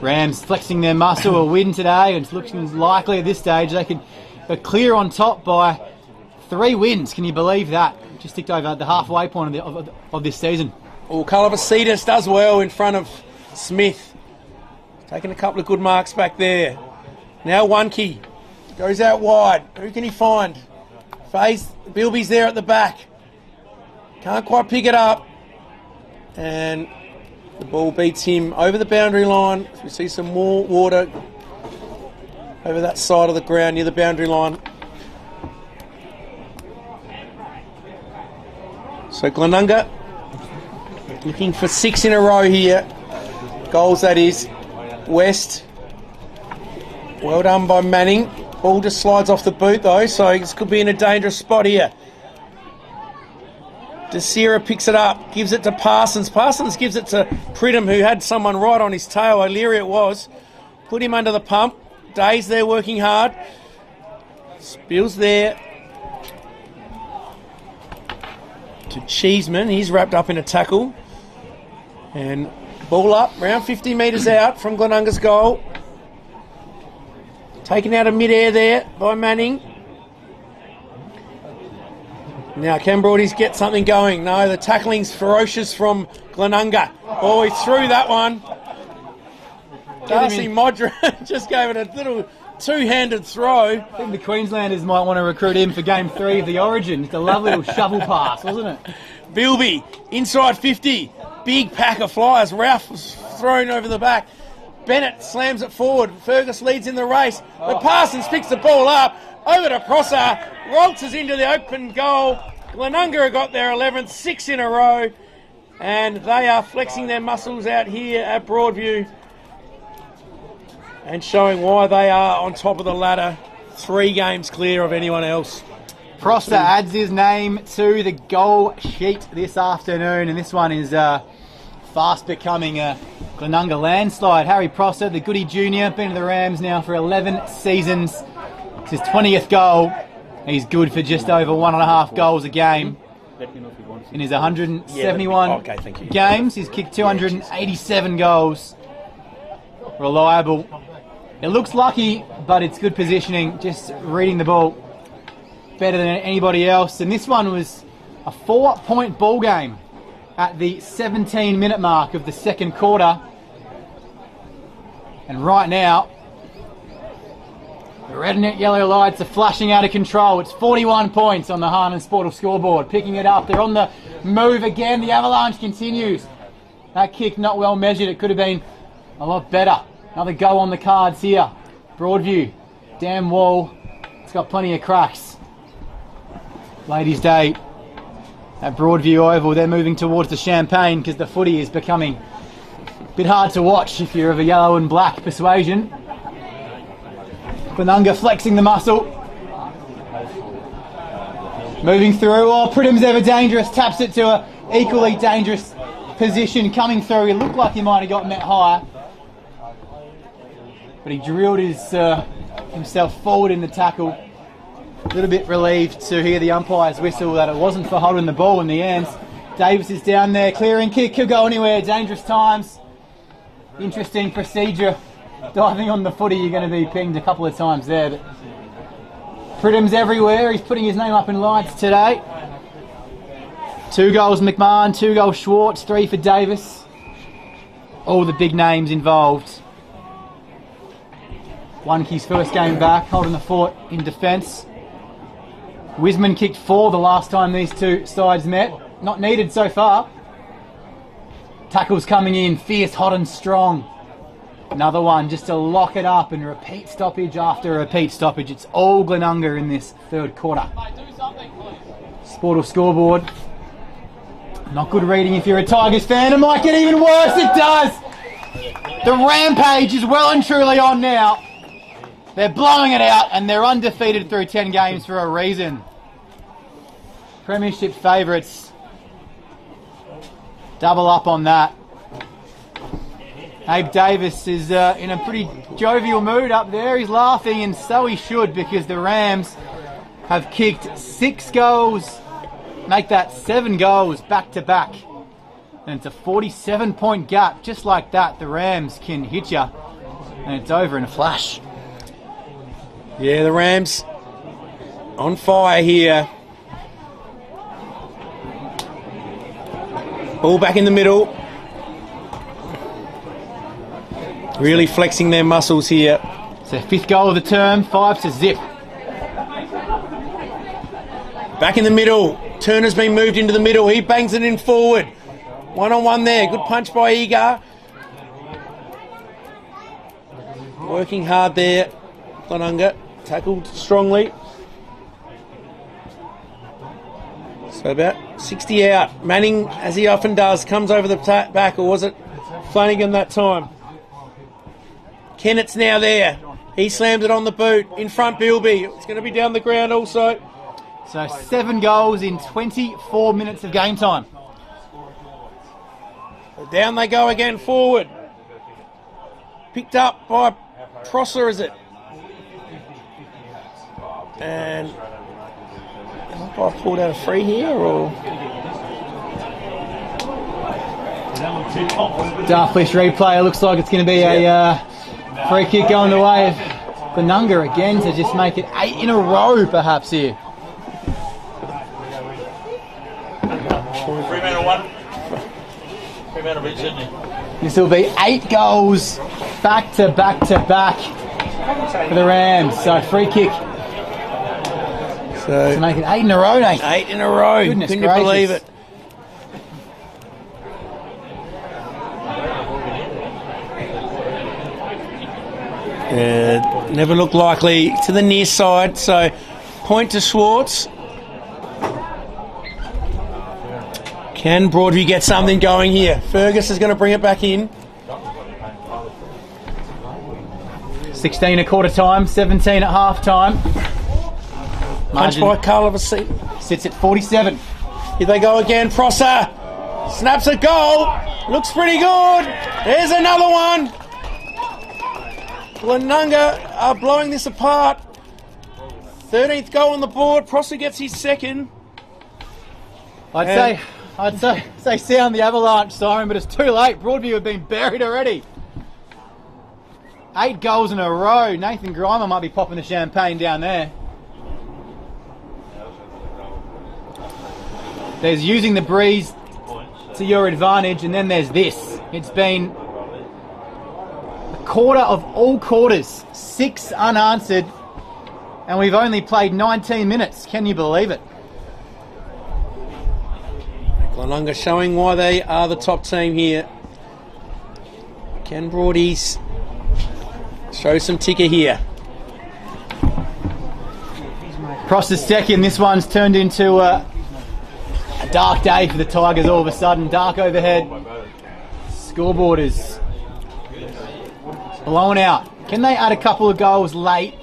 Rams flexing their muscle, a win today, and it's looking likely at this stage they could go clear on top by 3 wins. Can you believe that? Just ticked over the halfway point of this season. Oh, Calabasitas does well in front of Smith. Taking a couple of good marks back there. Now One-Key goes out wide. Who can he find? Faze, Bilby's there at the back. Can't quite pick it up. And the ball beats him over the boundary line. We see some more water over that side of the ground near the boundary line. So Glenunga looking for 6 in a row here. Goals, that is. West. Well done by Manning. Ball just slides off the boot though, so this could be in a dangerous spot here. Desira picks it up, gives it to Parsons. Parsons gives it to Pridham, who had someone right on his tail. O'Leary it was. Put him under the pump. Day's there working hard. Spills there to Cheeseman. He's wrapped up in a tackle. And ball up, around 50 metres out from Glenunga's goal. Taken out of mid-air there by Manning. Now, can Broadies get something going? No, the tackling's ferocious from Glenunga. Oh, he threw that one. Darcy Modra just gave it a little two-handed throw. I think the Queenslanders might want to recruit him for Game 3 of the Origin. Just a lovely little shovel pass, wasn't it? Bilby, inside 50. Big pack of flyers. Ralph was thrown over the back. Bennett slams it forward. Fergus leads in the race. But Parsons picks the ball up. Over to Prosser. Waltzes into the open goal. Glenunga got their 11th, 6 in a row. And they are flexing their muscles out here at Broadview and showing why they are on top of the ladder. 3 games clear of anyone else. Prosser adds his name to the goal sheet this afternoon, and this one is fast becoming a Glenunga landslide. Harry Prosser, the Goody Junior, been to the Rams now for 11 seasons. It's his 20th goal. He's good for just over 1.5 goals a game. In his 171 games, he's kicked 287 goals. Reliable. It looks lucky, but it's good positioning, just reading the ball better than anybody else. And this one was a 4-point ball game at the 17-minute mark of the second quarter. And right now, the red and yellow lights are flashing out of control. It's 41 points on the Hahn and Sportal scoreboard. Picking it up, they're on the move again. The avalanche continues. That kick not well measured. It could have been a lot better. Another go on the cards here. Broadview, damn wall. It's got plenty of cracks. Ladies' Day at Broadview Oval. They're moving towards the champagne because the footy is becoming a bit hard to watch if you're of a yellow and black persuasion. Glenunga flexing the muscle. Moving through. Oh, Pridham's ever dangerous. Taps it to a equally dangerous position. Coming through. It looked like he might have got met higher. but he drilled himself forward in the tackle. A little bit relieved to hear the umpire's whistle that it wasn't for holding the ball in the end. Davis is down there, clearing kick, could go anywhere, dangerous times. Interesting procedure. Diving on the footy, you're going to be pinged a couple of times there. But Pridham's everywhere, he's putting his name up in lights today. 2 goals McMahon, 2 goals Schwartz, 3 for Davis. All the big names involved. Wanke's first game back, holding the fort in defence. Wisman kicked 4 the last time these two sides met. Not needed so far. Tackles coming in, fierce, hot and strong. Another one just to lock it up and repeat stoppage after repeat stoppage. It's all Glenunga in this third quarter. Sportal scoreboard. Not good reading if you're a Tigers fan. It might get even worse. It does. The rampage is well and truly on now. They're blowing it out and they're undefeated through 10 games for a reason. Premiership favourites. Double up on that. Abe Davis is in a pretty jovial mood up there. He's laughing, and so he should, because the Rams have kicked 6 goals. Make that 7 goals back to back. And it's a 47-point gap. Just like that, the Rams can hit you. And it's over in a flash. Yeah, the Rams on fire here. Ball back in the middle. Really flexing their muscles here. It's their 5th goal of the term, 5-0. Back in the middle. Turner's been moved into the middle. He bangs it in forward. 1-on-1 there. Good punch by Egar. Working hard there. Glenunga tackled strongly. So about 60 out. Manning, as he often does, comes over the back, or was it Flanagan that time? Kennett's now there. He slams it on the boot. In front, Bilby. It's going to be down the ground also. So 7 goals in 24 minutes of game time. Down they go again, forward. Picked up by Prosser, is it? And have I pulled out a free here, or? Darkfish replay. It looks like it's going to be a free kick going the way of Glenunga again to just make it 8 in a row, perhaps here. This will be 8 goals back to back to back for the Rams. So free kick. So to make it 8 in a row, Nathan. 8 in a row. Goodness Couldn't you gracious. believe it? Never looked likely to the near side, so point to Schwartz. Can Broadview get something going here? Fergus is going to bring it back in. 16 at quarter time, 17 at half time. Punch by Carl seat. Sits at 47. Here they go again. Prosser snaps a goal. Looks pretty good. There's another one. Glenunga are blowing this apart. 13th goal on the board. Prosser gets his second. I'd say sound the avalanche siren, but it's too late. Broadview have been buried already. 8 goals in a row. Nathan Grimer might be popping the champagne down there. There's using the breeze to your advantage, and then there's this. It's been a quarter of all quarters, 6 unanswered, and we've only played 19 minutes. Can you believe it? Glenunga showing why they are the top team here. Can Broadies show some ticker here? Prosser's second. This one's turned into a dark day for the Tigers all of a sudden. Dark overhead. Scoreboard is blown out. Can they add a couple of goals late?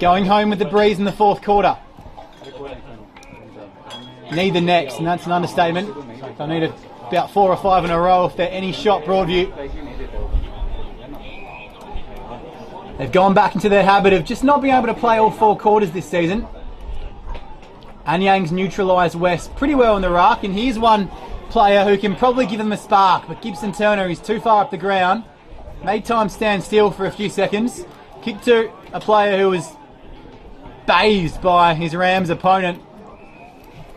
Going home with the breeze in the 4th quarter. Need the next, and that's an understatement. They'll need about 4 or 5 in a row if they're any shot, Broadview. They've gone back into their habit of just not being able to play all 4 quarters this season. Anyang's neutralised West pretty well in the ruck, and here's one player who can probably give them a spark, but Gibson Turner is too far up the ground. Made time stand still for a few seconds. Kick to a player who was bathed by his Rams opponent.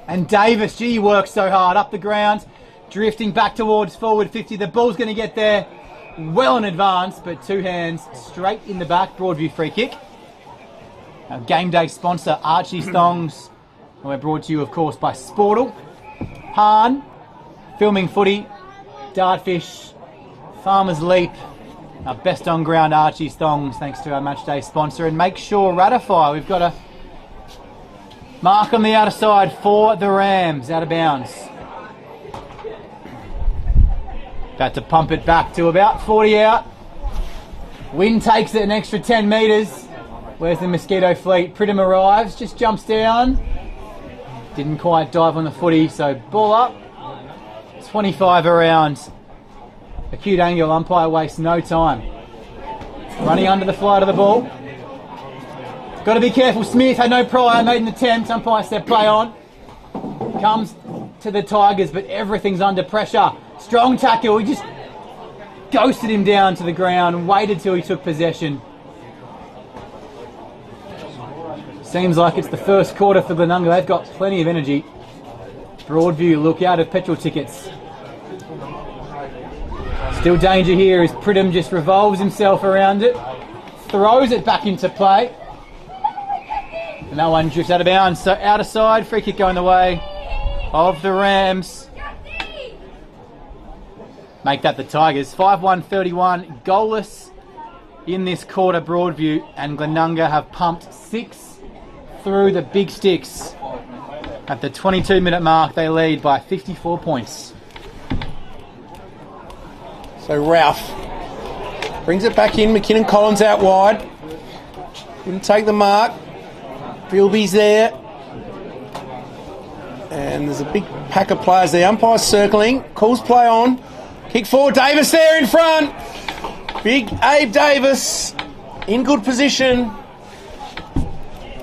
And Davis, gee, works so hard up the ground, drifting back towards forward 50. The ball's going to get there well in advance, but 2 hands straight in the back. Broadview free kick. Our game day sponsor, Archie's Thongs. And we're brought to you, of course, by Sportle, Hahn, Filming Footy, Dartfish, Farmers Leap, our best on ground Archie's Thongs, thanks to our match day sponsor. And make sure, ratify, we've got a mark on the outer side for the Rams, out of bounds. About to pump it back to about 40 out. Wind takes it an extra 10 metres. Where's the Mosquito Fleet? Pridham arrives, just jumps down. Didn't quite dive on the footy, so ball up. 25 around. Acute angle, umpire wastes no time. Running under the flight of the ball. Got to be careful. Smith had no prior, made an attempt. Umpire said play on. Comes to the Tigers, but everything's under pressure. Strong tackle. He just ghosted him down to the ground and waited till he took possession. Seems like it's the first quarter for Glenunga. They've got plenty of energy. Broadview look out of petrol tickets. Still danger here as Pridham just revolves himself around it. Throws it back into play. And that one drifts out of bounds. So outer side, free kick going the way of the Rams. Make that the Tigers. 5-1-31. Goalless in this quarter, Broadview. And Glenunga have pumped 6 through the big sticks. At the 22-minute mark, they lead by 54 points. So Ralph brings it back in. McKinnon Collins out wide. Didn't take the mark. Bilby's there. And there's a big pack of players there. Umpire's circling. Calls play on. Kick forward. Davis there in front. Big Abe Davis in good position.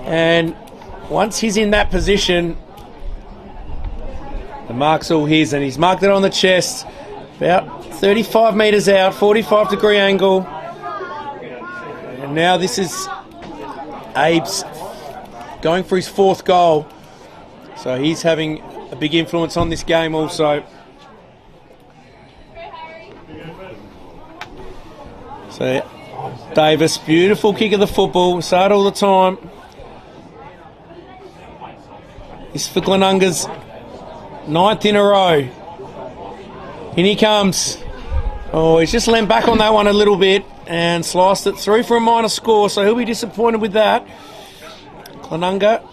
And once he's in that position, the mark's all his, and he's marked it on the chest. About 35 metres out, 45-degree angle. And now this is Abe's going for his 4th goal. So he's having a big influence on this game also. So Davis, beautiful kick of the football. Say it all the time. This is for Glenunga's 9th in a row. In he comes. Oh, he's just leant back on that one a little bit and sliced it through for a minor score, so he'll be disappointed with that. Glenunga,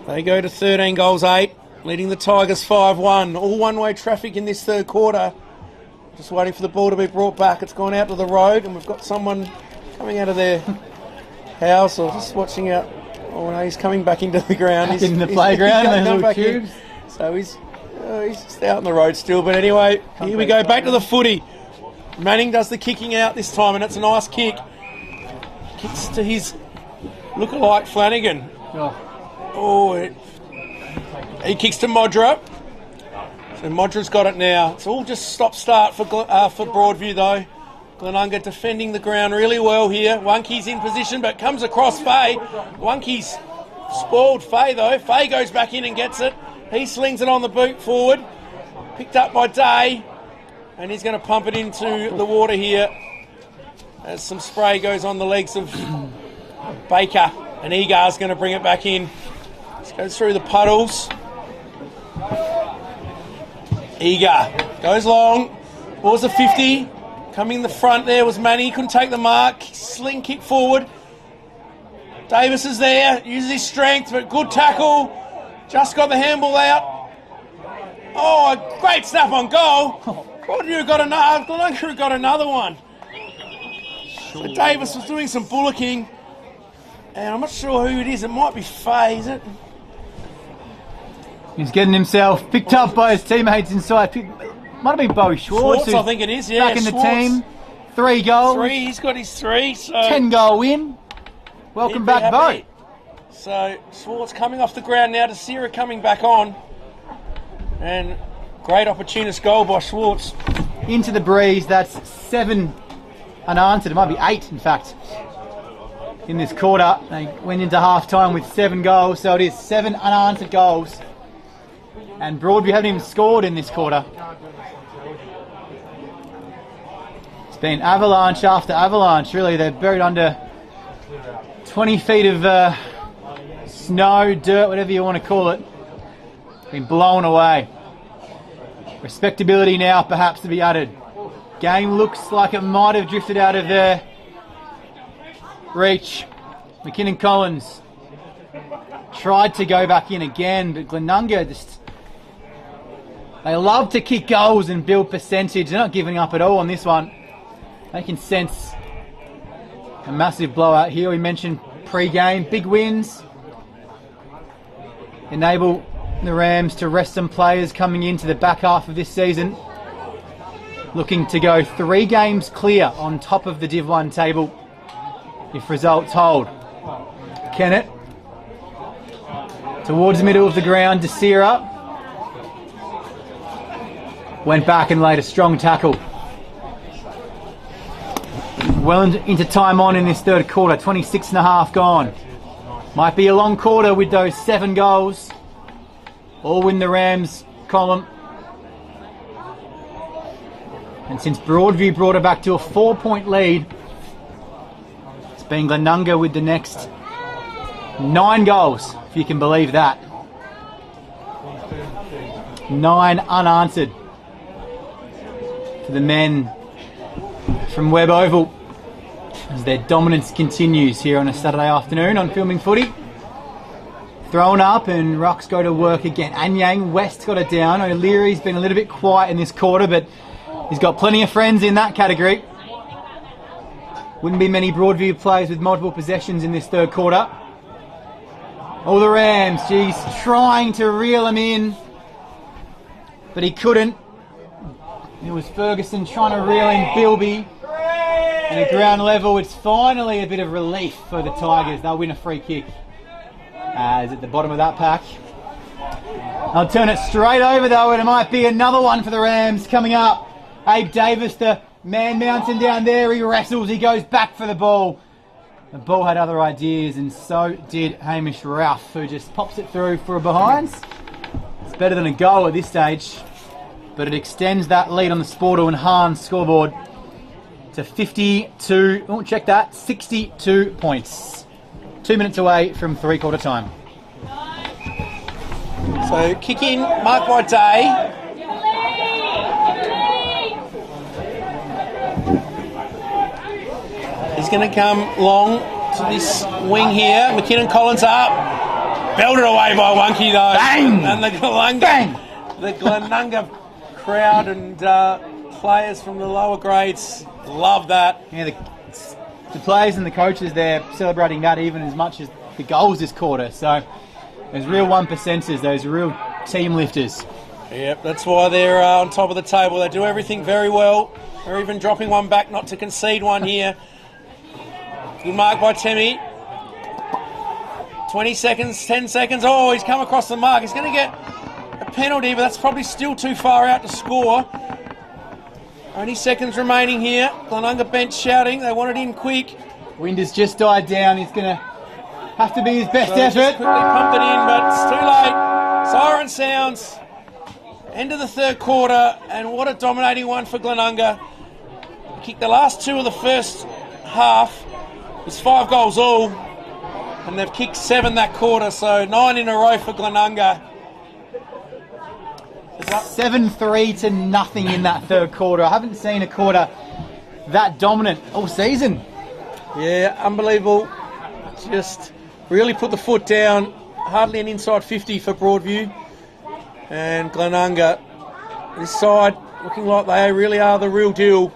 they go to 13 goals 8, leading the Tigers 5-1. All one-way traffic in this 3rd quarter. Just waiting for the ball to be brought back. It's gone out to the road, and we've got someone coming out of their house or just watching out. Oh no, he's coming back into the ground. He's in the playground, those little cubes. So he's just out on the road still. But anyway, here we go, back to the footy. Manning does the kicking out this time, and it's a nice kick. Kicks to his lookalike Flanagan. He kicks to Modra. So Modra's got it now. It's all just stop-start for Broadview though. Glenunga defending the ground really well here. Wonky's in position but comes across Fay. Wonky's spoiled Fay though. Fay goes back in and gets it. He slings it on the boot forward. Picked up by Day. And he's going to pump it into the water here as some spray goes on the legs of Baker. And Egar's going to bring it back in. Let's go through the puddles. Egar goes long. Ball's a 50. Coming in the front there was Manny. Couldn't take the mark. Sling kick forward. Davis is there. Uses his strength, but good tackle. Just got the handball out. Oh, a great snap on goal. Broadview got another. Glenunga got another one. So Davis was doing some bullocking. And I'm not sure who it is. It might be Fay, is it? He's getting himself picked up by his teammates inside. Might have been Bowie Schwartz. I think it is, yeah. Back in the team. 3 goals. 3, he's got his 3. So 10-goal win. Welcome he'd be back, Bo. happy. So Swartz coming off the ground now. Desira coming back on. And great opportunist goal by Swartz. Into the breeze. That's 7 unanswered. It might be 8, in fact, in this quarter. They went into half-time with 7 goals, so it is 7 unanswered goals. And Broadview haven't even scored in this quarter. It's been avalanche after avalanche, really. They're buried under 20 feet of snow, dirt, whatever you want to call it. Been blown away. Respectability now perhaps to be added. Game looks like it might have drifted out of their reach. McKinnon Collins tried to go back in again, but Glenunga just... They love to kick goals and build percentage. They're not giving up at all on this one. They can sense a massive blowout here. We mentioned pre-game, big wins. Enable the Rams to rest some players coming into the back half of this season. Looking to go 3 games clear on top of the Div 1 table if results hold. Kennett towards the middle of the ground. Desira went back and laid a strong tackle. Well into time on in this third quarter. 26 and a half gone. Might be a long quarter with those 7 goals. All in the Rams column. And since Broadview brought it back to a 4-point lead, it's been Glenunga with the next 9 goals, if you can believe that. 9 unanswered for the men from Webb Oval as their dominance continues here on a Saturday afternoon on Filming Footy. Thrown up and Rucks go to work again. Anyang West got it down. O'Leary's been a little bit quiet in this quarter, but he's got plenty of friends in that category. Wouldn't be many Broadview players with multiple possessions in this third quarter. All the Rams, geez, trying to reel him in, but he couldn't. It was Ferguson trying to reel in Bilby. And at ground level, it's finally a bit of relief for the Tigers. They'll win a free kick. Is at the bottom of that pack. I'll turn it straight over though, and it might be another one for the Rams coming up. Abe Davis, the man mountain down there, he wrestles, he goes back for the ball. The ball had other ideas, and so did Hamish Ralph, who just pops it through for a behinds. It's better than a goal at this stage, but it extends that lead on the Sporto and Hahn scoreboard to 52, oh check that, 62 points. 2 minutes away from three-quarter time. So kick in, marked by Day. He's going to come long to this wing here. McKinnon Collins up. Belted away by Wonky though. Bang! And the Glenunga, Bang! The Glenunga crowd and players from the lower grades love that. Yeah, the players and the coaches, they're celebrating that even as much as the goals this quarter. So there's real 1%ers, those real team lifters. Yep, that's why they're on top of the table. They do everything very well. They're even dropping one back not to concede one here. Good mark by Temi. 20 seconds, 10 seconds. Oh, he's come across the mark. He's going to get a penalty, but that's probably still too far out to score. Only seconds remaining here. Glenunga bench shouting. They want it in quick. Wind has just died down. He's going to have to be his best So just effort. quickly pumped it in, but it's too late. Siren sounds. End of the third quarter, and what a dominating one for Glenunga. Kicked the last 2 of the first half. It's 5 goals all, and they've kicked 7 that quarter, so 9 in a row for Glenunga. 7-3 to nothing in that third quarter. I haven't seen a quarter that dominant all season. Yeah, unbelievable. Just really put the foot down. Hardly an inside 50 for Broadview. And Glenunga, this side, looking like they really are the real deal.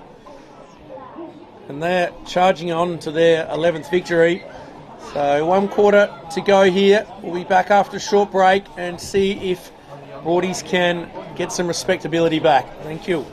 And they're charging on to their 11th victory. So 1 quarter to go here. We'll be back after a short break and see if Broadies can get some respectability back. Thank you.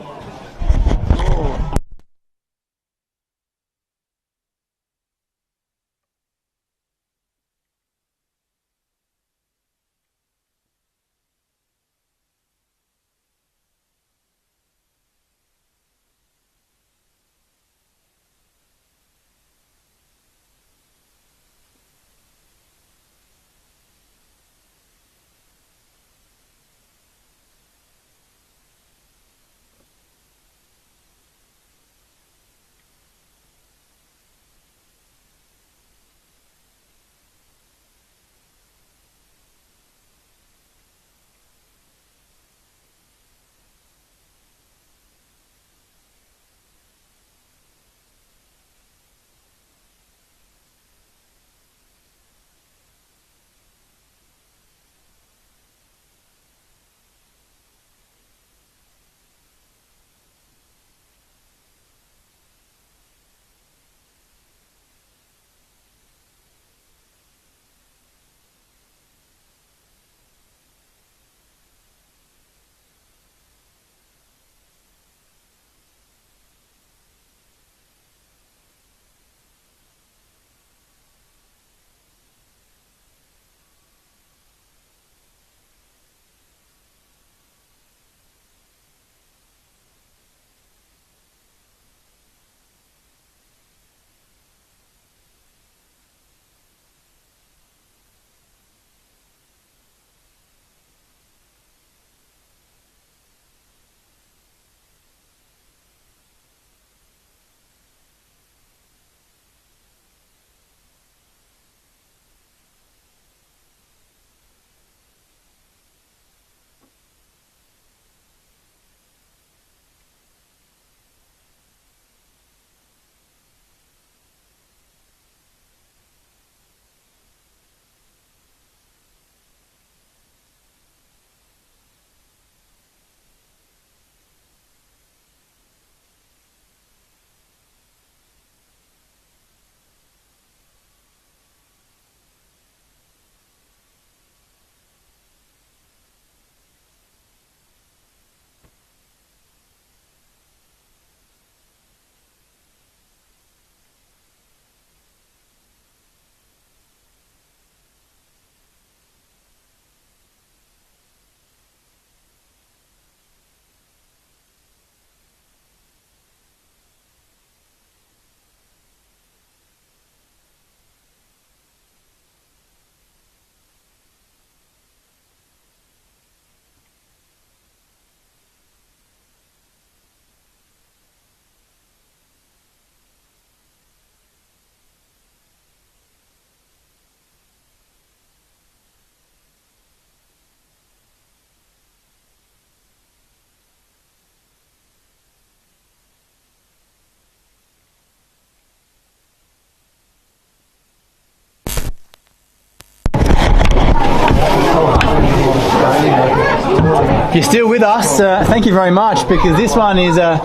you're still with us, thank you very much, because this one is a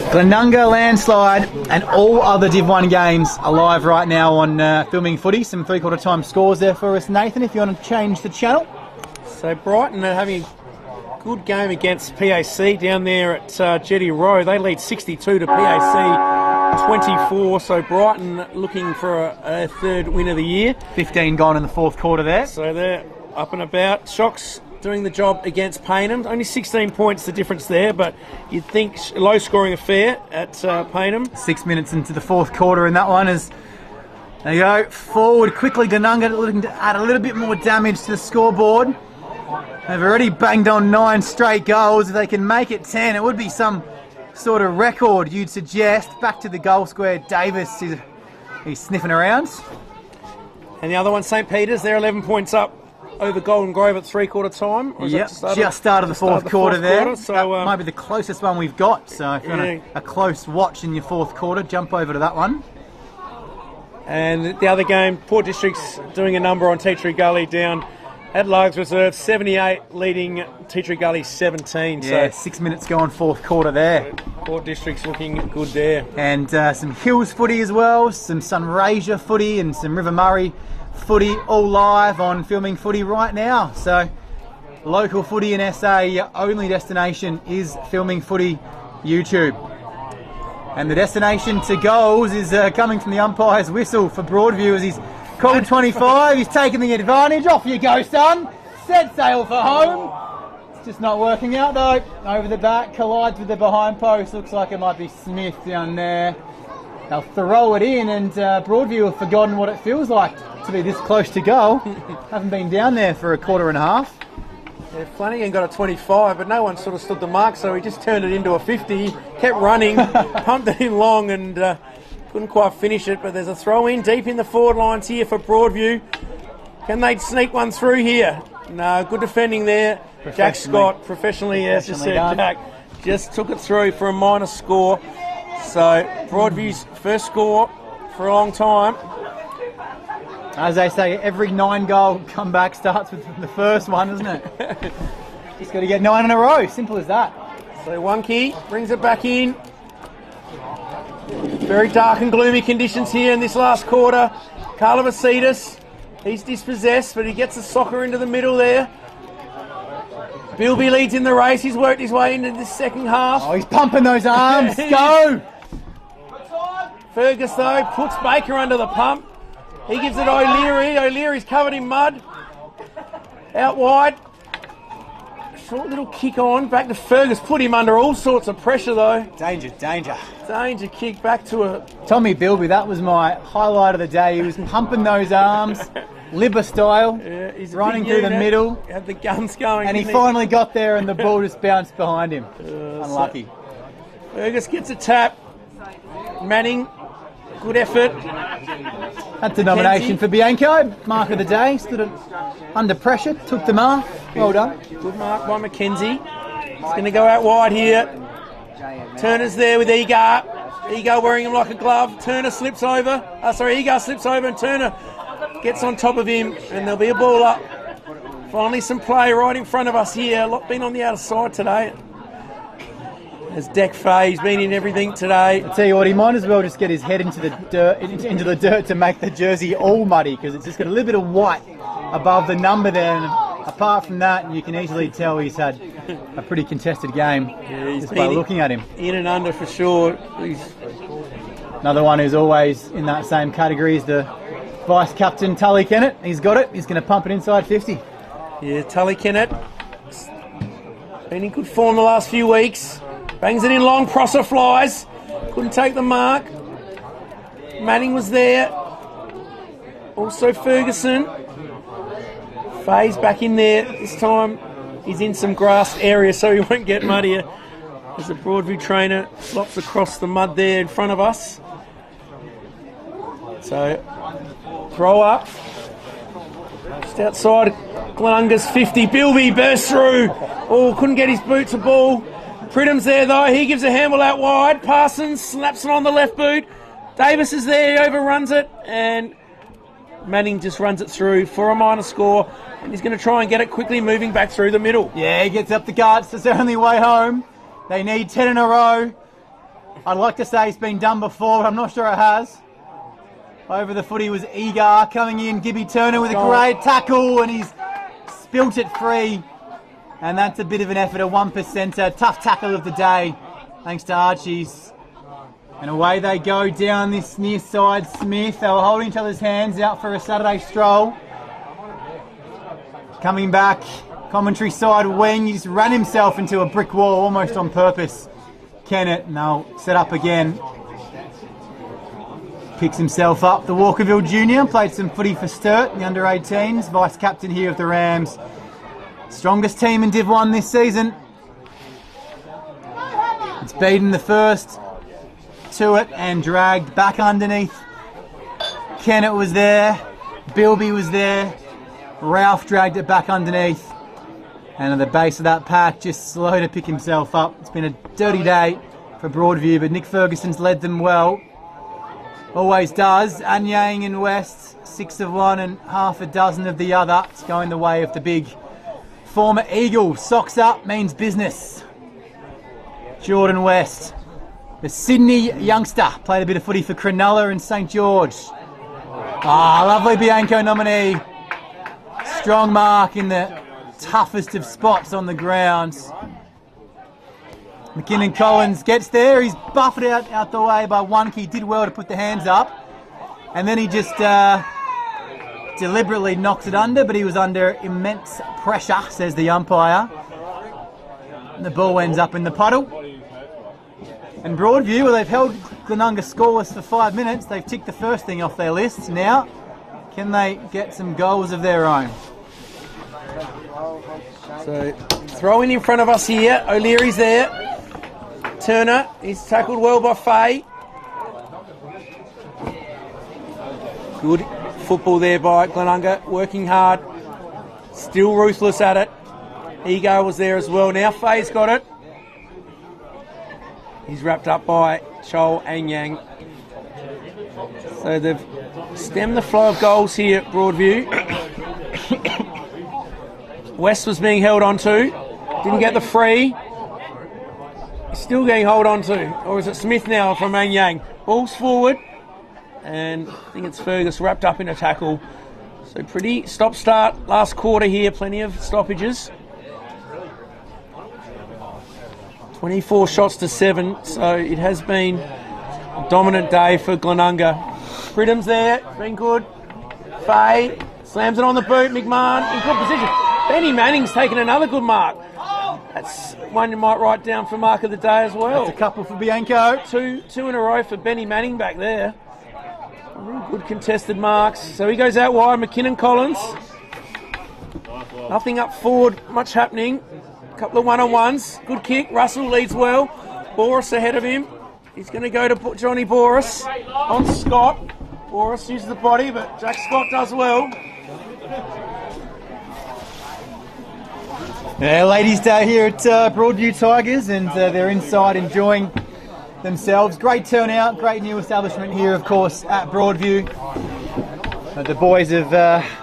Glenunga landslide, and all other Div 1 games are live right now on Filming Footy. Some three-quarter time scores there for us, Nathan, if you want to change the channel. So Brighton are having a good game against PAC down there at Jetty Row. They lead 62 to PAC 24, so Brighton looking for a third win of the year. 15 gone in the fourth quarter there. So they're up and about. Shocks doing the job against Paynham. Only 16 points the difference there, but you'd think low scoring affair at Paynham. 6 minutes into the fourth quarter in that one as there you go, forward quickly. Glenunga looking to add a little bit more damage to the scoreboard. They've already banged on 9 straight goals. If they can make it 10, it would be some sort of record, you'd suggest. Back to the goal square, Davis, he's sniffing around. And the other one, St Peter's, they're 11 points up over Golden Grove at three-quarter time. Yep, just started the fourth quarter there. So, that might be the closest one we've got. So if you want a close watch in your fourth quarter, jump over to that one. And the other game, Port District's doing a number on Tea Tree Gully down at Largs Reserve, 78 leading Tea Tree Gully 17. Yeah, so 6 minutes gone, fourth quarter there. Port District's looking good there. And some Hills footy as well, some Sunraysia footy and some River Murray footy, all live on Filming Footy right now. So local footy in SA, your only destination is Filming Footy YouTube. And the destination to goals is coming from the umpire's whistle for Broadview as he's called 25. He's taking the advantage. Off you go, son. Set sail for home. It's just not working out though. Over the back, collides with the behind post. Looks like it might be Smith down there. They'll throw it in, and Broadview have forgotten what it feels like to be this close to goal. Haven't been down there for a quarter and a half. Yeah, Flanagan got a 25, but no one sort of stood the mark, so he just turned it into a 50. Kept running, pumped it in long, and couldn't quite finish it. But there's a throw in deep in the forward lines here for Broadview. Can they sneak one through here? No, good defending there. Jack Scott, professionally, as just said, done. Jack just took it through for a minor score. So Broadview's first score for a long time. As they say, every 9-goal comeback starts with the first one, doesn't it? Just got to get 9 in a row. Simple as that. So Wonky brings it back in. Very dark and gloomy conditions here in this last quarter. Carlovasitis, he's dispossessed, but he gets the soccer into the middle there. Bilby leads in the race. He's worked his way into the second half. Oh, he's pumping those arms. Go! Fergus, though, puts Baker under the pump. He gives it O'Leary. O'Leary's covered in mud. Out wide. Short little kick on. Back to Fergus. Put him under all sorts of pressure, though. Danger, danger. Danger kick back to a... Tommy Bilby, that was my highlight of the day. He was pumping those arms. Libba style. Yeah, he's running through the middle. Had the guns going. And he finally got there and the ball just bounced behind him. Unlucky. So Fergus gets a tap. Manning, good effort. That's a nomination for Bianco. Mark of the day. Stood under pressure. Took the mark. Well done. Good mark by Mackenzie. He's going to go out wide here. Turner's there with Egar. Egar wearing him like a glove. Turner slips over. Egar slips over and Turner gets on top of him. And there'll be a ball up. Finally some play right in front of us here. A lot been on the outer side today. As Deck Fay, he's been in everything today. I tell you what, he might as well just get his head into the dirt to make the jersey all muddy, because it's just got a little bit of white above the number there. And apart from that, you can easily tell he's had a pretty contested game just by looking at him. In and under for sure. Another one who's always in that same category is the vice captain Tully Kennett. He's got it. He's going to pump it inside 50. Yeah, Tully Kennett. Been in good form the last few weeks. Bangs it in long, Prosser flies. Couldn't take the mark. Manning was there. Also Ferguson. Fay's back in there. This time he's in some grass area so he won't get muddier. As the Broadview trainer flops across the mud there in front of us. So, throw up. Just outside Glenunga's 50. Bilby bursts through. Oh, couldn't get his boot to ball. Pridham's there though, he gives a handle out wide. Parsons slaps it on the left boot. Davis is there, he overruns it, and Manning just runs it through for a minor score, and he's going to try and get it quickly moving back through the middle. Yeah, he gets up the guts. It's their only way home. They need 10 in a row. I'd like to say it's been done before, but I'm not sure it has. Over the footy was Egar coming in. Gibby Turner with a great tackle, and he's spilt it free. And that's a bit of an effort, a 1%er. Tough tackle of the day, thanks to Archie's. And away they go down this near side. Smith, they were holding each other's hands out for a Saturday stroll. Coming back, commentary side wing, he just ran himself into a brick wall almost on purpose. Kennett, and they'll set up again. Picks himself up. The Walkerville Junior played some footy for Sturt, the under-18s, vice captain here of the Rams. Strongest team in Div 1 this season. It's beaten the first to it and dragged back underneath. Kennett was there, Bilby was there, Ralph dragged it back underneath, and at the base of that pack, just slow to pick himself up. It's been a dirty day for Broadview, but Nick Ferguson's led them well. Always does. Anyang and West, 6 of one and half a dozen of the other. It's going the way of the big former Eagle. Socks up means business. Jordan West, the Sydney youngster, played a bit of footy for Cronulla and St George. Lovely Bianco nominee. Strong mark in the toughest of spots on the ground. McKinnon Collins gets there. He's buffed out the way by Onke. He did well to put the hands up. And then he just deliberately knocks it under, but he was under immense pressure, says the umpire. And the ball ends up in the puddle. And Broadview, well, they've held Glenunga scoreless for 5 minutes. They've ticked the first thing off their list. Now, can they get some goals of their own? So, throwing in front of us here. O'Leary's there. Turner, he's tackled well by Fay. Good football there by Glenunga, working hard. Still ruthless at it. Ego was there as well. Now Fay's got it. He's wrapped up by Chol Anyang. So they've stemmed the flow of goals here at Broadview. West was being held on to. Didn't get the free. Still getting hold on to. Or is it Smith now from Anyang? Ball's forward. And I think it's Fergus wrapped up in a tackle. So pretty stop-start last quarter here. Plenty of stoppages. 24 shots to 7, so it has been a dominant day for Glenunga. Pridham's there, been good. Fay slams it on the boot. McMahon in good position. Benny Manning's taken another good mark. That's one you might write down for mark of the day as well. That's a couple for Bianco. Two in a row for Benny Manning back there. Real good contested marks. So he goes out wide. McKinnon Collins. Nothing up forward, much happening. Couple of one-on-ones. Good kick. Russell leads well. Boris ahead of him. He's going to go to Johnny Boris on Scott. Boris uses the body, but Jack Scott does well. Yeah, ladies' day here at Broadview Tigers, and they're inside enjoying themselves. Great turnout, great new establishment here, of course, at Broadview. The boys have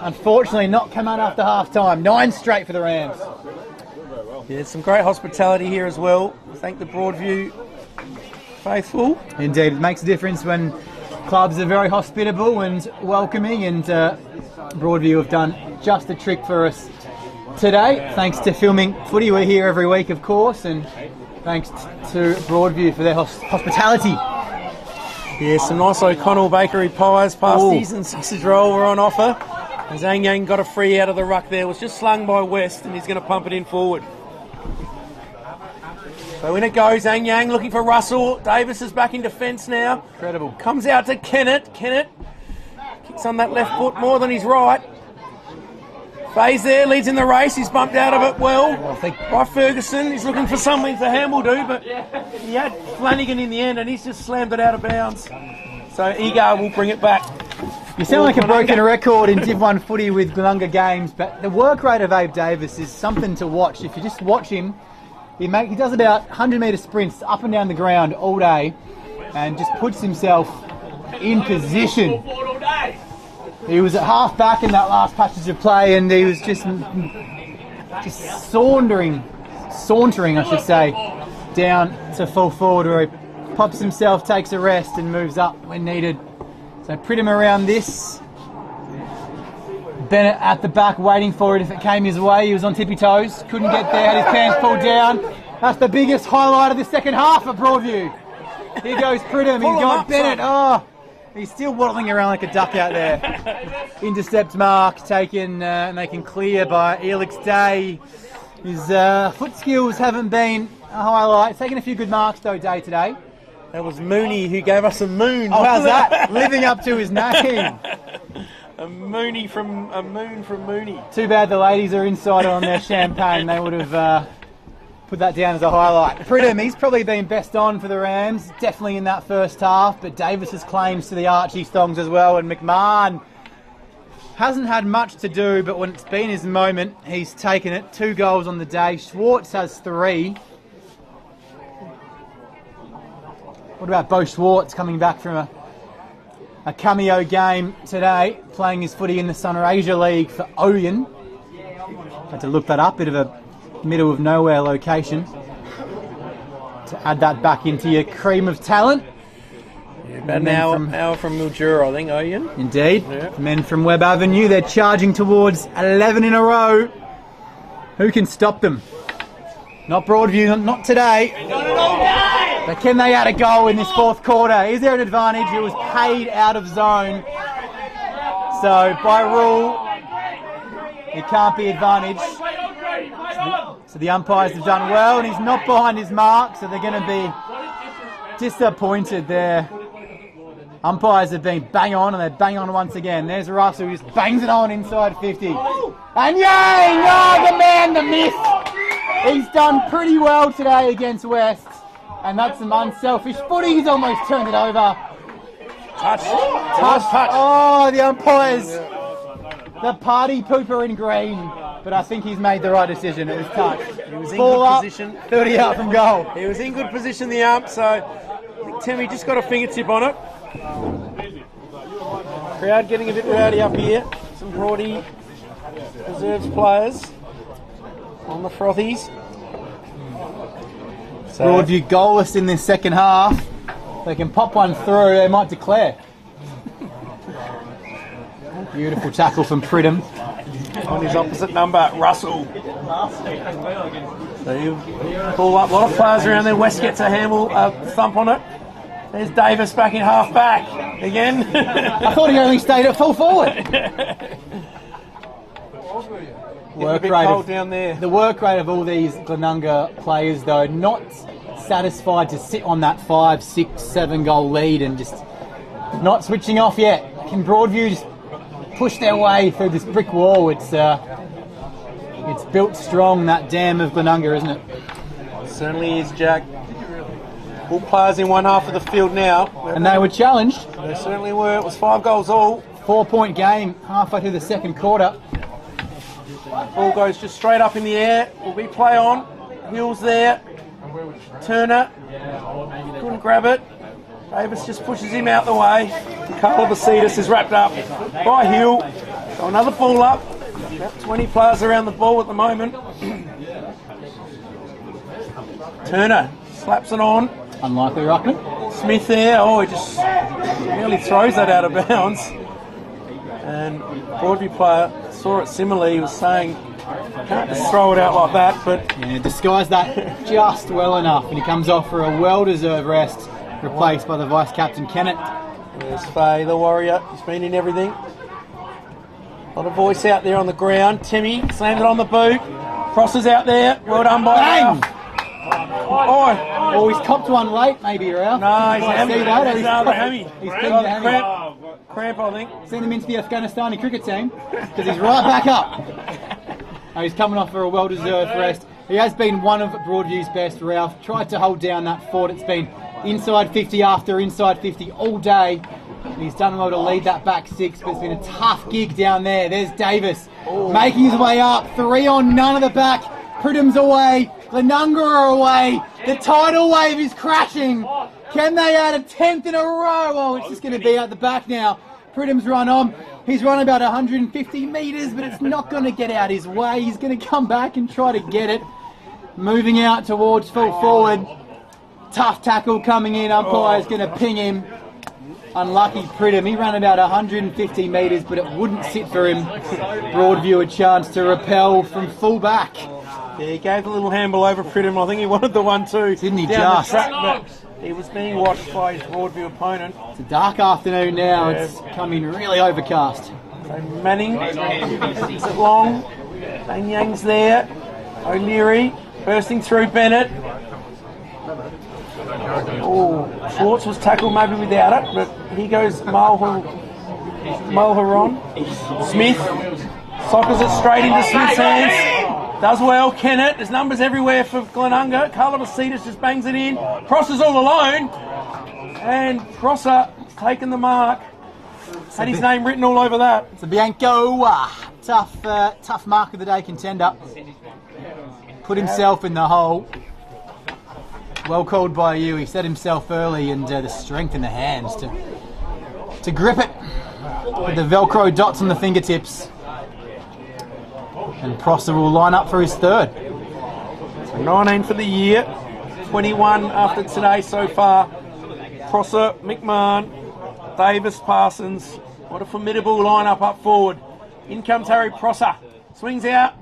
unfortunately not come out after half-time. 9 straight for the Rams. Yeah, some great hospitality here as well. Thank the Broadview faithful. Indeed, it makes a difference when clubs are very hospitable and welcoming, and Broadview have done just a trick for us today. Thanks to Filming Footy, we're here every week, of course, and thanks to Broadview for their hospitality. Yeah, some nice O'Connell Bakery pies, pasties and sausage roll were on offer. And Zhang Yang got a free out of the ruck there. Was just slung by West, and he's going to pump it in forward. So in it goes, Zhang Yang looking for Russell. Davis is back in defence now. Incredible. Comes out to Kennett. Kennett kicks on that left foot more than his right. Fay's there, leads in the race. He's bumped out of it well by Ferguson. He's looking for something for Hambledoo, but he had Flanagan in the end, and he's just slammed it out of bounds. So Egar will bring it back. You sound like a broken record in Div 1 footy with Glenunga games, but the work rate of Abe Davis is something to watch. If you just watch him, he does about 100-metre sprints up and down the ground all day and just puts himself in position He was at half back in that last passage of play, and he was just sauntering, I should say, down to full forward, where he pops himself, takes a rest, and moves up when needed. So Pridham around this. Bennett at the back waiting for it if it came his way. He was on tippy toes, couldn't get there, had his pants pulled down. That's the biggest highlight of the second half for Broadview. Here goes Pridham, he's got Bennett. Oh, he's still waddling around like a duck out there. Intercept mark taken and they can clear by Elix Day. His foot skills haven't been a highlight. He's taken a few good marks though, Day, today. That was Mooney who gave us a moon. Oh, how's that? Living up to his name. A moon from Mooney. Too bad the ladies are inside on their champagne. They would have put that down as a highlight. Pridham, he's probably been best on for the Rams, definitely in that first half, but Davis's claims to the Archie thongs as well, and McMahon hasn't had much to do, but when it's been his moment, he's taken it. 2 goals on the day. Schwartz has 3. What about Bo Schwartz coming back from a cameo game today, playing his footy in the Sunraysia League for Oyen? Had to look that up, bit of a middle of nowhere location to add that back into your cream of talent. Yeah, about an hour from Mildura, I think, Oyen. Indeed. Yeah. Men from Webb Avenue, they're charging towards 11 in a row. Who can stop them? Not Broadview, not today. But can they add a goal in this fourth quarter? Is there an advantage? It was paid out of zone. So by rule, it can't be advantage. So the umpires have done well, and he's not behind his mark, so they're going to be disappointed there. Umpires have been bang on, and they bang on once again. There's Russell, who just bangs it on inside 50. And Yang! Oh, the man, the myth! He's done pretty well today against West. And that's some unselfish footy. He's almost turned it over. Touch. Oh, the umpires. The party pooper in green. But I think he's made the right decision. It was touch. He was in Ball good up, position. 30 out from goal. He was in good position, the ump, so I think Timmy just got a fingertip on it. Crowd getting a bit rowdy up here. Some Broady reserves players on the frothies. So, Broadview goalless in this second half. They can pop one through, they might declare. Beautiful tackle from Pridham. on his opposite number, Russell. So you pull up, a lot of players around there. West gets a handle, thump on it. There's Davis back in half back again. I thought he only stayed at full forward. Work rate down there. The work rate of all these Glenunga players, though, not satisfied to sit on that 5, 6, 7 goal lead and just not switching off yet. Can Broadview just push their way through this brick wall? It's built strong, that dam of Glenunga, isn't it? Certainly is, Jack. All players in one half of the field now. And they were challenged. They certainly were. It was 5 goals all. 4-point game halfway through the second quarter. Ball goes just straight up in the air. Will be play on. Hill's there. Turner couldn't grab it. Davis just pushes him out the way. Carl Vasidis is wrapped up by Hill. So another ball up. About 20 players around the ball at the moment. Turner slaps it on. Unlikely ruckman. Smith there. Oh, he just nearly throws that out of bounds. And Broadview player saw it similarly. He was saying, can't just throw it out like that. But yeah, disguised that just well enough, and he comes off for a well-deserved rest, replaced by the vice-captain Kennett. There's Faye, the warrior. He's been in everything. A lot of voice out there on the ground. Timmy slams it on the boot. Crosses out there. Well done by Ralph. Oh, he's copped one late, maybe, Ralph. No, he's hammy. see that? He's another hammy. He's pinned the hammy. Cramp, I think. Send him into the Afghanistani cricket team because he's right back up. He's coming off for a well-deserved rest. He has been one of Broadview's best, Ralph. Tried to hold down that fort. It's been inside 50 after inside 50 all day. He's done well to lead that back six, but it's been a tough gig down there. There's Davis making his way up. 3 on none of the back. Pridham's away. Glenunga are away. The tidal wave is crashing. Can they add a 10th in a row? Oh, it's just going to be out the back now. Pridham's run on. He's run about 150 metres, but it's not going to get out his way. He's going to come back and try to get it. Moving out towards full forward. Tough tackle coming in. Umpire's going to ping him. Unlucky Pridham. He ran about 150 metres, but it wouldn't sit for him. Broadview a chance to repel from full back. Yeah, he gave a little handball over Pridham. I think he wanted the 1-2. Didn't he down just? The track, but he was being watched by his Broadview opponent. It's a dark afternoon now. Yeah. It's coming really overcast. So Manning, is it long? Dane Yang's there. O'Leary bursting through Bennett. Oh, Schwartz was tackled maybe without it, but here goes Mulheron. Smith sockers it straight into Smith's hands. Does well, Kennett. There's numbers everywhere for Glenunga. Carla Vasitas just bangs it in. Prosser's all alone. And Prosser taking the mark. Had his name written all over that. It's a Bianco. Tough mark of the day contender. Put himself in the hole. Well called by you. He set himself early, and the strength in the hands to grip it with the Velcro dots on the fingertips. And Prosser will line up for his third. So 19 for the year, 21 after today so far. Prosser, McMahon, Davis, Parsons. What a formidable lineup up forward. In comes Harry Prosser. Swings out,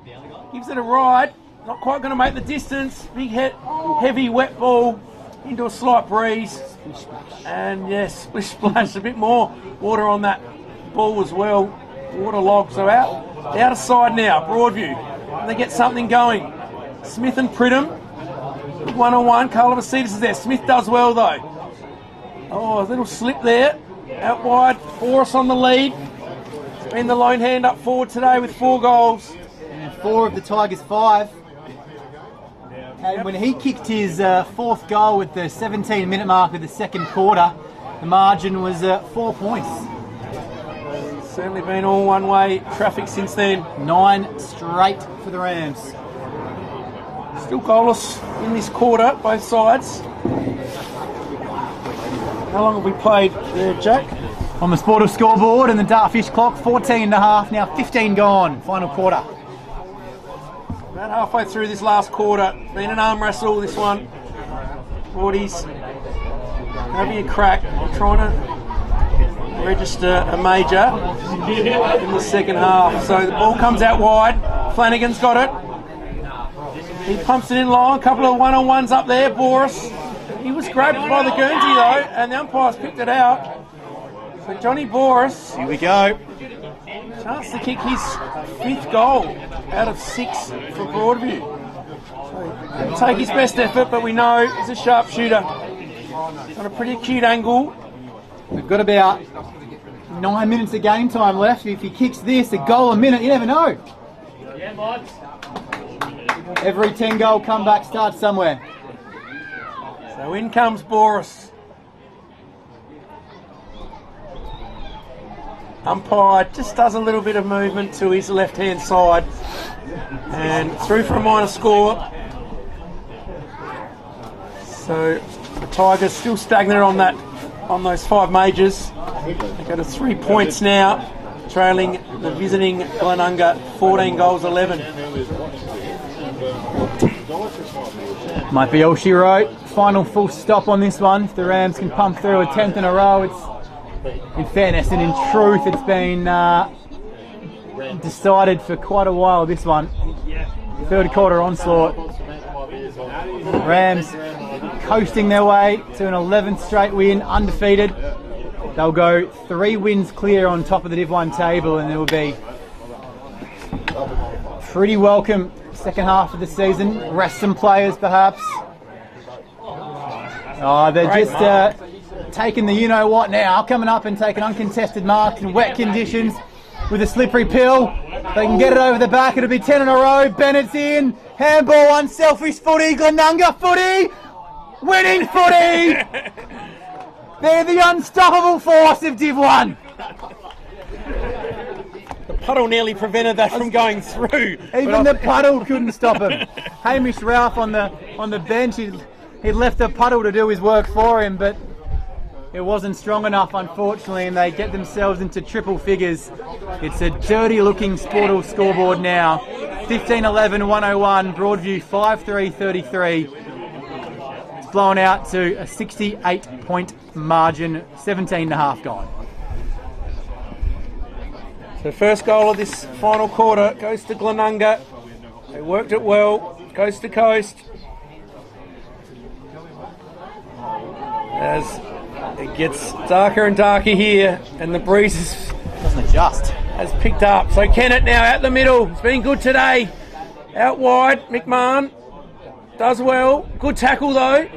gives it a ride. Not quite going to make the distance. Big hit, heavy wet ball into a slight breeze. And yes, splish splash, a bit more water on that ball as well. Waterlogged. So out of side now, Broadview. And they get something going. Smith and Pridham. One-on-one. Carla Vasitas is there. Smith does well though. Oh, a little slip there. Out wide. Boris on the lead. He's been the lone hand up forward today with 4 goals. And 4 of the Tigers' 5. And when he kicked his 4th goal with the 17-minute mark of the second quarter, the margin was 4 points. Certainly been all one-way traffic since then. 9 straight for the Rams. Still goalless in this quarter, both sides. How long have we played there, Jack? On the Sportive scoreboard and the Dartfish clock, 14 and a half, now 15 gone, final quarter. About halfway through this last quarter. Been an arm wrestle, this one. Forties. Having a crack. Trying to register a major in the second half. So the ball comes out wide. Flanagan's got it. He pumps it in long. A couple of one-on-ones up there. Boris. He was grabbed by the Guernsey though, and the umpires picked it out. So Johnny Boris. Here we go. Chance to kick his 5th goal out of 6 for Broadview. So he'll take his best effort, but we know he's a sharpshooter. On a pretty acute angle. We've got about 9 minutes of game time left. If he kicks this, a goal a minute, you never know. Every 10-goal comeback starts somewhere. So in comes Boris. Umpire just does a little bit of movement to his left-hand side and through for a minor score. So the Tigers still stagnant on those 5 majors. They've got 3 points now, trailing the visiting Glenunga 14 goals 11. Might be all she wrote. Final full stop on this one. If the Rams can pump through a 10th in a row, in fairness and in truth, it's been decided for quite a while, this one. Third quarter onslaught. Rams coasting their way to an 11th straight win, undefeated. They'll go 3 wins clear on top of the Div 1 table, and there will be pretty welcome second half of the season. Rest some players perhaps. Oh, they're Great just taking the you-know-what now, coming up and taking uncontested marks in wet conditions with a slippery pill. They can get it over the back. It'll be 10 in a row. Bennett's in. Handball, unselfish footy. Glenunga footy. Winning footy. They're the unstoppable force of Div 1. The puddle nearly prevented that from going through. Even the puddle couldn't stop him. Hamish Ralph on the bench, he left the puddle to do his work for him, but it wasn't strong enough, unfortunately, and they get themselves into triple figures. It's a dirty-looking Sportal scoreboard now. 15-11, 101, Broadview 5-3, 33. It's blown out to a 68-point margin, 17.5 gone. So first goal of this final quarter goes to Glenunga. They worked it well, coast to coast. As it gets darker and darker here, and the breeze Doesn't adjust. has picked up. So Kennett now out the middle. It's been good today. Out wide, McMahon does well. Good tackle though.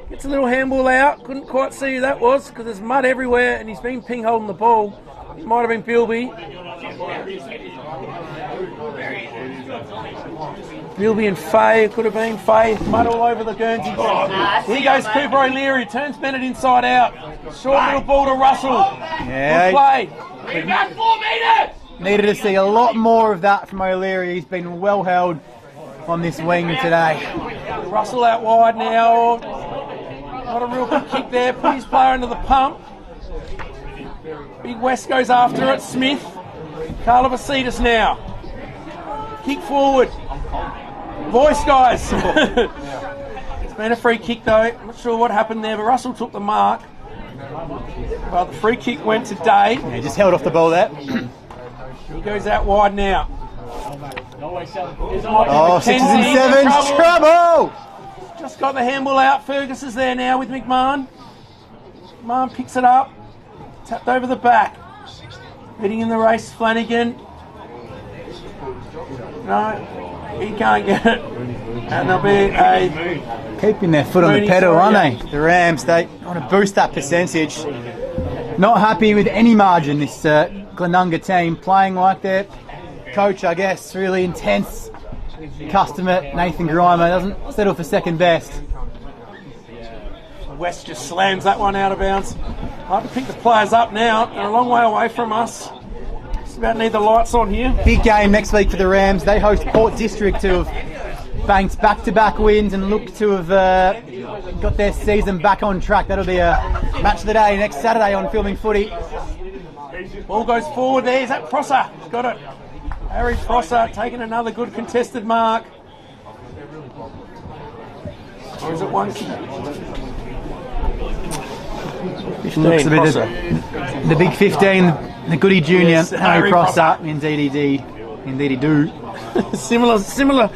Gets a little handball out. Couldn't quite see who that was because there's mud everywhere, and he's been ping holding the ball. It might have been Bilby. Bilby and Faye, it could have been Faye. Mud all over the Guernsey. Here goes Cooper O'Leary, turns Bennett inside out. Short little ball to Russell. Yeah. Good play. Back 4 meters! Needed to see a lot more of that from O'Leary. He's been well held on this wing today. Russell out wide now. Not a real good kick there. Put his player into the pump. Big West goes after it. Smith. Carla Vasitas now. Kick forward. Voice, guys. It's been a free kick though. I'm not sure what happened there, but Russell took the mark. Well, the free kick went to Day. Yeah, just held off the ball there. He goes out wide now. Oh, 6s and 7s. Trouble! Just got the handball out. Fergus is there now with McMahon. McMahon picks it up. Tapped over the back. Leading in the race, Flanagan. No, he can't get it. And there'll be a... Keeping their foot on the pedal, aren't they? The Rams, they want to boost that percentage. Not happy with any margin, this Glenunga team. Playing like their coach, I guess. Really intense customer, Nathan Grimer. Doesn't settle for second best. West just slams that one out of bounds. Hard to pick the players up now. They're a long way away from us. Just about need the lights on here. Big game next week for the Rams. They host Port District, who have banked back-to-back wins and look to have got their season back on track. That'll be a match of the day next Saturday on Filming Footy. Ball goes forward there. Is that Prosser? He's got it. Harry Prosser taking another good contested mark. Or is it one? Looks a bit the big 15, the Goody Junior, Yes, Harry Harry Prosser. Indeed he do. Similar Lining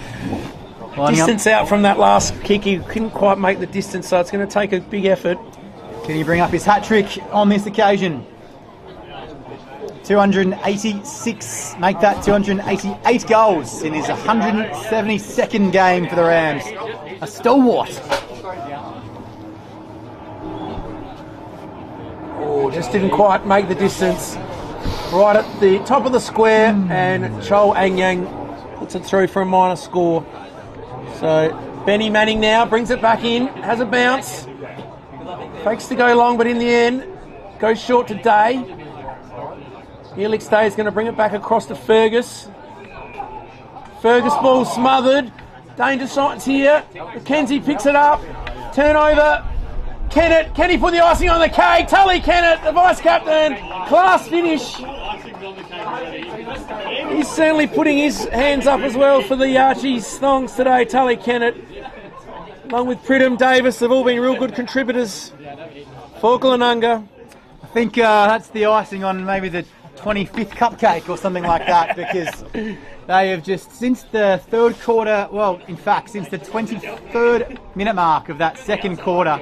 up. distance out from that last kick. He couldn't quite make the distance, so it's going to take a big effort. Can he bring up his hat-trick on this occasion? 286, make that 288 goals in his 172nd game for the Rams. A stalwart. Oh, just didn't quite make the distance. Right at the top of the square, and Chol Angyang puts it through for a minor score. So Benny Manning now brings it back in, has a bounce. Fakes to go long, but in the end, goes short to Day. Helix Day is going to bring it back across to Fergus. Fergus ball smothered. Danger signs here. McKenzie picks it up. Turnover. Kennett. Can he put the icing on the cake? Tully Kennett, the vice captain. Class finish. He's certainly putting his hands up as well for the Archie's thongs today. Tully Kennett, along with Pridham Davis, have all been real good contributors for Glenunga. I think that's the icing on maybe the 25th cupcake or something like that, because they have just, since the third quarter, well, in fact, since the 23rd minute mark of that second quarter,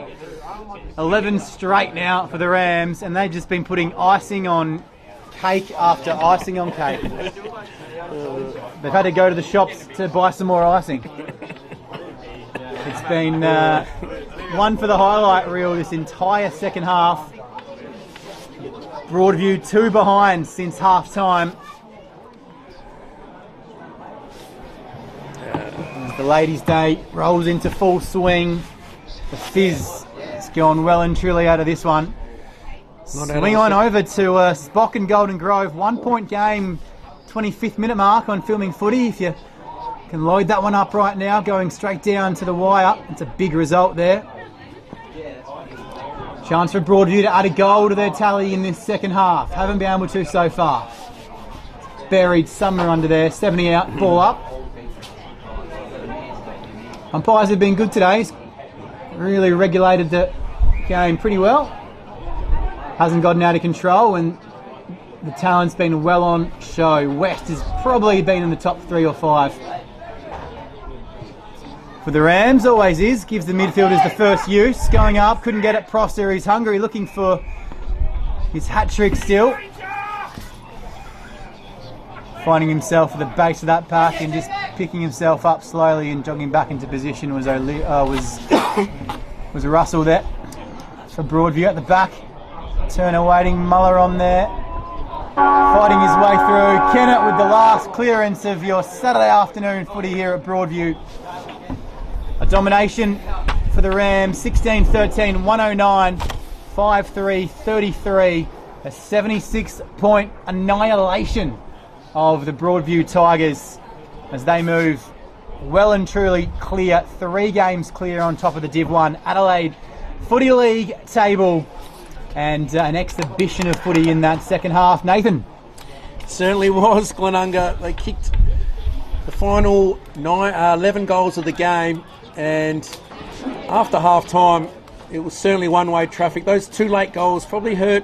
11 straight now for the Rams, and they've just been putting icing on cake after icing on cake. They've had to go to the shops to buy some more icing. It's been one for the highlight reel this entire second half. Broadview 2 behind since half time. As the ladies' day rolls into full swing, the fizz has gone well and truly out of this one. Swing on over to Spock and Golden Grove. 1 point game, 25th minute mark on Filming Footy. If you can load that one up right now, going straight down to the wire. It's a big result there. Chance for Broadview to add a goal to their tally in this second half. Haven't been able to so far. Buried somewhere under there. 70 out, ball up. Umpires have been good today. Really regulated the game pretty well. Hasn't gotten out of control, and the talent's been well on show. West has probably been in the top 3 or 5. For the Rams, always is. Gives the midfielders the first use. Going up, couldn't get it. Prosser, he's hungry, looking for his hat-trick still. Finding himself at the base of that pack and just picking himself up slowly and jogging back into position was Russell there. For Broadview at the back. Turner waiting, Muller on there. Fighting his way through. Kennett with the last clearance of your Saturday afternoon footy here at Broadview. A domination for the Rams, 16-13, 109, 5-3, 33. A 76-point annihilation of the Broadview Tigers as they move well and truly clear. 3 games clear on top of the Div 1 Adelaide Footy League table, and an exhibition of footy in that second half. Nathan? Certainly was. Glenunga, they kicked the final 11 goals of the game, and after half time it was certainly one-way traffic. Those 2 late goals probably hurt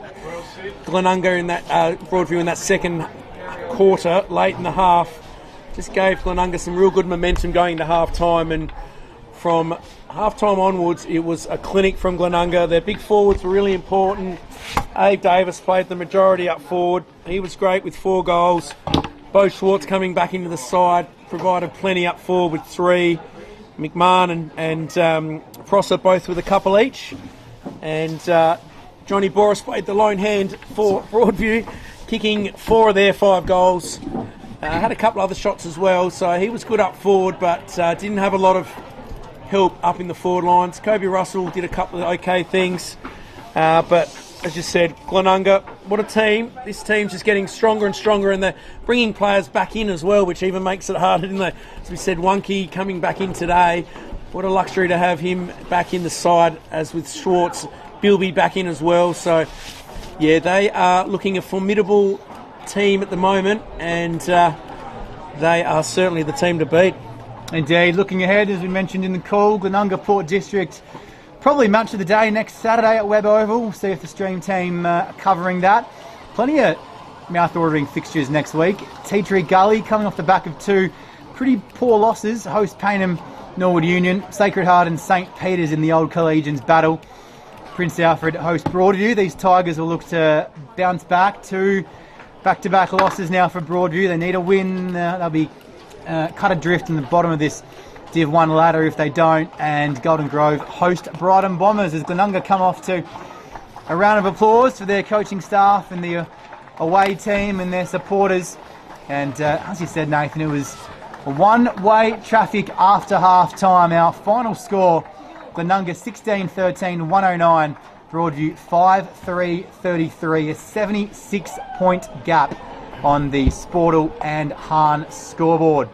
Glenunga in that Broadview in that second quarter, late in the half. Just gave Glenunga some real good momentum going to half time, and from half time onwards it was a clinic from Glenunga. Their big forwards were really important. Abe Davis played the majority up forward. He was great with 4 goals. Bo Schwartz coming back into the side provided plenty up forward with 3. McMahon and Prosser both with a couple each, and Johnny Boris played the lone hand for Broadview, kicking 4 of their 5 goals. Had a couple other shots as well, so he was good up forward, but didn't have a lot of help up in the forward lines. Kobe Russell did a couple of okay things, but as you said, Glenunga, what a team. This team's just getting stronger and stronger, and they're bringing players back in as well, which even makes it harder, didn't they? As we said, Wonky coming back in today. What a luxury to have him back in the side, as with Schwartz, Bilby back in as well. So, yeah, they are looking a formidable team at the moment, and they are certainly the team to beat. Indeed. Looking ahead, as we mentioned in the call, Glenunga Port District, probably match of the day next Saturday at Webb Oval. We'll see if the stream team are covering that. Plenty of mouth-watering fixtures next week. Tea Tree Gully coming off the back of 2 pretty poor losses. Host Payneham, Norwood Union, Sacred Heart and St Peter's in the old Collegians battle. Prince Alfred host Broadview. These Tigers will look to bounce back. 2 back-to-back losses now for Broadview. They need a win. They'll be cut adrift in the bottom of this Div 1 ladder if they don't. And Golden Grove host Brighton Bombers as Glenunga come off to a round of applause for their coaching staff and the away team and their supporters. And as you said, Nathan, it was a one-way traffic after half-time. Our final score, Glenunga 16-13, 109. Broadview 5-3-33, a 76-point gap on the Sportle and Hahn scoreboard.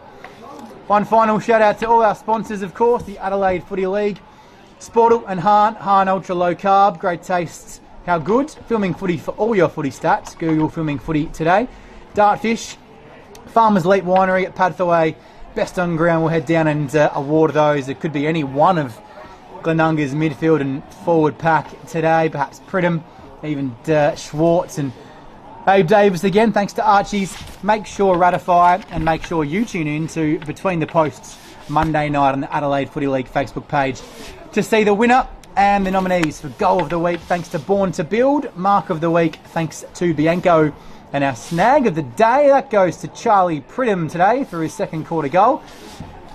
One final shout out to all our sponsors, of course, the Adelaide Footy League, Sportle and Hahn Ultra Low Carb, great tastes, how good, filming footy for all your footy stats, Google filming footy today, Dartfish, Farmers Leap Winery at Padthaway, best on ground. We'll head down and award those. It could be any one of Glenunga's midfield and forward pack today, perhaps Pridham, even Schwartz and Abe Davis again. Thanks to Archie's. Make sure ratify and make sure you tune in to Between the Posts Monday night on the Adelaide Footy League Facebook page to see the winner and the nominees for Goal of the Week. Thanks to Born to Build. Mark of the Week, thanks to Bianco. And our snag of the day, that goes to Charlie Pridham today for his second quarter goal.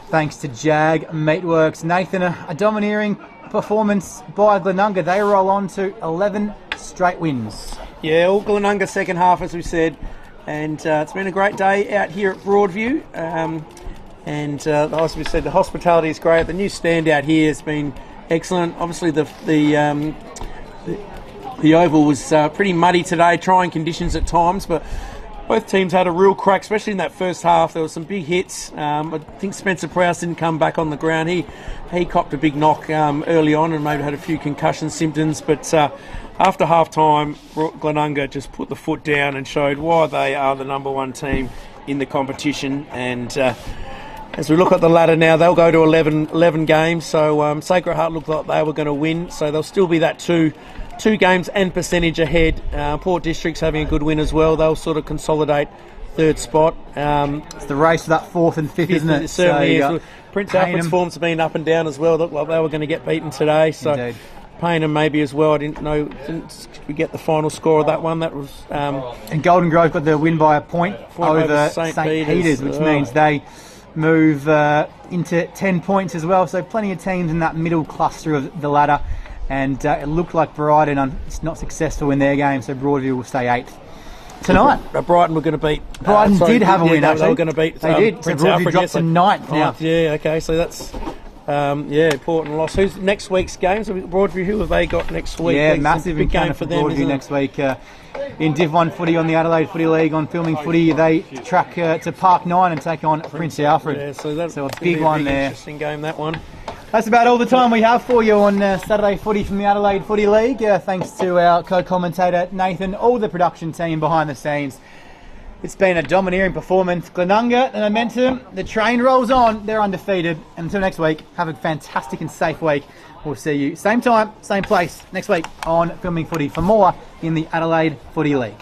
Thanks to Jag Meatworks. Nathan, a domineering performance by Glenunga. They roll on to 11 straight wins. Yeah, all Glenunga second half, as we said. And it's been a great day out here at Broadview. As we said, the hospitality is great. The new stand out here has been excellent. Obviously, the Oval was pretty muddy today, trying conditions at times, but Both teams had a real crack, especially in that first half. There were some big hits. I think Spencer Prowse didn't come back on the ground. He copped a big knock early on and maybe had a few concussion symptoms. But after half-time, Glenunga just put the foot down and showed why they are the number one team in the competition. And as we look at the ladder now, they'll go to 11 games. So Sacred Heart looked like they were going to win. So they'll still be that two games and percentage ahead. Port District's having a good win as well. They'll sort of consolidate third spot. It's the race for that fourth and fifth, isn't it? It certainly so is. Prince Alfred's forms have been up and down as well. Looked like they were going to get beaten today. So Indeed. Payneham maybe as well. Didn't we get the final score of that one? That was and Golden Grove got the win by a point over St. Peter's, which means they move into 10 points as well. So plenty of teams in that middle cluster of the ladder. And it looked like Brighton is not successful in their game, so Broadview will stay 8th tonight. Brighton were going to beat. Brighton did have a win. They were going to beat. They did. So Broadview dropped to 9th now. Yeah. Okay. So that's important loss. Who's next week's games? Broadview. Who have they got next week? Yeah, massive big game for them. Broadview next week. In Div 1 footy on the Adelaide Footy League on Filming Footy, they track to Park 9 and take on Prince Alfred. Yeah, so that's a big one there. Interesting game, that one. That's about all the time we have for you on Saturday Footy from the Adelaide Footy League. Thanks to our co-commentator Nathan, all the production team behind the scenes. It's been a domineering performance. Glenunga, the momentum, the train rolls on. They're undefeated. And until next week, have a fantastic and safe week. We'll see you same time, same place next week on Filming Footy for more in the Adelaide Footy League.